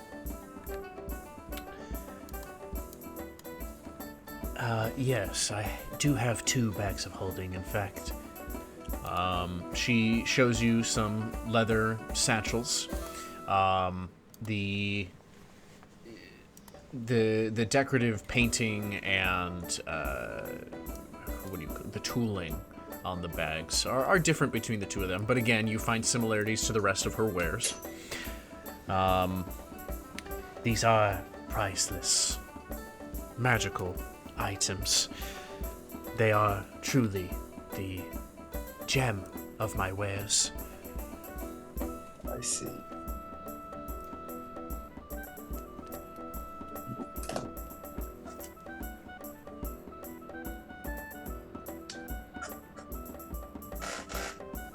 Yes, I do have 2 bags of holding, in fact. She shows you some leather satchels. The decorative painting and the tooling on the bags are different between the two of them, but again, you find similarities to the rest of her wares. These are priceless, magical items. They are truly the gem of my wares. I see.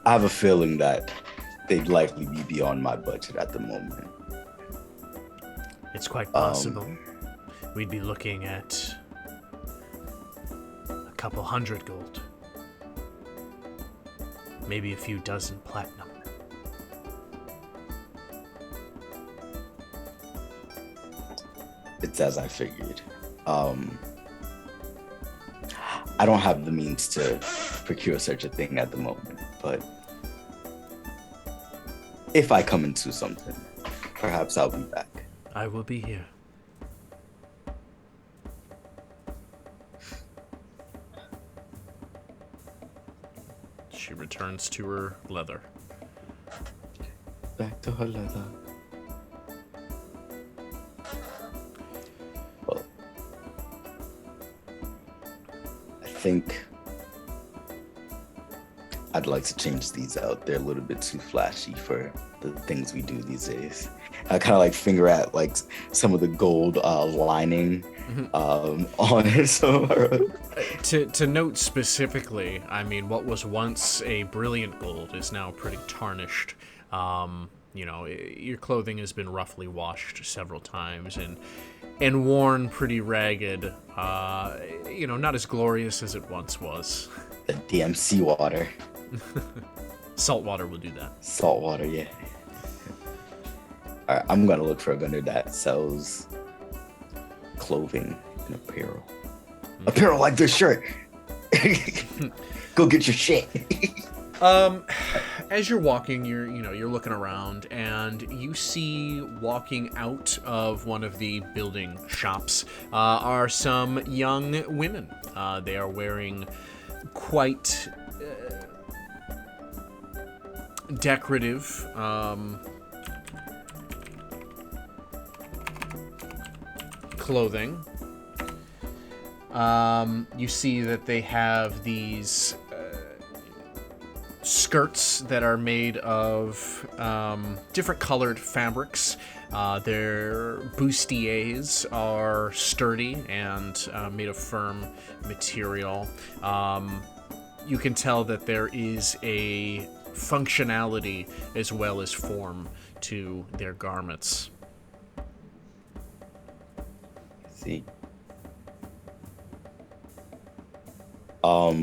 I have a feeling that they'd likely be beyond my budget at the moment. It's quite possible. We'd be looking at a couple hundred gold. Maybe a few dozen platinum. It's as I figured. I don't have the means to procure such a thing at the moment, but if I come into something, perhaps I'll be back. I will be here. She returns to her leather. Back to her leather. Well, I think I'd like to change these out. They're a little bit too flashy for the things we do these days. I kind of like finger at like some of the gold lining on it. So To note specifically, I mean, what was once a brilliant gold is now pretty tarnished. Your clothing has been roughly washed several times and worn pretty ragged. Not as glorious as it once was. the DMC water. Salt water will do that. Salt water, yeah. All right, I'm gonna look for a vendor that sells clothing and apparel. Apparel like this shirt. Go get your shit. As you're walking, you're looking around, and you see walking out of one of the building shops are some young women. They are wearing quite decorative clothing. You see that they have these skirts that are made of different colored fabrics. Their bustiers are sturdy and made of firm material. You can tell that there is a functionality as well as form to their garments. See. I'll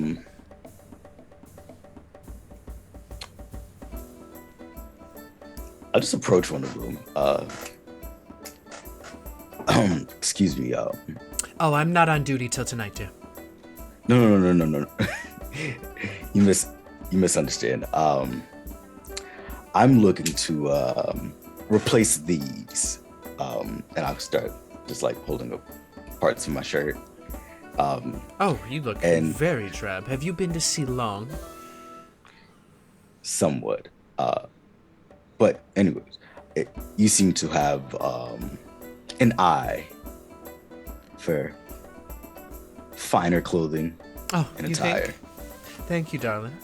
just approach one of them. Excuse me. Oh, I'm not on duty till tonight, dear. No. You misunderstand. I'm looking to replace these, and I'll start just like holding up parts of my shirt. Oh, you look very drab. Have you been to sea long? Somewhat. But anyways, you seem to have an eye for finer clothing and attire. Thank you, darling.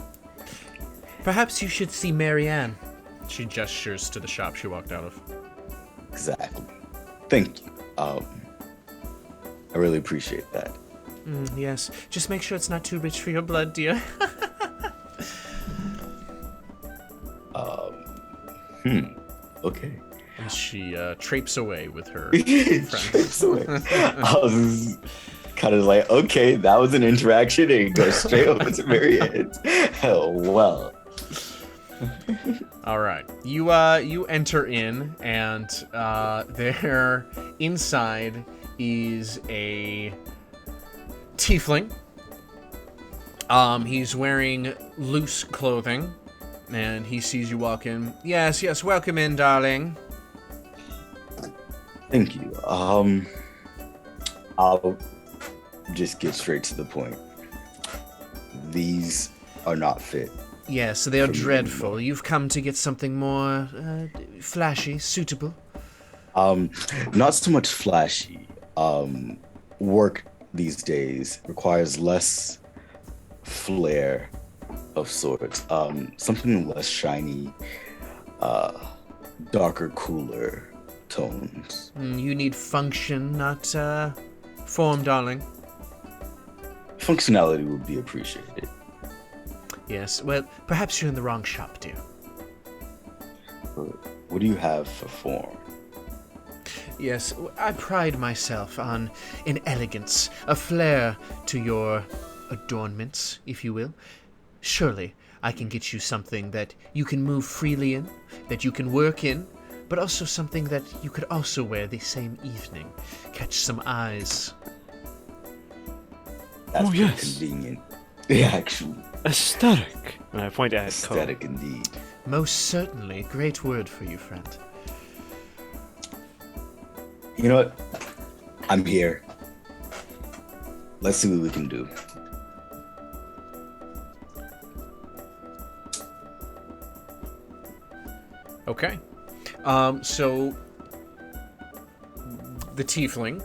Perhaps you should see Marianne. She gestures to the shop she walked out of. Exactly. Thank you. I really appreciate that. Yes. Just make sure it's not too rich for your blood, dear. Okay. And she traipses away with her Traipses away. I was kind of like, okay, that was an interaction, and it goes straight over to Marianne. Oh, well. All right. You enter in, and there inside is a tiefling. He's wearing loose clothing, and he sees you walk in. Yes, welcome in, darling. Thank you. I'll just get straight to the point. These are not fit. Yes, they are dreadful. You've come to get something more flashy, suitable. Not so much flashy. Work these days requires less flair of sorts. Something less shiny, darker, cooler tones. You need function, not form, darling. Functionality would be appreciated. Yes, well, perhaps you're in the wrong shop, dear. What do you have for form? Yes, I pride myself on an elegance, a flair to your adornments, if you will. Surely I can get you something that you can move freely in, that you can work in, but also something that you could also wear the same evening. Catch some eyes. That's convenient. Yeah, actually. Aesthetic. And I point at Aesthetic indeed. Most certainly. Great word for you, friend. You know what? I'm here. Let's see what we can do. Okay. So the tiefling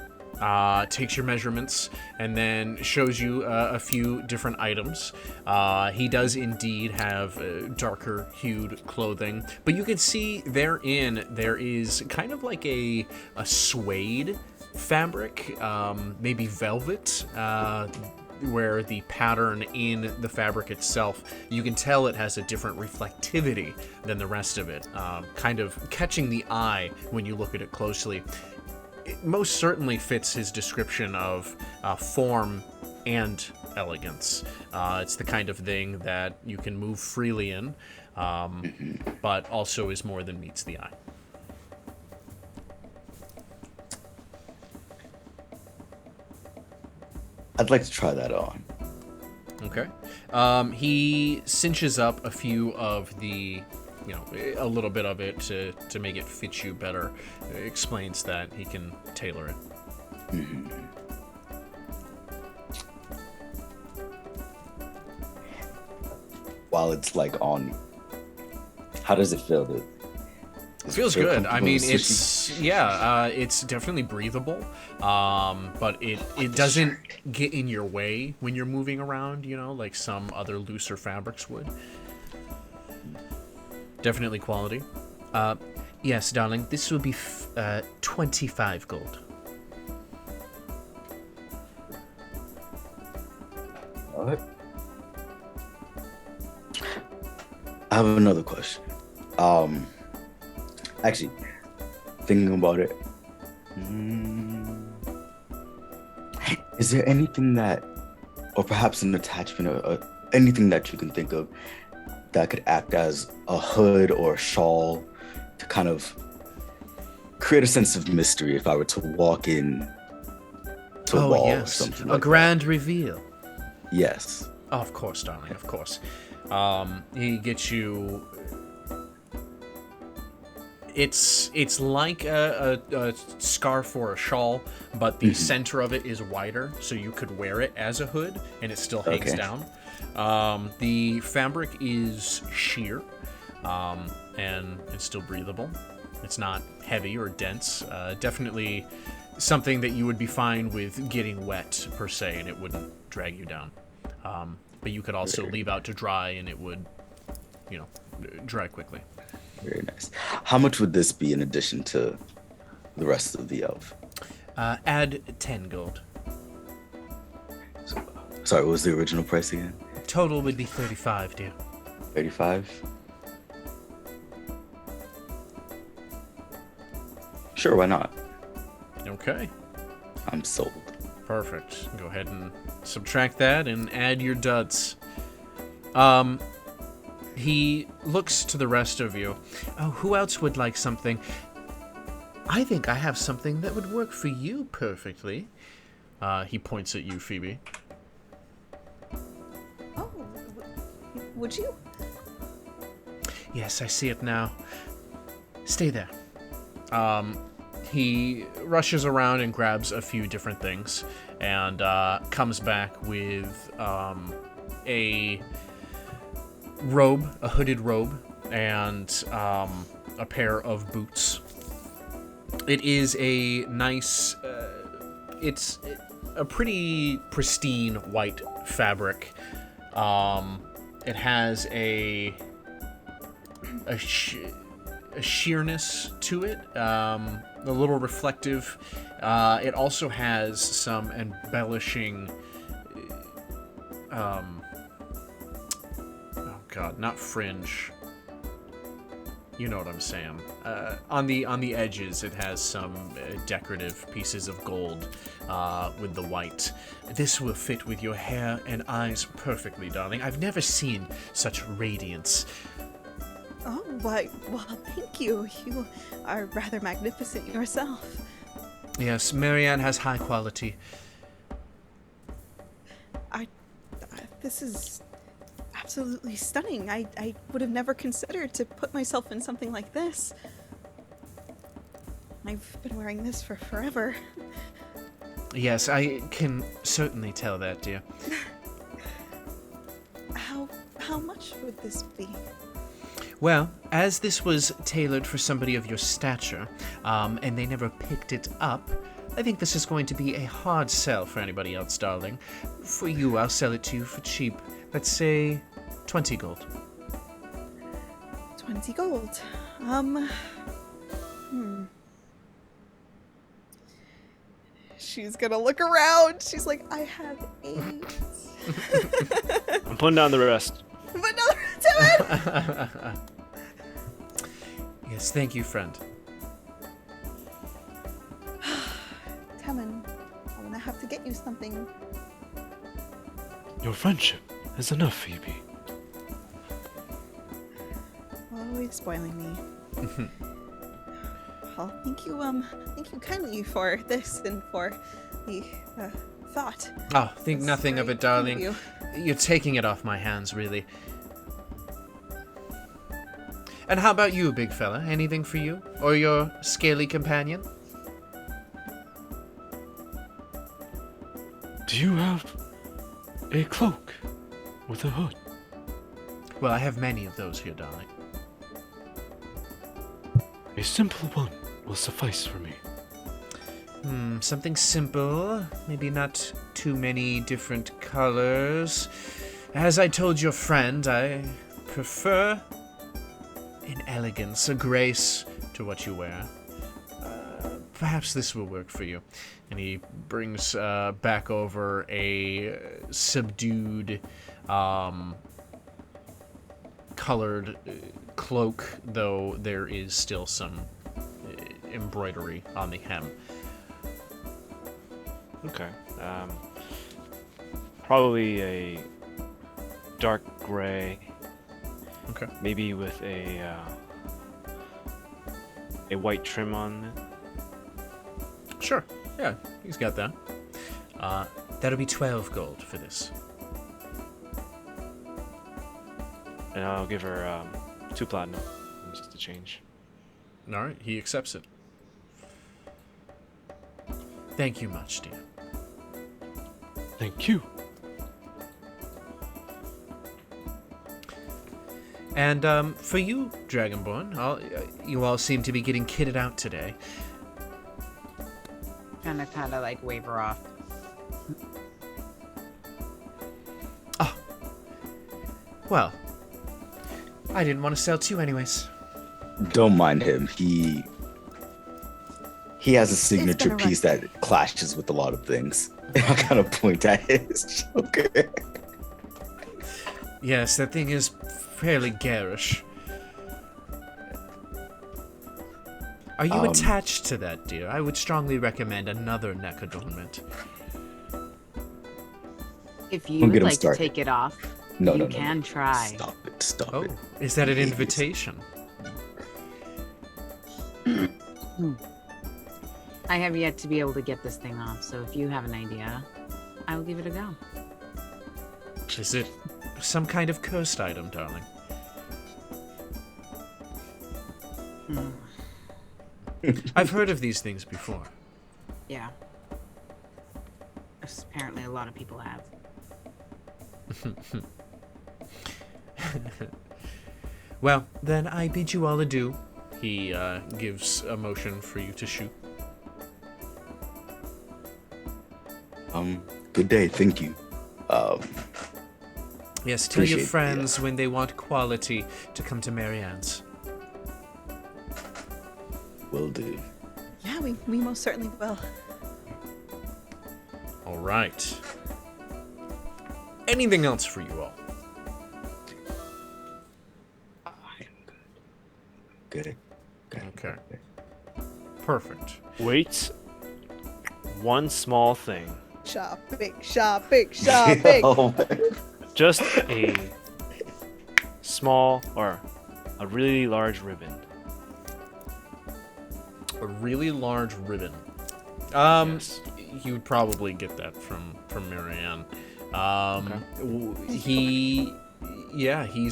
takes your measurements and then shows you a few different items. He does indeed have darker hued clothing, but you can see therein there is kind of like a suede fabric, maybe velvet, where the pattern in the fabric itself, you can tell it has a different reflectivity than the rest of it, kind of catching the eye when you look at it closely. It most certainly fits his description of form and elegance. It's the kind of thing that you can move freely in, but also is more than meets the eye. I'd like to try that on. Okay. He cinches up a few of the, a little bit of it to make it fit you better. Explains that he can tailor it. Mm-hmm. While it's like on, how does it feel? It feels good. I mean, it's definitely breathable, but it doesn't get in your way when you're moving around, like some other looser fabrics would. Definitely quality. Yes, darling. This will be 25 gold. What? I have another question. Actually, thinking about it, is there anything that, or perhaps an attachment or anything that you can think of that could act as a hood or a shawl to kind of create a sense of mystery if I were to walk in to a wall or something like a grand reveal. Yes. Oh, of course, darling, of course. He gets you... It's like a scarf or a shawl, but the center of it is wider, so you could wear it as a hood, and it still hangs down. The fabric is sheer, and it's still breathable. It's not heavy or dense. Definitely something that you would be fine with getting wet, per se, and it wouldn't drag you down. But you could also leave out to dry, and it would, dry quickly. Very nice. How much would this be in addition to the rest of the elf? Add 10 gold. Sorry, what was the original price again? Total would be 35, dear. 35? Sure, why not? Okay. I'm sold. Perfect. Go ahead and subtract that and add your duds. He looks to the rest of you. Oh, who else would like something? I think I have something that would work for you perfectly. He points at you, Phoebe. Oh, would you? Yes, I see it now. Stay there. He rushes around and grabs a few different things and comes back with a robe, a hooded robe, and a pair of boots. It is a nice, it's a pretty pristine white fabric. It has a sheerness to it, a little reflective. It also has some embellishing, oh god, not fringe. You know what I'm saying. On the edges, it has some decorative pieces of gold with the white. This will fit with your hair and eyes perfectly, darling. I've never seen such radiance. Oh, why? Well, thank you. You are rather magnificent yourself. Yes, Marianne has high quality. This is absolutely stunning. I would have never considered to put myself in something like this. I've been wearing this for forever. Yes, I can certainly tell that, dear. How much would this be? Well, as this was tailored for somebody of your stature, and they never picked it up, I think this is going to be a hard sell for anybody else, darling. For you, I'll sell it to you for cheap. Let's say 20 gold. 20 gold. She's gonna look around. She's like, I have 8. I'm putting down the rest. But no, do it! Yes, thank you, friend. Tamon, I'm gonna have to get you something. Your friendship is enough, Phoebe. Always spoiling me. Well, thank you kindly for this and for the thought. Oh, think That's nothing of very it, darling. kind of You're taking it off my hands, really. And how about you, big fella? Anything for you? Or your scaly companion? Do you have a cloak with a hood? Well, I have many of those here, darling. A simple one will suffice for me. Something simple. Maybe not too many different colors. As I told your friend, I prefer an elegance, a grace to what you wear. Perhaps this will work for you. And he brings back over a subdued, colored cloak, though there is still some embroidery on the hem. Okay. Probably a dark gray. Okay. Maybe with a white trim on it. Sure. Yeah, he's got that. That'll be 12 gold for this. And I'll give her 2 platinum. Just to change. All right, he accepts it. Thank you much, dear. Thank you. And for you, Dragonborn, you all seem to be getting kitted out today. Kind of like wave her off. Oh. Well, I didn't want to sell to you anyways. Don't mind him. He has a signature gonna piece that clashes with a lot of things. I kind of point at his choker. Yes, that thing is fairly garish. Are you attached to that, dear? I would strongly recommend another neck adornment. If you Don't would get him like to started. take it off, No, you no, no. can try. Stop Oh, it. is that an Please. invitation? I have yet to be able to get this thing off, so if you have an idea, I will give it a go. Is it some kind of cursed item, darling? Hmm. I've heard of these things before. Yeah. Apparently a lot of people have. Well, then I bid you all adieu. He gives a motion for you to shoot. Good day. Thank you. Yes, tell your Appreciate it, friends when they want quality to come to Marianne's. Will do. Yeah, we most certainly will. All right. Anything else for you all? Good. Okay. Perfect. Wait. One small thing. Shopping, shopping, shopping. Oh, man. Just a small or a really large ribbon. A really large ribbon. Yes. You would probably get that from Marianne. He's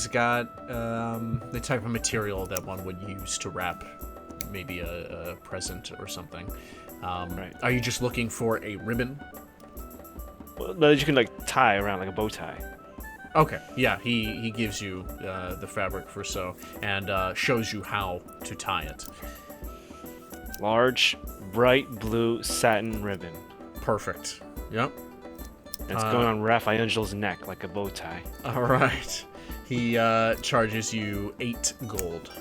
got the type of material that one would use to wrap maybe a present or something. Right. Are you just looking for a ribbon? Well, that you can like tie around like a bow tie. Okay, yeah, he gives you the fabric for so, and shows you how to tie it. Large, bright blue satin ribbon. Perfect. Yep. It's going on Raphael's neck like a bow tie. All right. He charges you 8 gold.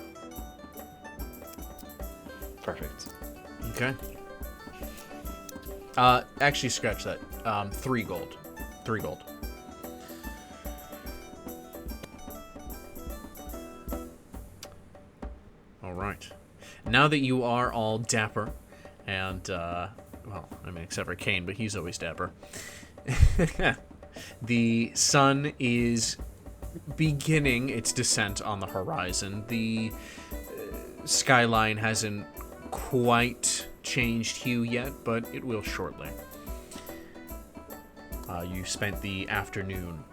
Perfect. Okay. Actually, scratch that. 3 gold. 3 gold. All right. Now that you are all dapper, and well, I mean, except for Kane, but he's always dapper. The sun is beginning its descent on the horizon. The skyline hasn't quite changed hue yet, but it will shortly. You spent the afternoon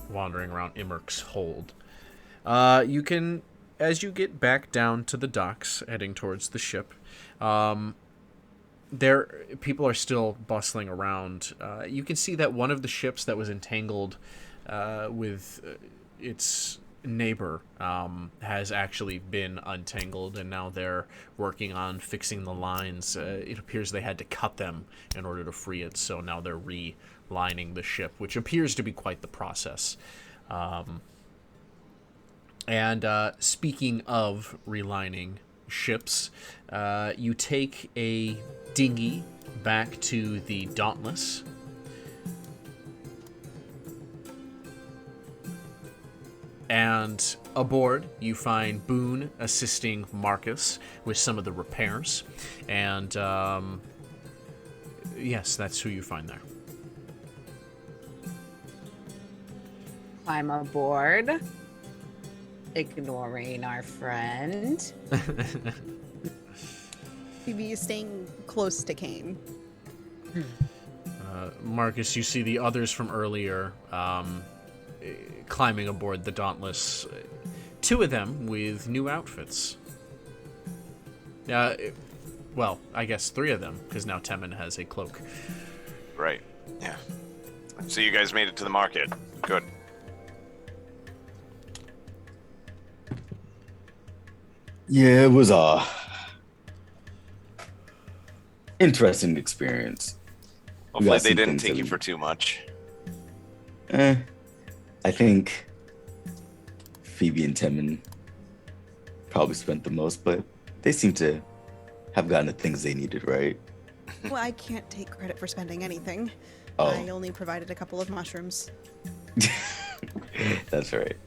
wandering around Immerk's hold. You can, as you get back down to the docks, heading towards the ship, people are still bustling around. You can see that one of the ships that was entangled with its neighbor has actually been untangled, and now they're working on fixing the lines. It appears they had to cut them in order to free it, so now they're relining the ship, which appears to be quite the process. And speaking of relining ships, you take a dinghy back to the Dauntless. And aboard, you find Boone assisting Marcus with some of the repairs. And, yes, that's who you find there. Climb aboard, ignoring our friend. Phoebe is staying close to Kane. Marcus, you see the others from earlier climbing aboard the Dauntless. 2 of them with new outfits. Well, I guess 3 of them, because now Temin has a cloak. Right. Yeah. So you guys made it to the market. Good. Yeah, it was a interesting experience. Hopefully they didn't take you for too much. I think Phoebe and Temin probably spent the most, but they seem to have gotten the things they needed, right? Well, I can't take credit for spending anything. Oh. I only provided a couple of mushrooms. That's right.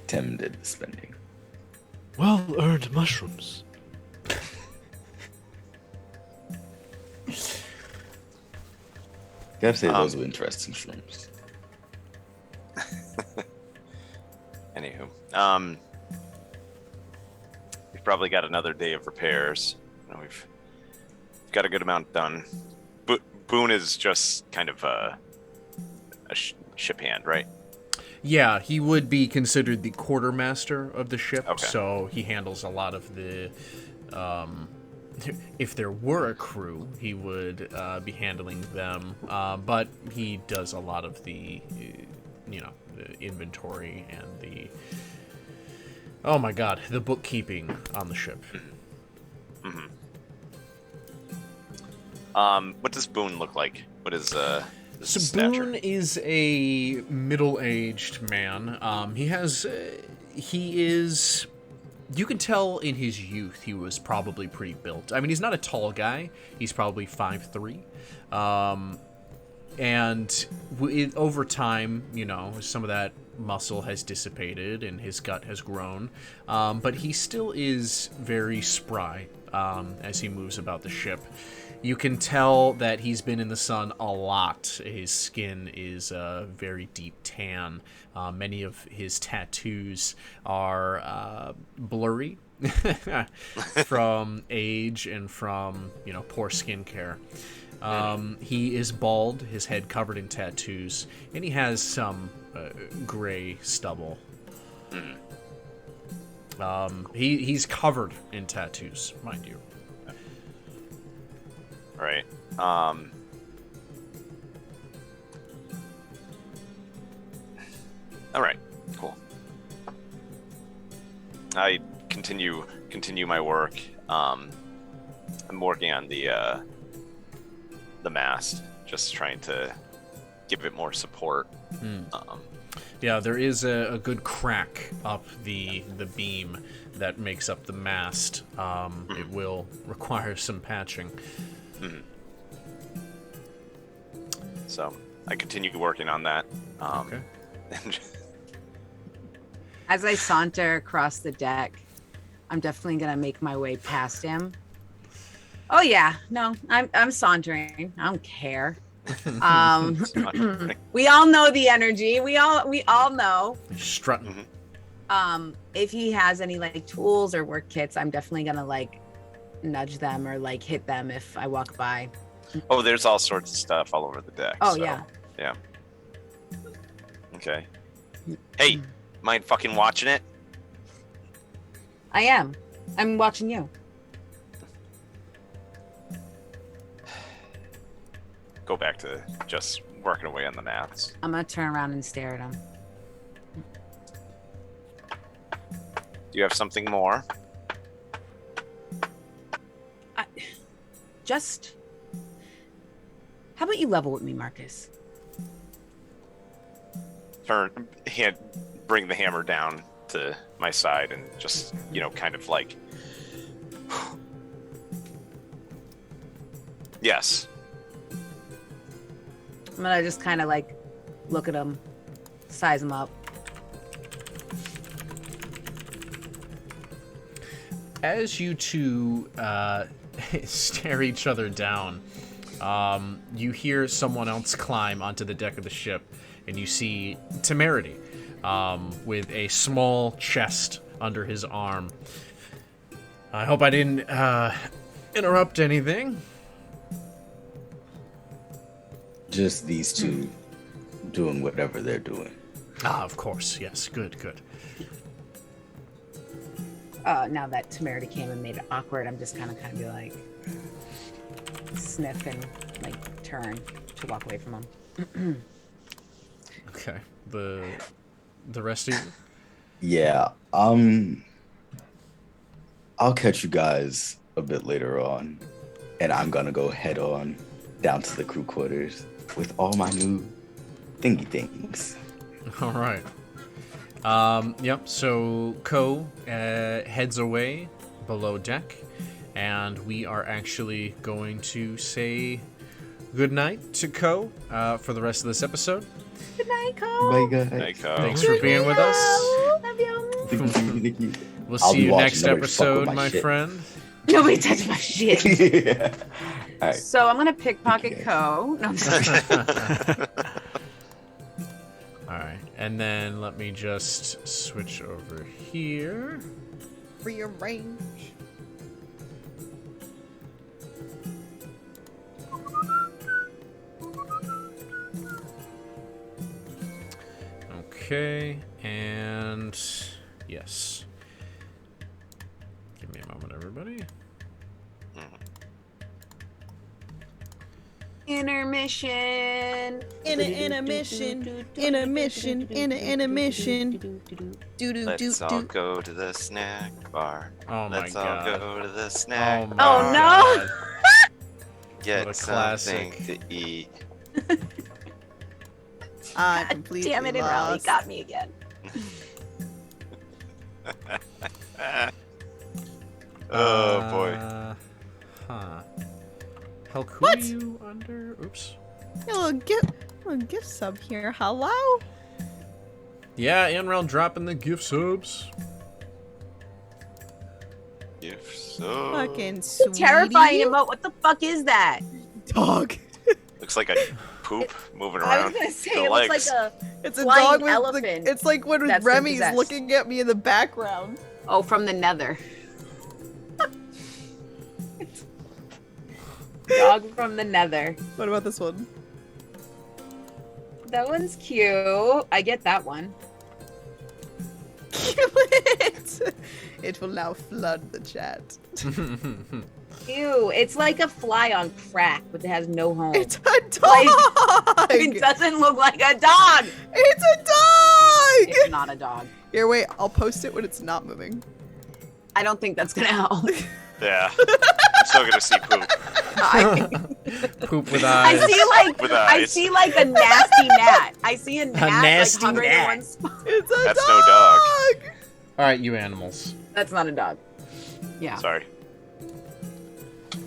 Temin did the spending. Well-earned mushrooms. Gotta say, those were interesting shrooms. Anywho, we've probably got another day of repairs. We've got a good amount done. Boone is just kind of a ship hand, right? Yeah, he would be considered the quartermaster of the ship, Okay. so he handles a lot of the... if there were a crew, he would be handling them, but he does a lot of the, the inventory and the... Oh my god, the bookkeeping on the ship. Mm-hmm. What does Boone look like? What is his stature? Boone is a middle-aged man. He is... You can tell in his youth he was probably pretty built. I mean, he's not a tall guy. He's probably 5'3". And over time, some of that muscle has dissipated and his gut has grown. But he still is very spry as he moves about the ship. You can tell that he's been in the sun a lot. His skin is a very deep tan. Many of his tattoos are blurry from age and from, poor skincare. He is bald, his head covered in tattoos, and he has some gray stubble. He's covered in tattoos, mind you. Right. All right. Cool. I continue my work. I'm working on the mast, just trying to give it more support. Yeah, there is a good crack up the beam that makes up the mast. It will require some patching. So I continue working on that. Okay. As I saunter across the deck, I'm definitely gonna make my way past him. Oh yeah, no, I'm sauntering. I don't care. We all know the energy. We all know. Strutting. If he has any tools or work kits, I'm definitely gonna nudge them or hit them if I walk by. Oh, there's all sorts of stuff all over the deck. Oh, so, yeah. Yeah. Okay. Hey, mind fucking watching it? I am. I'm watching you. Go back to just working away on the maths. I'm gonna turn around and stare at him. Do you have something more? How about you level with me, Marcus? Bring the hammer down to my side and just, kind of Yes. I'm gonna just kind of like look at him, size him up. As you two stare each other down, you hear someone else climb onto the deck of the ship, and you see Temerity with a small chest under his arm. I hope I didn't interrupt anything. Just these two doing whatever they're doing. Ah, of course. Yes. Good. Now that Temerity came and made it awkward, I'm just kind of be like sniff and like turn to walk away from him. Okay. The rest of you? Yeah. I'll catch you guys a bit later on, and I'm gonna go head on down to the crew quarters with all my new thingy things. All right. Yep. So Ko heads away below deck, and we are actually going to say goodnight to Ko for the rest of this episode. Good night, Cole. Bye, guys. Hey, Ko. Thanks for being with us. Love you. Thank you. We'll I'll see be you watching. next Nobody fuck with episode, my my shit. friend. Nobody touch my shit. Yeah. All right. So I'm gonna pickpocket Okay. Ko. No, I'm just All right, and then let me just switch over here. Rearrange. Okay, and yes. Give me a moment, everybody. intermission. Intermission. Let's all go to the snack bar. Oh my Let's all god. go to the snack Oh, bar. my Oh, no. God. Get What a something classic. to eat. I completely Damn it, it really lost. got me again. Oh boy. Huh. Helk, who What? are you under? Oops. A little gift sub here. Hello? Yeah, Anrel dropping the gift subs. If so. Fucking sweetie. Terrifying emote. What the fuck is that? dog. Looks like a poop moving I around. was gonna say The it looks legs. like a. It's a Flying dog with elephant the, it's like when that's been Remy's possessed. looking at me in the background. Oh, from the nether. Dog from the nether. What about this one? That one's cute. I get that one. It will now flood the chat. Ew, it's like a fly on crack, but it has no home. It's a dog! It doesn't look like a dog. It's a dog! It's not a dog. Here, wait, I'll post it when it's not moving. I don't think that's gonna help. Yeah. I'm still gonna see poop. Poop with I eyes. see like With I eyes. see like a nasty gnat. I see a gnat nasty like hovering gnat. in one spot. It's a That's dog! no dog. All right, you animals. That's not a dog. Yeah. Sorry.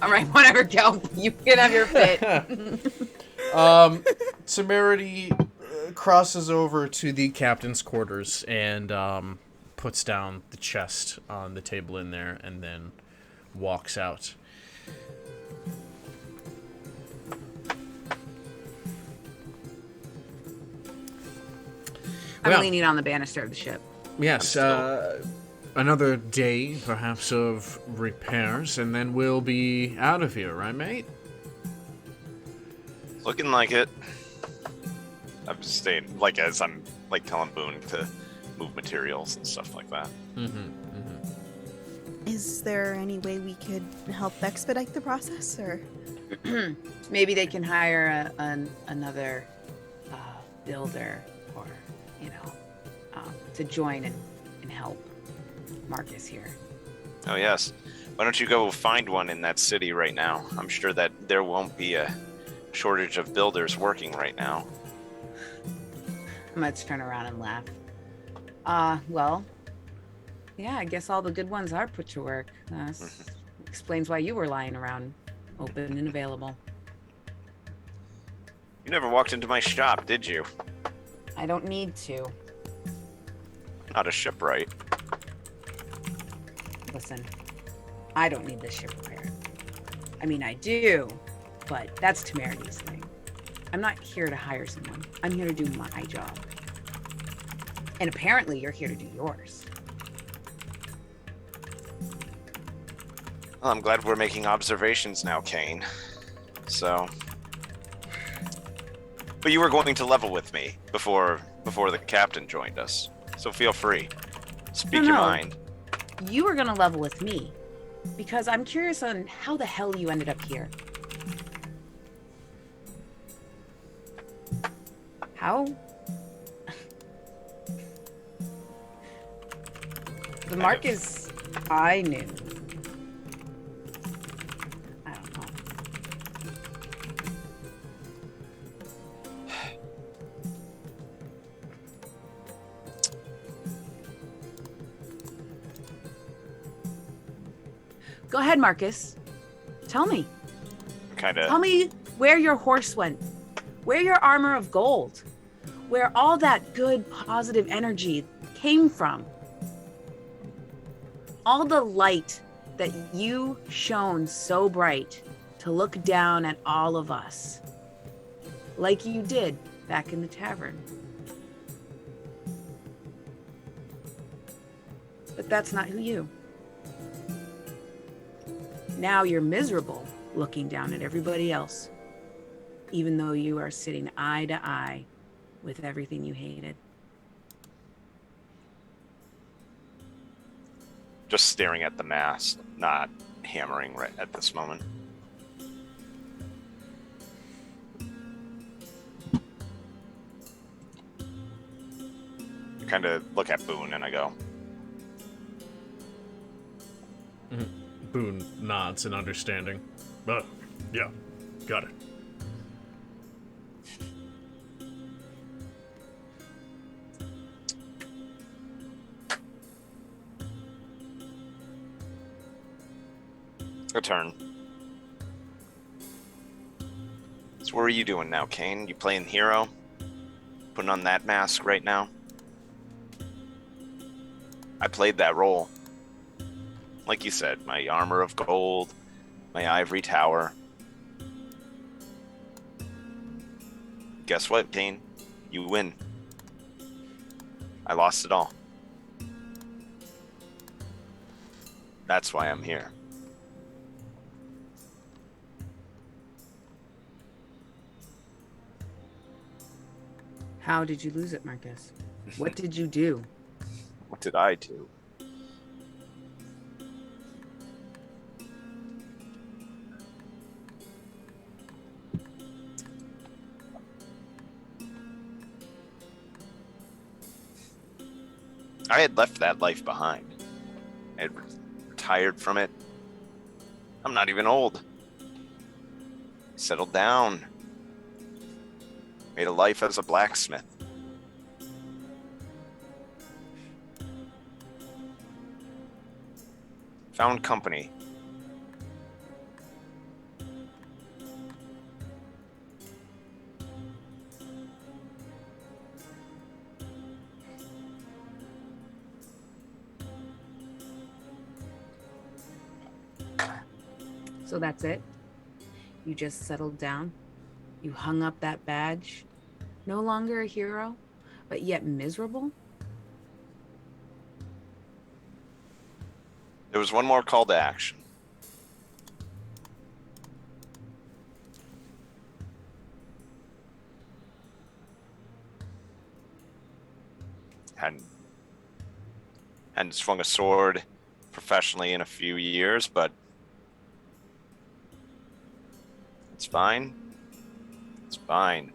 All right, whatever, Joe. You can have your fit. Temerity crosses over to the captain's quarters and puts down the chest on the table in there and then walks out. I'm Well. leaning on the banister of the ship. Yes, another day, perhaps, of repairs, and then we'll be out of here, right, mate? Looking like it. I'm staying, like, as I'm, like, telling Boone to move materials and stuff like that. Is there any way we could help expedite the process, or? Maybe they can hire another builder, or to join and help Marcus here. Oh, yes. Why don't you go find one in that city right now? I'm sure that there won't be a shortage of builders working right now. I'm gonna turn around and laugh. Well, yeah, I guess all the good ones are put to work. Explains why you were lying around Open and available. You never walked into my shop, did you? I don't need to. Not a shipwright. Listen, I don't need this ship repaired. I mean, I do, but that's Temerity's thing. I'm not here to hire someone. I'm here to do my job. And apparently you're here to do yours. Well, I'm glad we're making observations now, Kane. So... But you were going to level with me before the captain joined us. So feel free. Speak your mind. You were gonna level with me. Because I'm curious on how the hell you ended up here. How? The mark is... I knew. I don't know. Go ahead, Marcus. Tell me. Tell me where your horse went. Where your armor of gold. Where all that good, positive energy came from. All the light that you shone so bright to look down at all of us. Like you did back in the tavern. But that's not who you. Now you're miserable looking down at everybody else, even though you are sitting eye to eye with everything you hated. Just staring at the mast, not hammering right at this moment. I kind of look at Boone and I go, Boone nods in understanding. Yeah, got it. a turn. So what are you doing now, Kane? You playing hero? Putting on that mask right now? I played that role. Like you said, my armor of gold, my ivory tower. Guess what, Kane? You win. I lost it all. That's why I'm here. How did you lose it, Marcus? What did you do? What did I do? I had left that life behind. I had retired from it. I'm not even old. Settled down. Made a life as a blacksmith. Found company. So that's it? You just settled down? You hung up that badge? No longer a hero, but yet miserable? There was one more call to action. Hadn't swung a sword professionally in a few years, but it's fine. It's fine.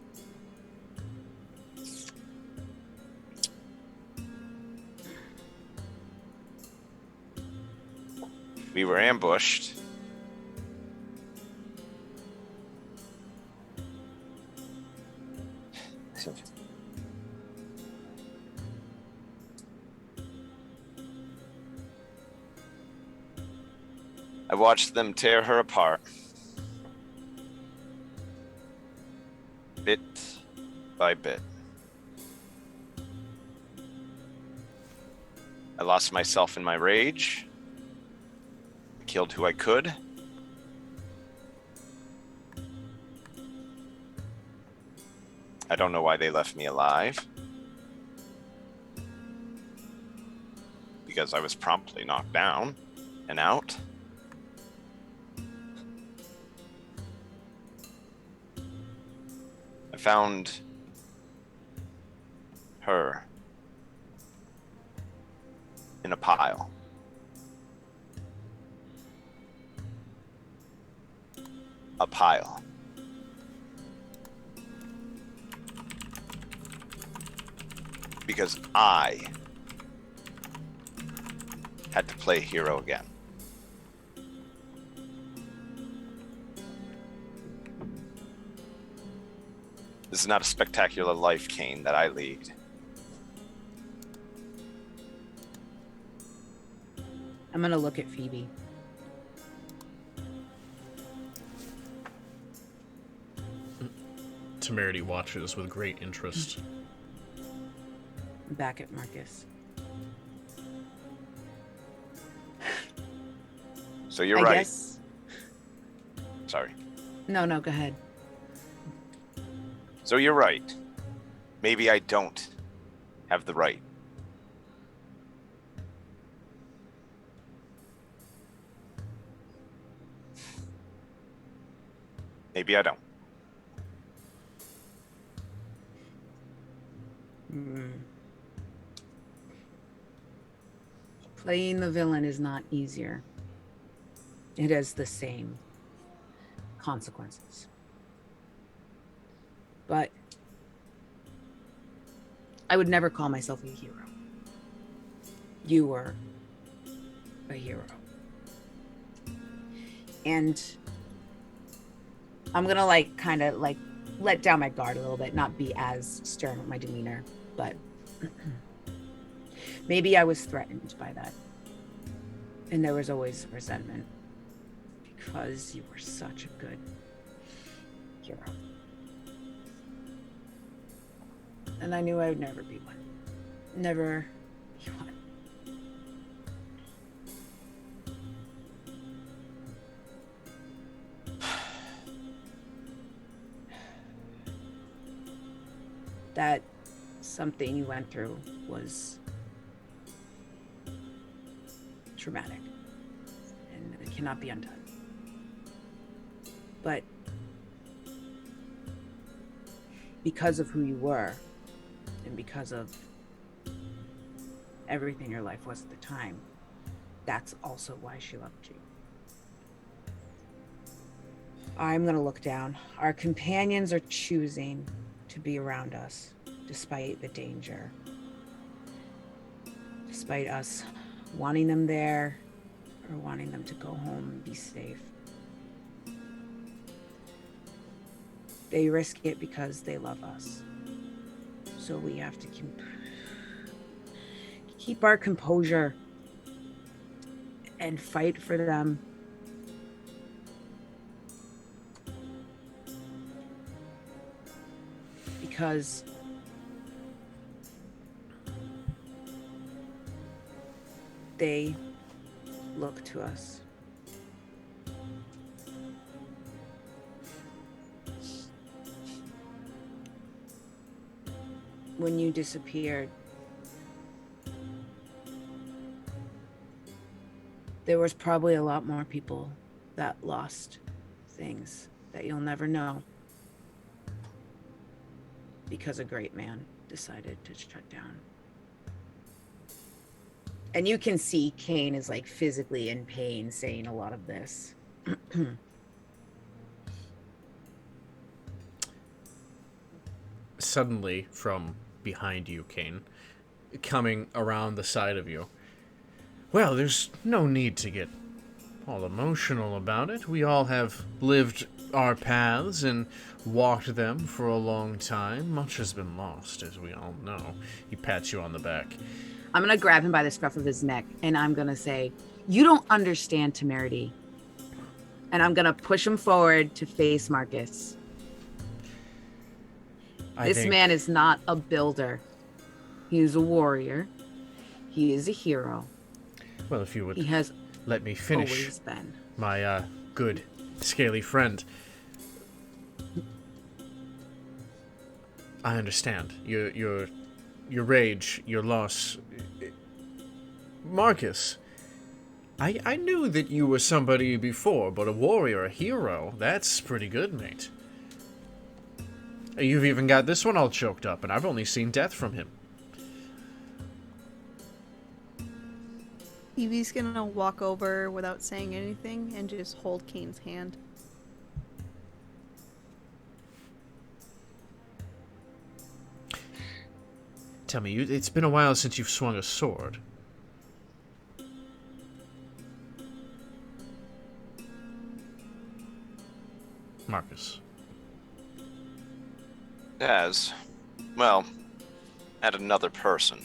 We were ambushed. I watched them tear her apart. by bit. I lost myself in my rage. I killed who I could. I don't know why they left me alive. Because I was promptly knocked down and out. I found her in a pile. A pile. Because I had to play hero again. This is not a spectacular life, Kane, that I lead. I'm gonna look at Phoebe. Temerity watches with great interest. Back at Marcus. So you're I right. guess... Sorry. No, go ahead. So you're right. Maybe I don't have the right. Maybe I don't. Playing the villain is not easier. It has the same consequences. But I would never call myself a hero. You were a hero. And I'm gonna kind of let down my guard a little bit, not be as stern with my demeanor, but maybe I was threatened by that. And there was always resentment because you were such a good hero. And I knew I would never be one. Never be one. That something you went through was traumatic and it cannot be undone. But because of who you were and because of everything your life was at the time, that's also why she loved you. I'm gonna look down. Our companions are choosing to be around us despite the danger, despite us wanting them there or wanting them to go home and be safe. They risk it because they love us. So we have to keep our composure and fight for them. Because they look to us. When you disappeared, there was probably a lot more people that lost things that you'll never know because a great man decided to shut down. And you can see Kane is physically in pain saying a lot of this. Suddenly, from behind you, Kane, coming around the side of you. Well, there's no need to get all emotional about it. We all have lived our paths and walked them for a long time. Much has been lost, as we all know. He pats you on the back. I'm going to grab him by the scruff of his neck, and I'm going to say, you don't understand temerity. And I'm going to push him forward to face Marcus. This man is not a builder. He is a warrior. He is a hero. Well, if you would He has let me finish, always been. my good scaly friend. I understand your rage, your loss. Marcus, I knew that you were somebody before, but a warrior, a hero, that's pretty good, mate. You've even got this one all choked up, and I've only seen death from him. Evie's gonna walk over without saying anything and just hold Kane's hand. Tell me, it's been a while since you've swung a sword. Marcus. As, well, at another person.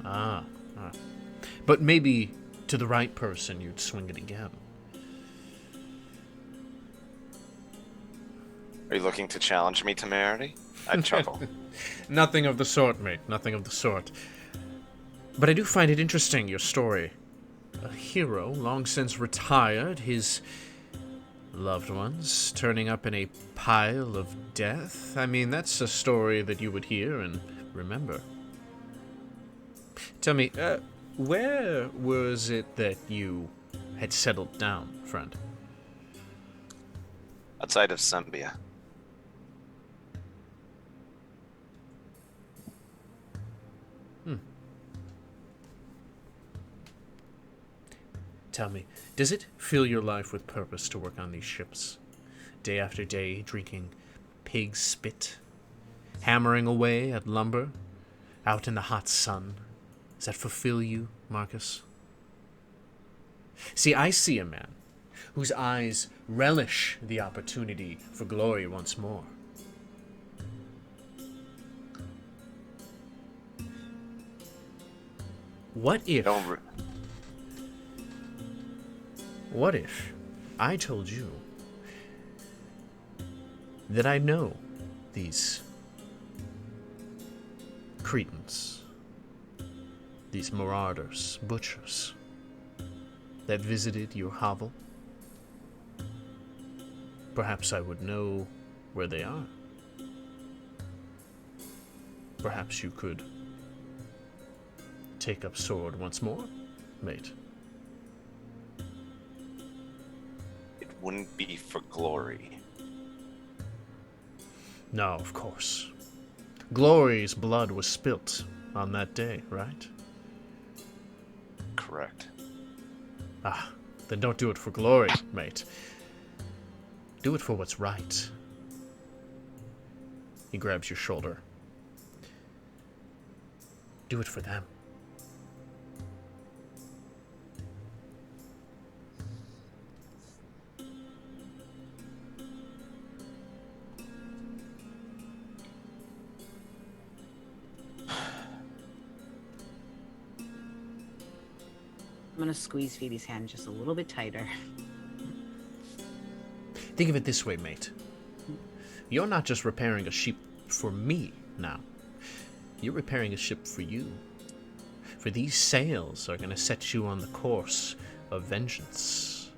Ah. But maybe to the right person you'd swing it again. Are you looking to challenge me, temerity? I'd chuckle. Nothing of the sort, mate. Nothing of the sort. But I do find it interesting, your story. A hero, long since retired, his loved ones turning up in a pile of death. I mean, that's a story that you would hear and remember. Tell me, where was it that you had settled down, friend? Outside of Zambia. Tell me, does it fill your life with purpose to work on these ships? Day after day, drinking pig spit? Hammering away at lumber? Out in the hot sun? Does that fulfill you, Marcus? See, I see a man whose eyes relish the opportunity for glory once more. What if I told you that I know these Cretans, these marauders, butchers, that visited your hovel? Perhaps I would know where they are. Perhaps you could take up sword once more, mate. It wouldn't be for glory. No, of course. Glory's blood was spilt on that day, right? Correct. Ah, then don't do it for glory, mate. Do it for what's right. He grabs your shoulder. Do it for them. I'm gonna squeeze Phoebe's hand just a little bit tighter. Think of it this way, mate. You're not just repairing a ship for me now. You're repairing a ship for you. For these sails are going to set you on the course of vengeance.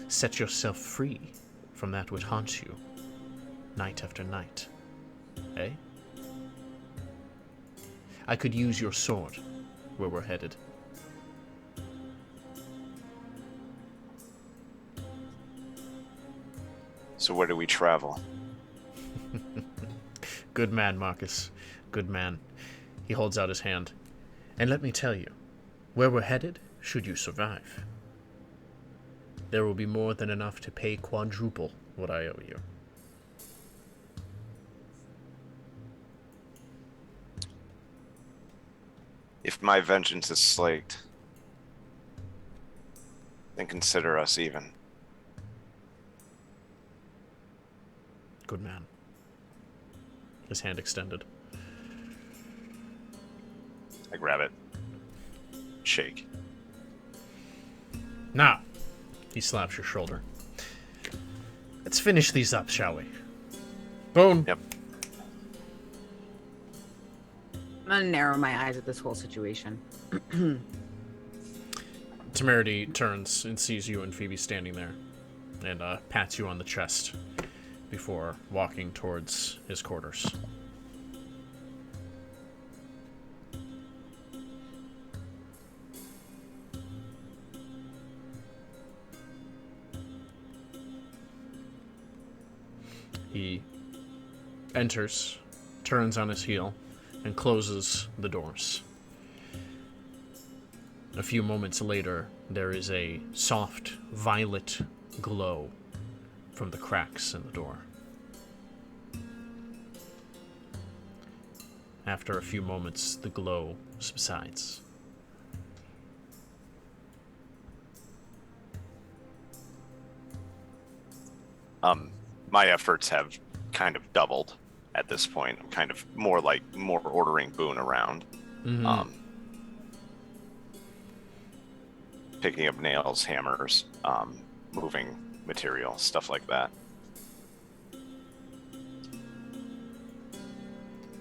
Set yourself free from that which haunts you night after night. Eh? I could use your sword where we're headed. So where do we travel? Good man, Marcus. Good man. He holds out his hand. And let me tell you, where we're headed, should you survive, there will be more than enough to pay quadruple what I owe you. If my vengeance is slaked, then consider us even. Good man. His hand extended. I grab it. Shake. Now, he slaps your shoulder. Let's finish these up, shall we? Boom. Yep. I'm gonna narrow my eyes at this whole situation. Temerity turns and sees you and Phoebe standing there and pats you on the chest before walking towards his quarters. He enters, turns on his heel, and closes the doors. A few moments later, there is a soft violet glow from the cracks in the door. After a few moments, the glow subsides. My efforts have kind of doubled at this point. I'm kind of more ordering Boone around. Mm-hmm. Picking up nails, hammers, moving material, stuff like that.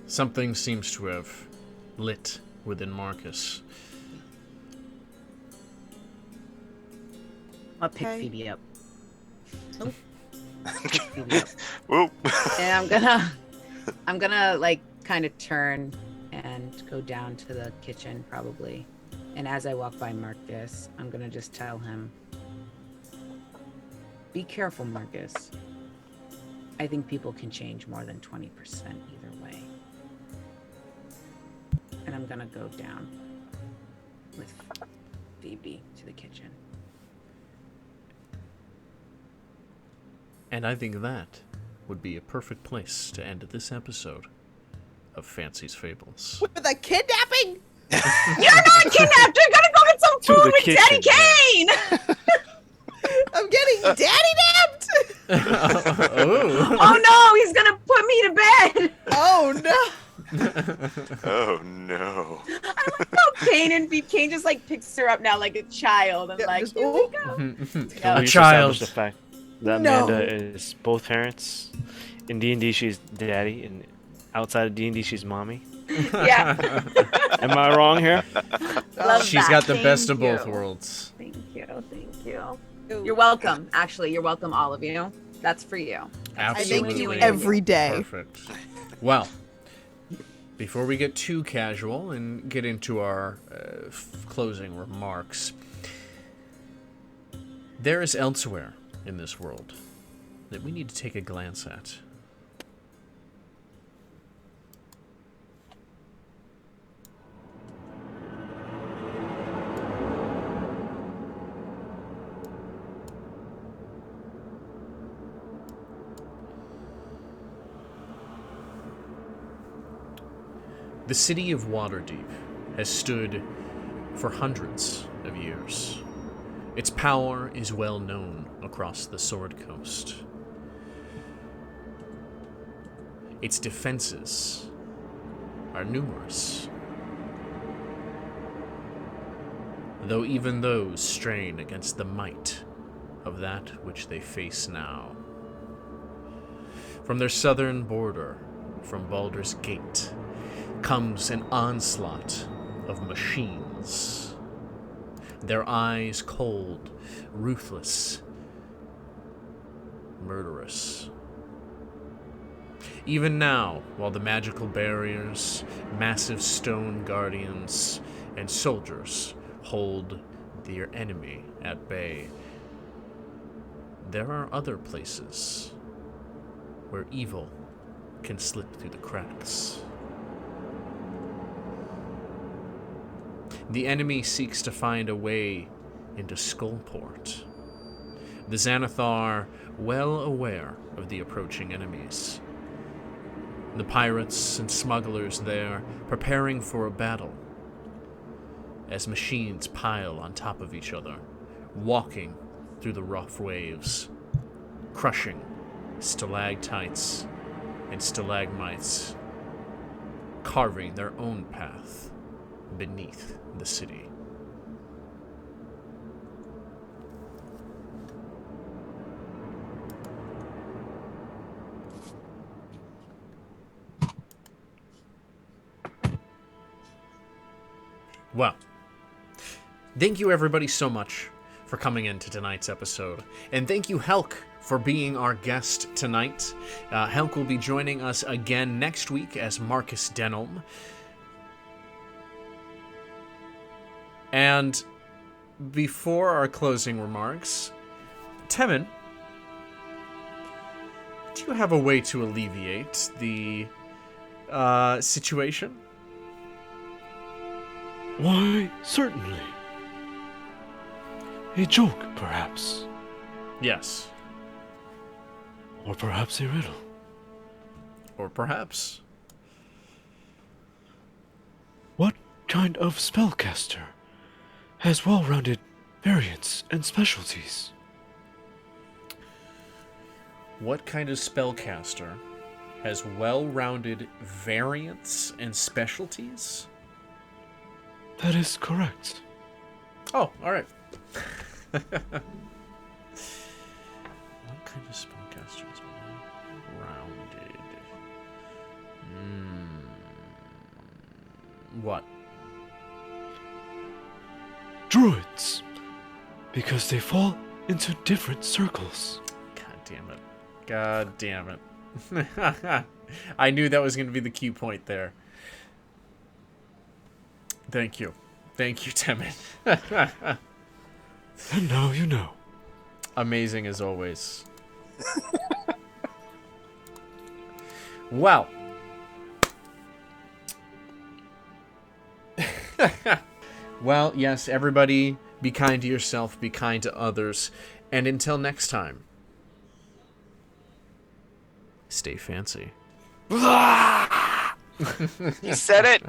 Something seems to have lit within Marcus. I'll pick Okay. Phoebe up. Whoop. And I'm gonna like kind of turn and go down to the kitchen probably. And as I walk by Marcus, I'm gonna just tell him, be careful, Marcus. I think people can change more than 20% either way. And I'm gonna go down with Phoebe to the kitchen. And I think that would be a perfect place to end this episode of Fancie's Fables. With a kidnapping? You're not kidnapped! You're gonna go get some To food the with kitchen, Daddy Kane! I'm getting daddy napped! Oh. Oh no, he's gonna put me to bed! Oh no! Oh no. Kane and Kane just like picks her up now like a child and Yeah, like, just, here we go. Can we A just child. establish the fact that No. Amanda is both parents? In D&D, she's daddy, and outside of D&D, she's mommy. Yeah. Am I wrong here? Love She's that. got the Thank best of both you. worlds. Thank you. You're welcome. Actually, you're welcome, all of you. That's for you. Absolutely. thank you every day. Perfect. Well, before we get too casual and get into our closing remarks, there is elsewhere in this world that we need to take a glance at. The city of Waterdeep has stood for hundreds of years. Its power is well known across the Sword Coast. Its defenses are numerous, though even those strain against the might of that which they face now. From their southern border, from Baldur's Gate, comes an onslaught of machines. Their eyes cold, ruthless, murderous. Even now, while the magical barriers, massive stone guardians, and soldiers hold their enemy at bay, there are other places where evil can slip through the cracks. The enemy seeks to find a way into Skullport. The Xanathar, well aware of the approaching enemies. The pirates and smugglers there preparing for a battle as machines pile on top of each other, walking through the rough waves, crushing stalactites and stalagmites, carving their own path beneath the city. Well, thank you everybody so much for coming into tonight's episode. And thank you, Helk, for being our guest tonight. Helk will be joining us again next week as Marcus Denholm. And before our closing remarks, Temin, do you have a way to alleviate the situation? Why, certainly. A joke, perhaps. Yes. Or perhaps a riddle. Or perhaps. What kind of spellcaster has well-rounded variants and specialties? What kind of spellcaster has well-rounded variants and specialties? That is correct. Oh, all right. What kind of spellcaster is well-rounded? What? Druids, because they fall into different circles. God damn it. God damn it. I knew that was going to be the key point there. Thank you. Thank you, Temin. And now you know. Amazing as always. Well. Well, yes, everybody, be kind to yourself, be kind to others, and until next time, stay fancy. You said it.